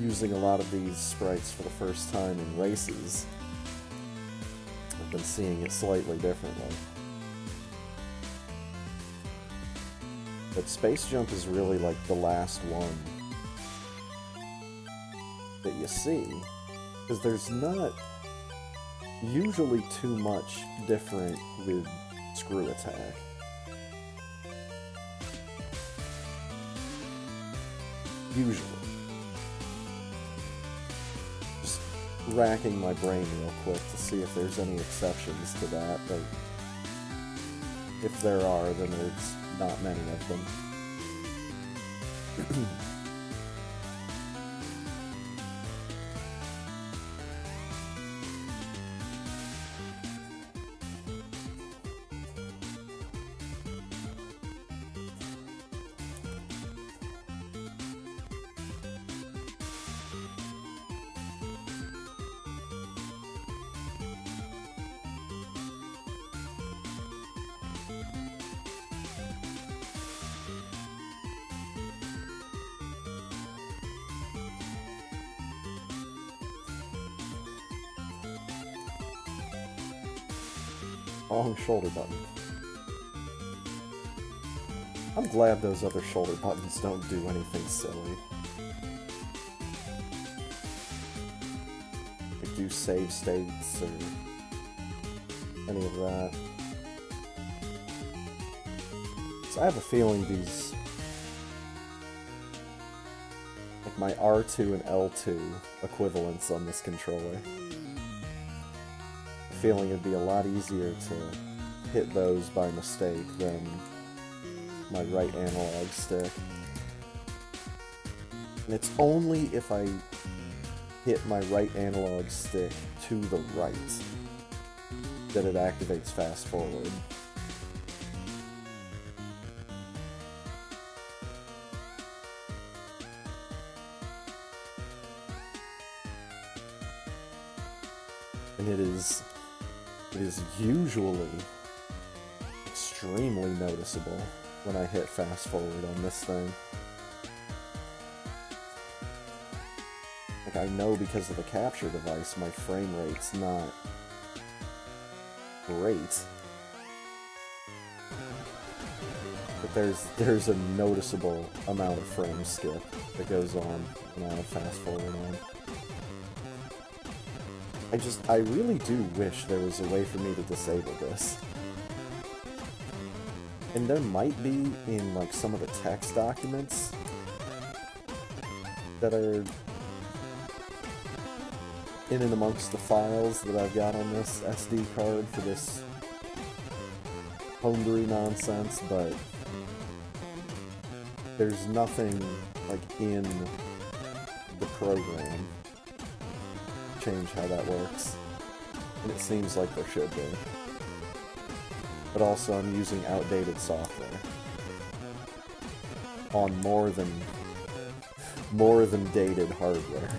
Speaker 1: using a lot of these sprites for the first time in races. I've been seeing it slightly differently. But Space Jump is really like the last one that you see, because there's not usually too much different with Screw Attack. Usually. Just racking my brain real quick to see if there's any exceptions to that, but if there are, then there's not many of them. Long shoulder button. I'm glad those other shoulder buttons don't do anything silly. Like do save states or any of that. So I have a feeling these, like my R2 and L2 equivalents on this controller, feeling it'd be a lot easier to hit those by mistake than my right analog stick. And it's only if I hit my right analog stick to the right that it activates fast forward. And it is usually extremely noticeable when I hit fast forward on this thing. Like, I know because of the capture device, my frame rate's not great. But there's a noticeable amount of frame skip that goes on when I have fast forward on. I really do wish there was a way for me to disable this. And there might be in, like, some of the text documents that are in and amongst the files that I've got on this SD card for this homebrew nonsense, but there's nothing, like, in the program to change how that works. And it seems like there should be. But also I'm using outdated software on more than dated hardware.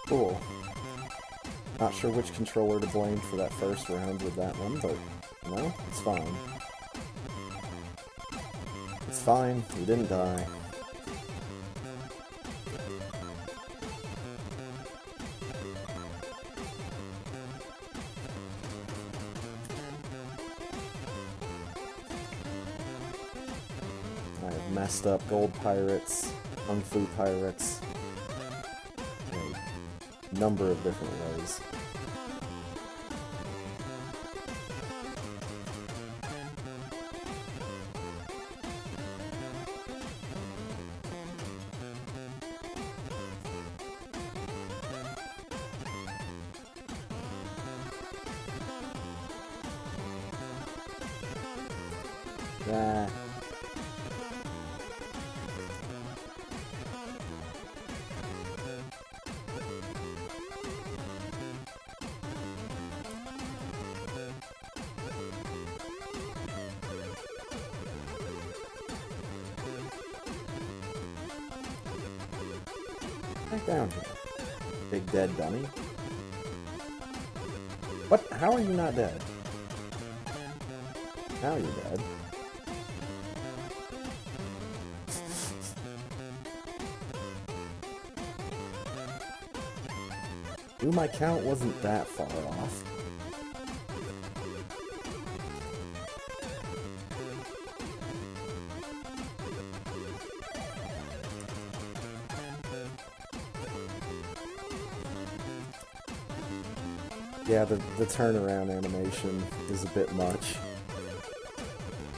Speaker 1: Cool. Not sure which controller to blame for that first round with that one, but, you know, it's fine. It's fine, you didn't die. I have messed up gold pirates, kung fu pirates, number of different ways. Ah. Back down here. Big dead dummy. What? How are you not dead? Now you're dead. Ooh, my count wasn't that far off. Yeah, the turnaround animation is a bit much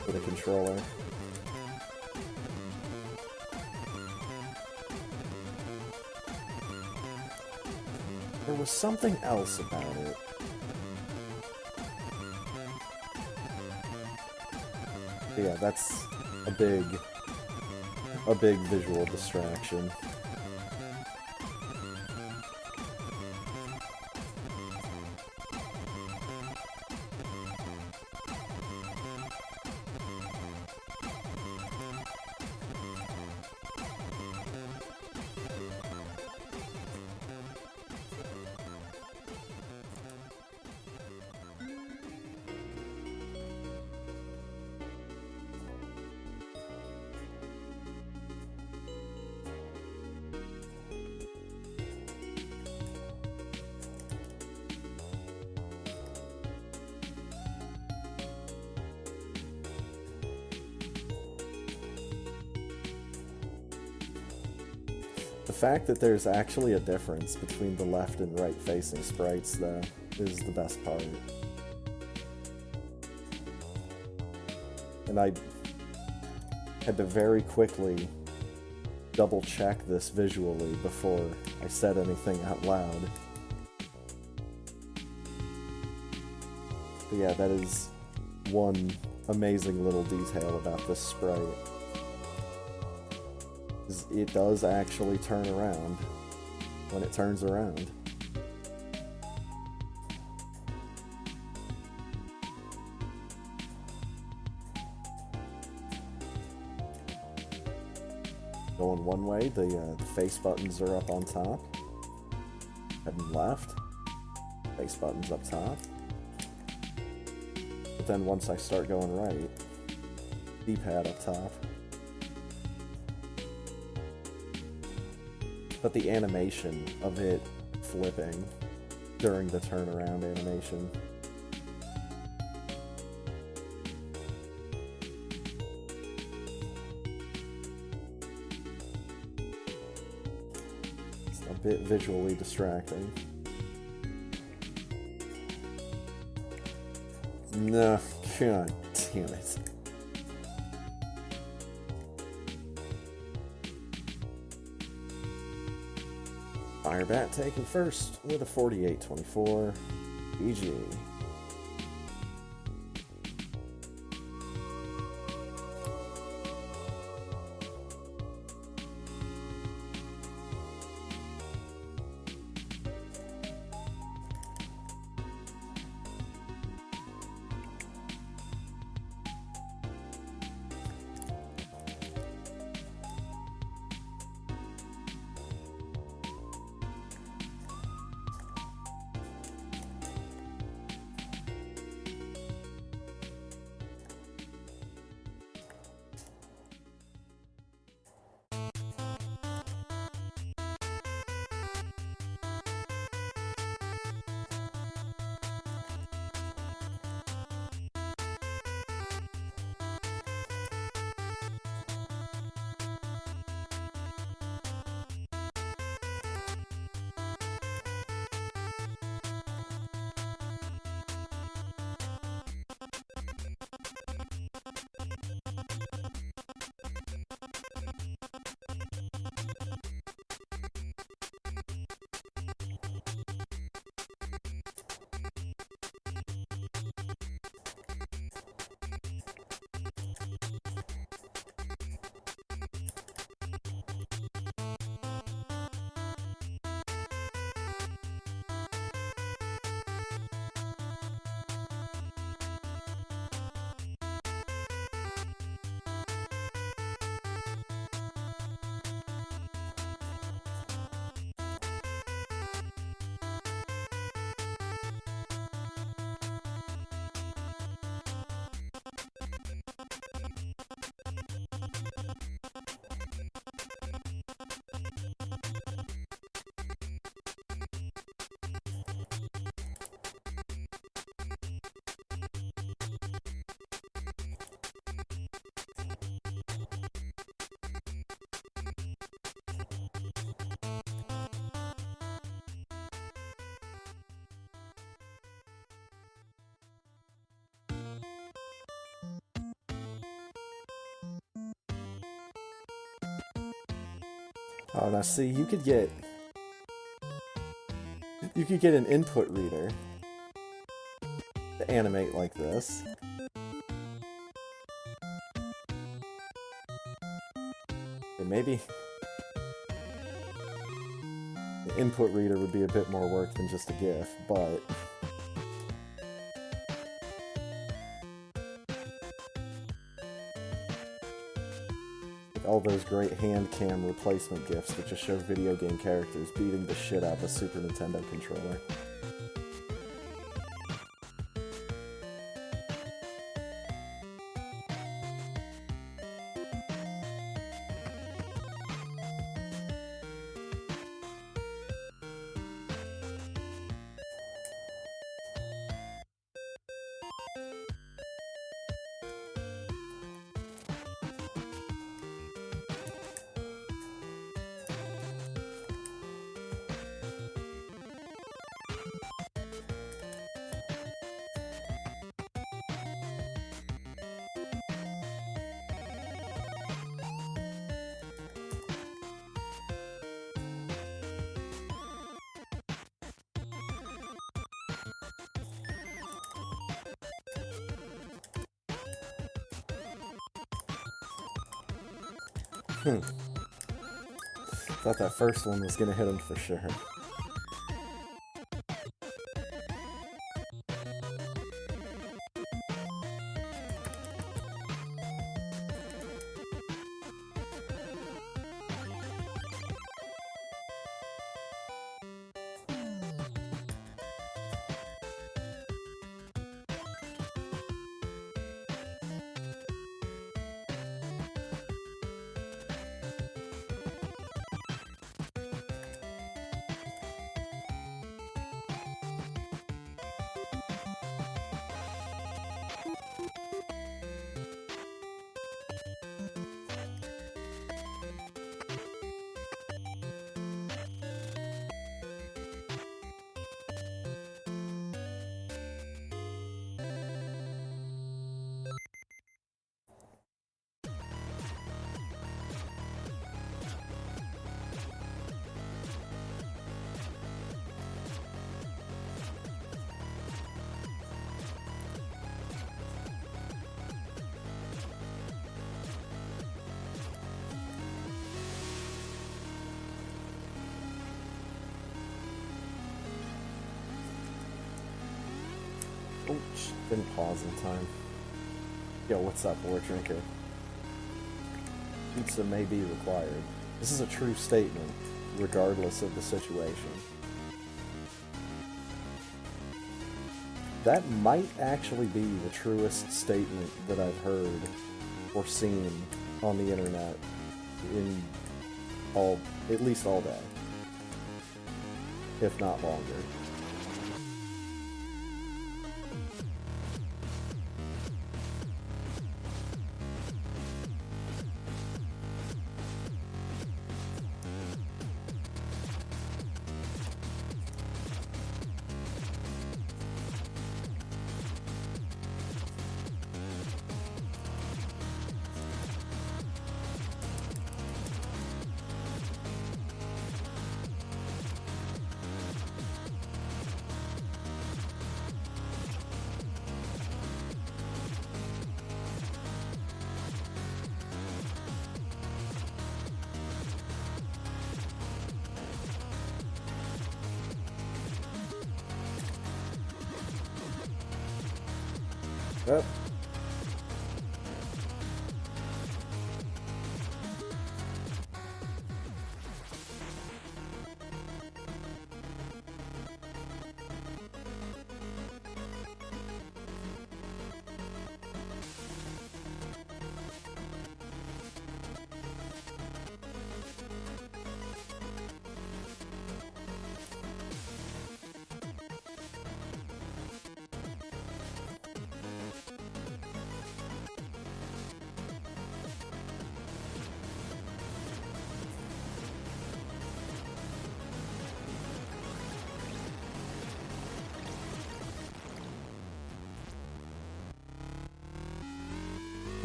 Speaker 1: for the controller. There was something else about it. But yeah, that's a big visual distraction. fact that there's actually a difference between the left and right facing sprites, though, is the best part. And I had to very quickly double check this visually before I said anything out loud. But yeah, that is one amazing little detail about this sprite. It does actually turn around when it turns around. Going one way, the face buttons are up on top. Heading left, face buttons up top. But then once I start going right, D-pad up top. But the animation of it flipping during the turnaround animation. It's a bit visually distracting. No, god damn it. Firebat taken first with a 48-24 EG. Oh, now see, you could get an input reader to animate like this. And maybe the input reader would be a bit more work than just a GIF, but all those great hand cam replacement GIFs that just show video game characters beating the shit out of a Super Nintendo controller. Thought that first one was gonna hit him for sure. Ouch, didn't pause in time. Yo, what's up, War Drinker? Pizza may be required. This is a true statement, regardless of the situation. That might actually be the truest statement that I've heard or seen on the internet in at least all day, if not longer. Yep.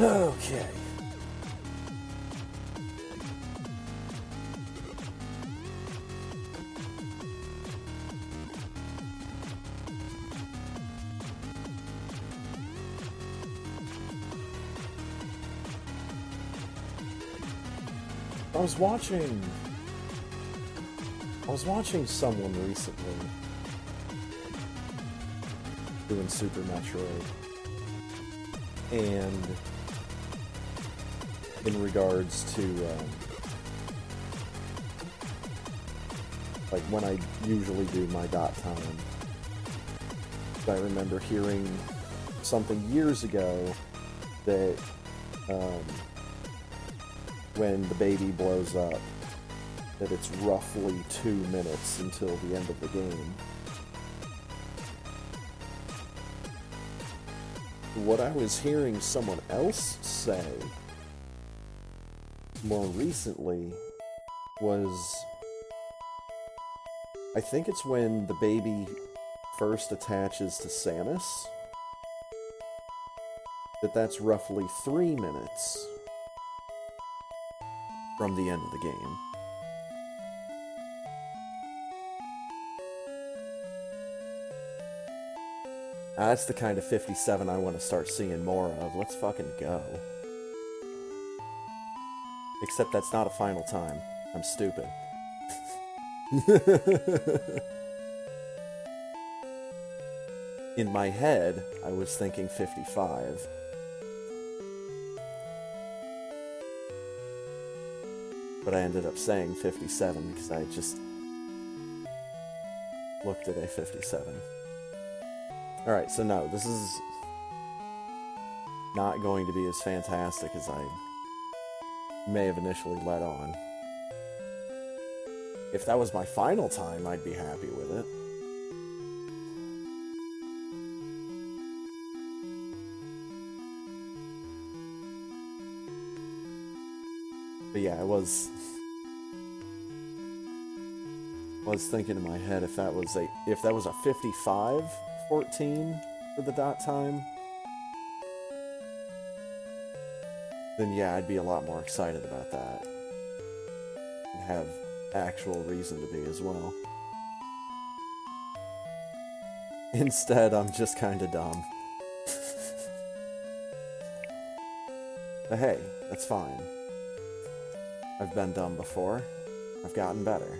Speaker 1: Okay. I was watching someone recently doing Super Metroid, and in regards to like when I usually do my dot time, I remember hearing something years ago that when the baby blows up, that it's roughly 2 minutes until the end of the game. What I was hearing someone else say more recently was, I think it's when the baby first attaches to Samus, that's roughly 3 minutes from the end of the game. That's the kind of 57 I want to start seeing more of. Let's fucking go. Except that's not a final time. I'm stupid. In my head, I was thinking 55. But I ended up saying 57 because I just looked at a 57. Alright, so no, this is not going to be as fantastic as I may have initially let on. If that was my final time, I'd be happy with it. But yeah, I was thinking in my head if that was a 55-14 for the dot time, then yeah, I'd be a lot more excited about that. And have actual reason to be as well. Instead, I'm just kinda dumb. But hey, that's fine. I've been dumb before. I've gotten better.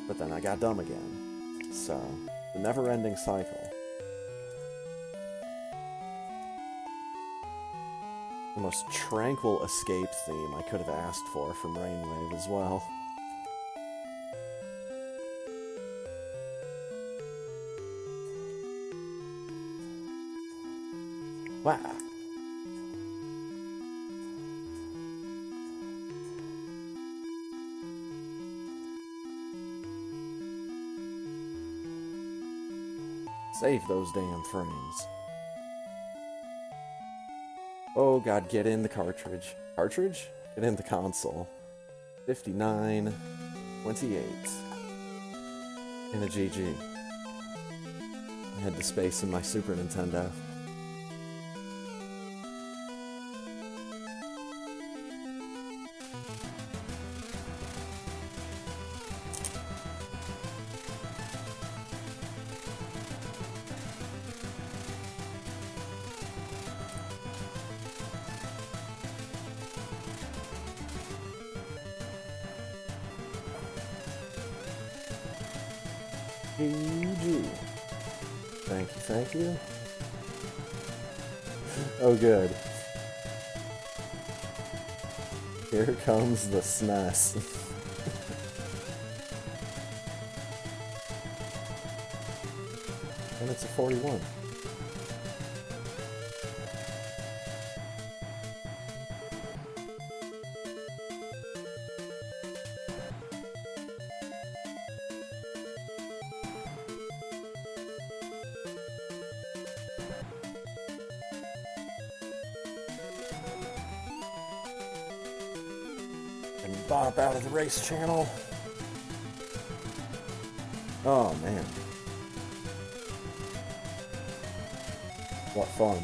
Speaker 1: But then I got dumb again. So, the never-ending cycle. The most tranquil escape theme I could have asked for from Rainwave as well. Wow. Save those damn frames. Oh god, get in the cartridge. Cartridge? Get in the console. 59, 28. And a GG. I had to space in my Super Nintendo. GG. Thank you. Oh good. Here comes the SNES. And it's a 41. Bop out of the race channel. Oh man. What fun.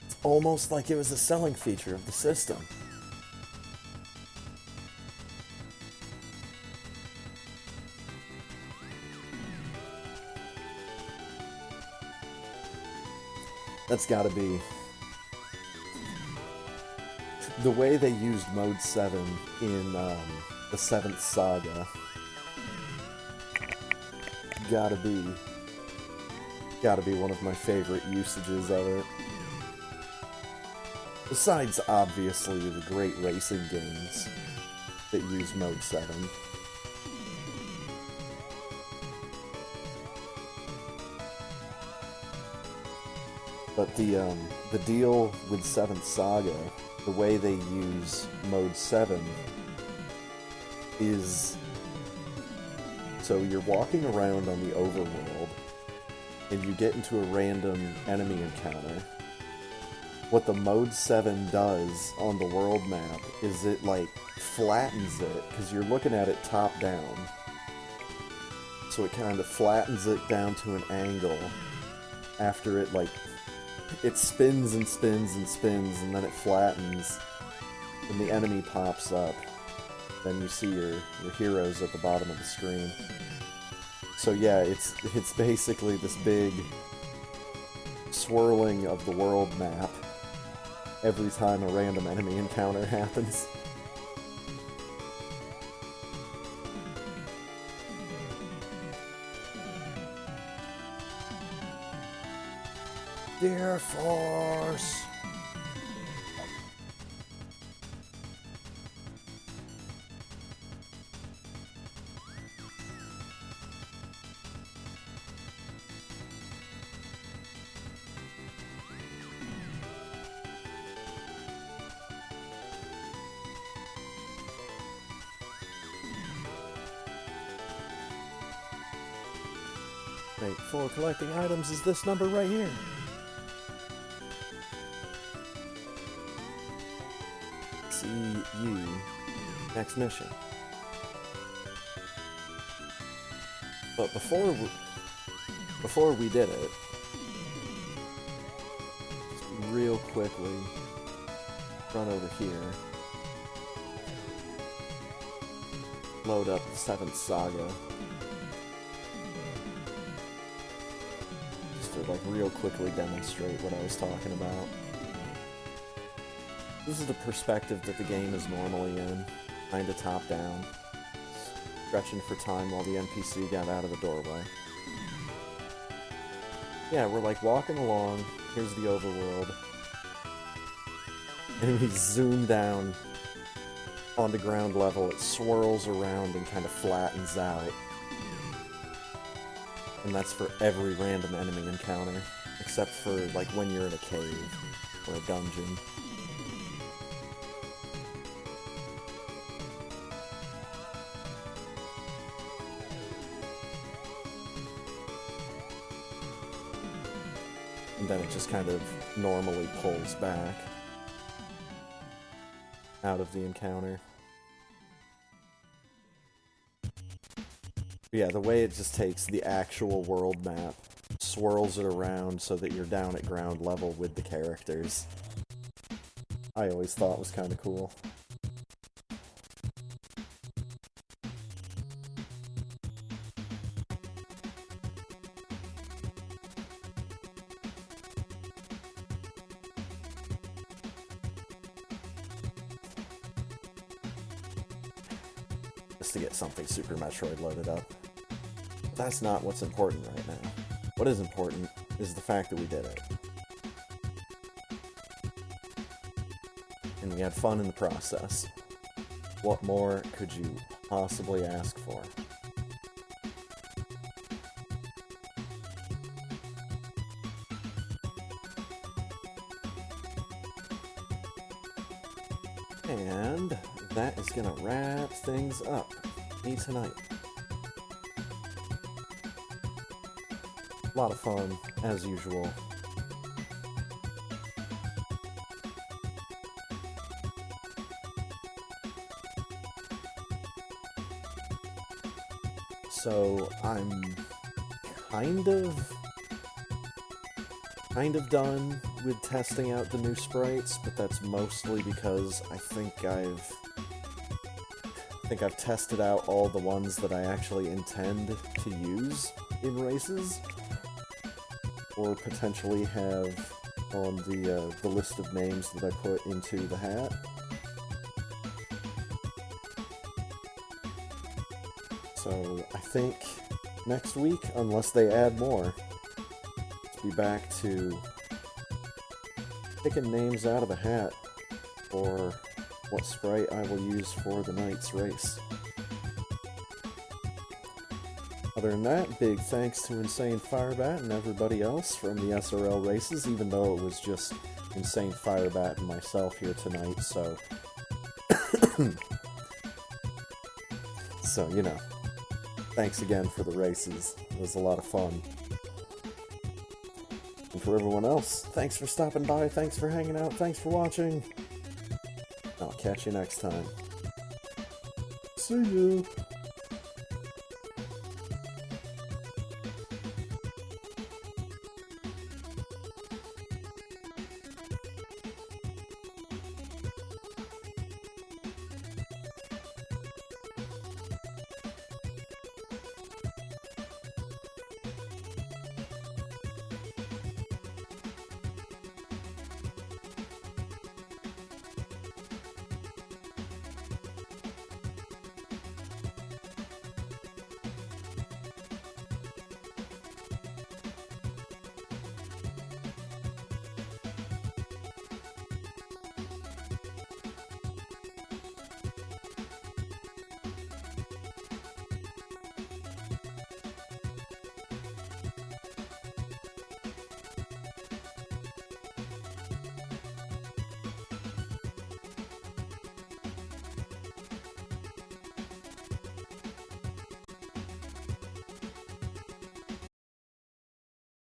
Speaker 1: It's almost like it was a selling feature of the system. That's gotta be... The way they used Mode 7 in the 7th Saga gotta be one of my favorite usages of it. Besides, obviously, the great racing games that use Mode 7. But the deal with 7th Saga, the way they use Mode 7 is... So you're walking around on the overworld, and you get into a random enemy encounter. What the Mode 7 does on the world map is it, like, flattens it, because you're looking at it top down. So it kind of flattens it down to an angle after it, like... It spins and spins and spins, and then it flattens, and the enemy pops up. Then you see your heroes at the bottom of the screen. So yeah, it's basically this big swirling of the world map every time a random enemy encounter happens. Dear Force! Wait, for collecting items is this number right here. See you next mission. But before we did it, just real quickly run over here, load up the 7th Saga. Just to like real quickly demonstrate what I was talking about. This is the perspective that the game is normally in, kind of top down, stretching for time while the NPC got out of the doorway. Yeah, we're like walking along, here's the overworld, and we zoom down onto ground level, it swirls around and kind of flattens out. And that's for every random enemy encounter, except for like when you're in a cave or a dungeon. And then it just kind of normally pulls back out of the encounter. But yeah, the way it just takes the actual world map, swirls it around so that you're down at ground level with the characters, I always thought was kind of cool. To get something Super Metroid loaded up. But that's not what's important right now. What is important is the fact that we did it. And we had fun in the process. What more could you possibly ask for? And that is gonna wrap things up for me tonight. A lot of fun, as usual. So I'm kind of done with testing out the new sprites, but that's mostly because I think I've tested out all the ones that I actually intend to use in races, or potentially have on the list of names that I put into the hat. So I think next week, unless they add more, let's be back to picking names out of the hat for what sprite I will use for the night's race. Other than that, big thanks to Insane Firebat and everybody else from the SRL races, even though it was just Insane Firebat and myself here tonight, so... So, you know, thanks again for the races. It was a lot of fun. And for everyone else, thanks for stopping by, thanks for hanging out, thanks for watching. I'll catch you next time. See you!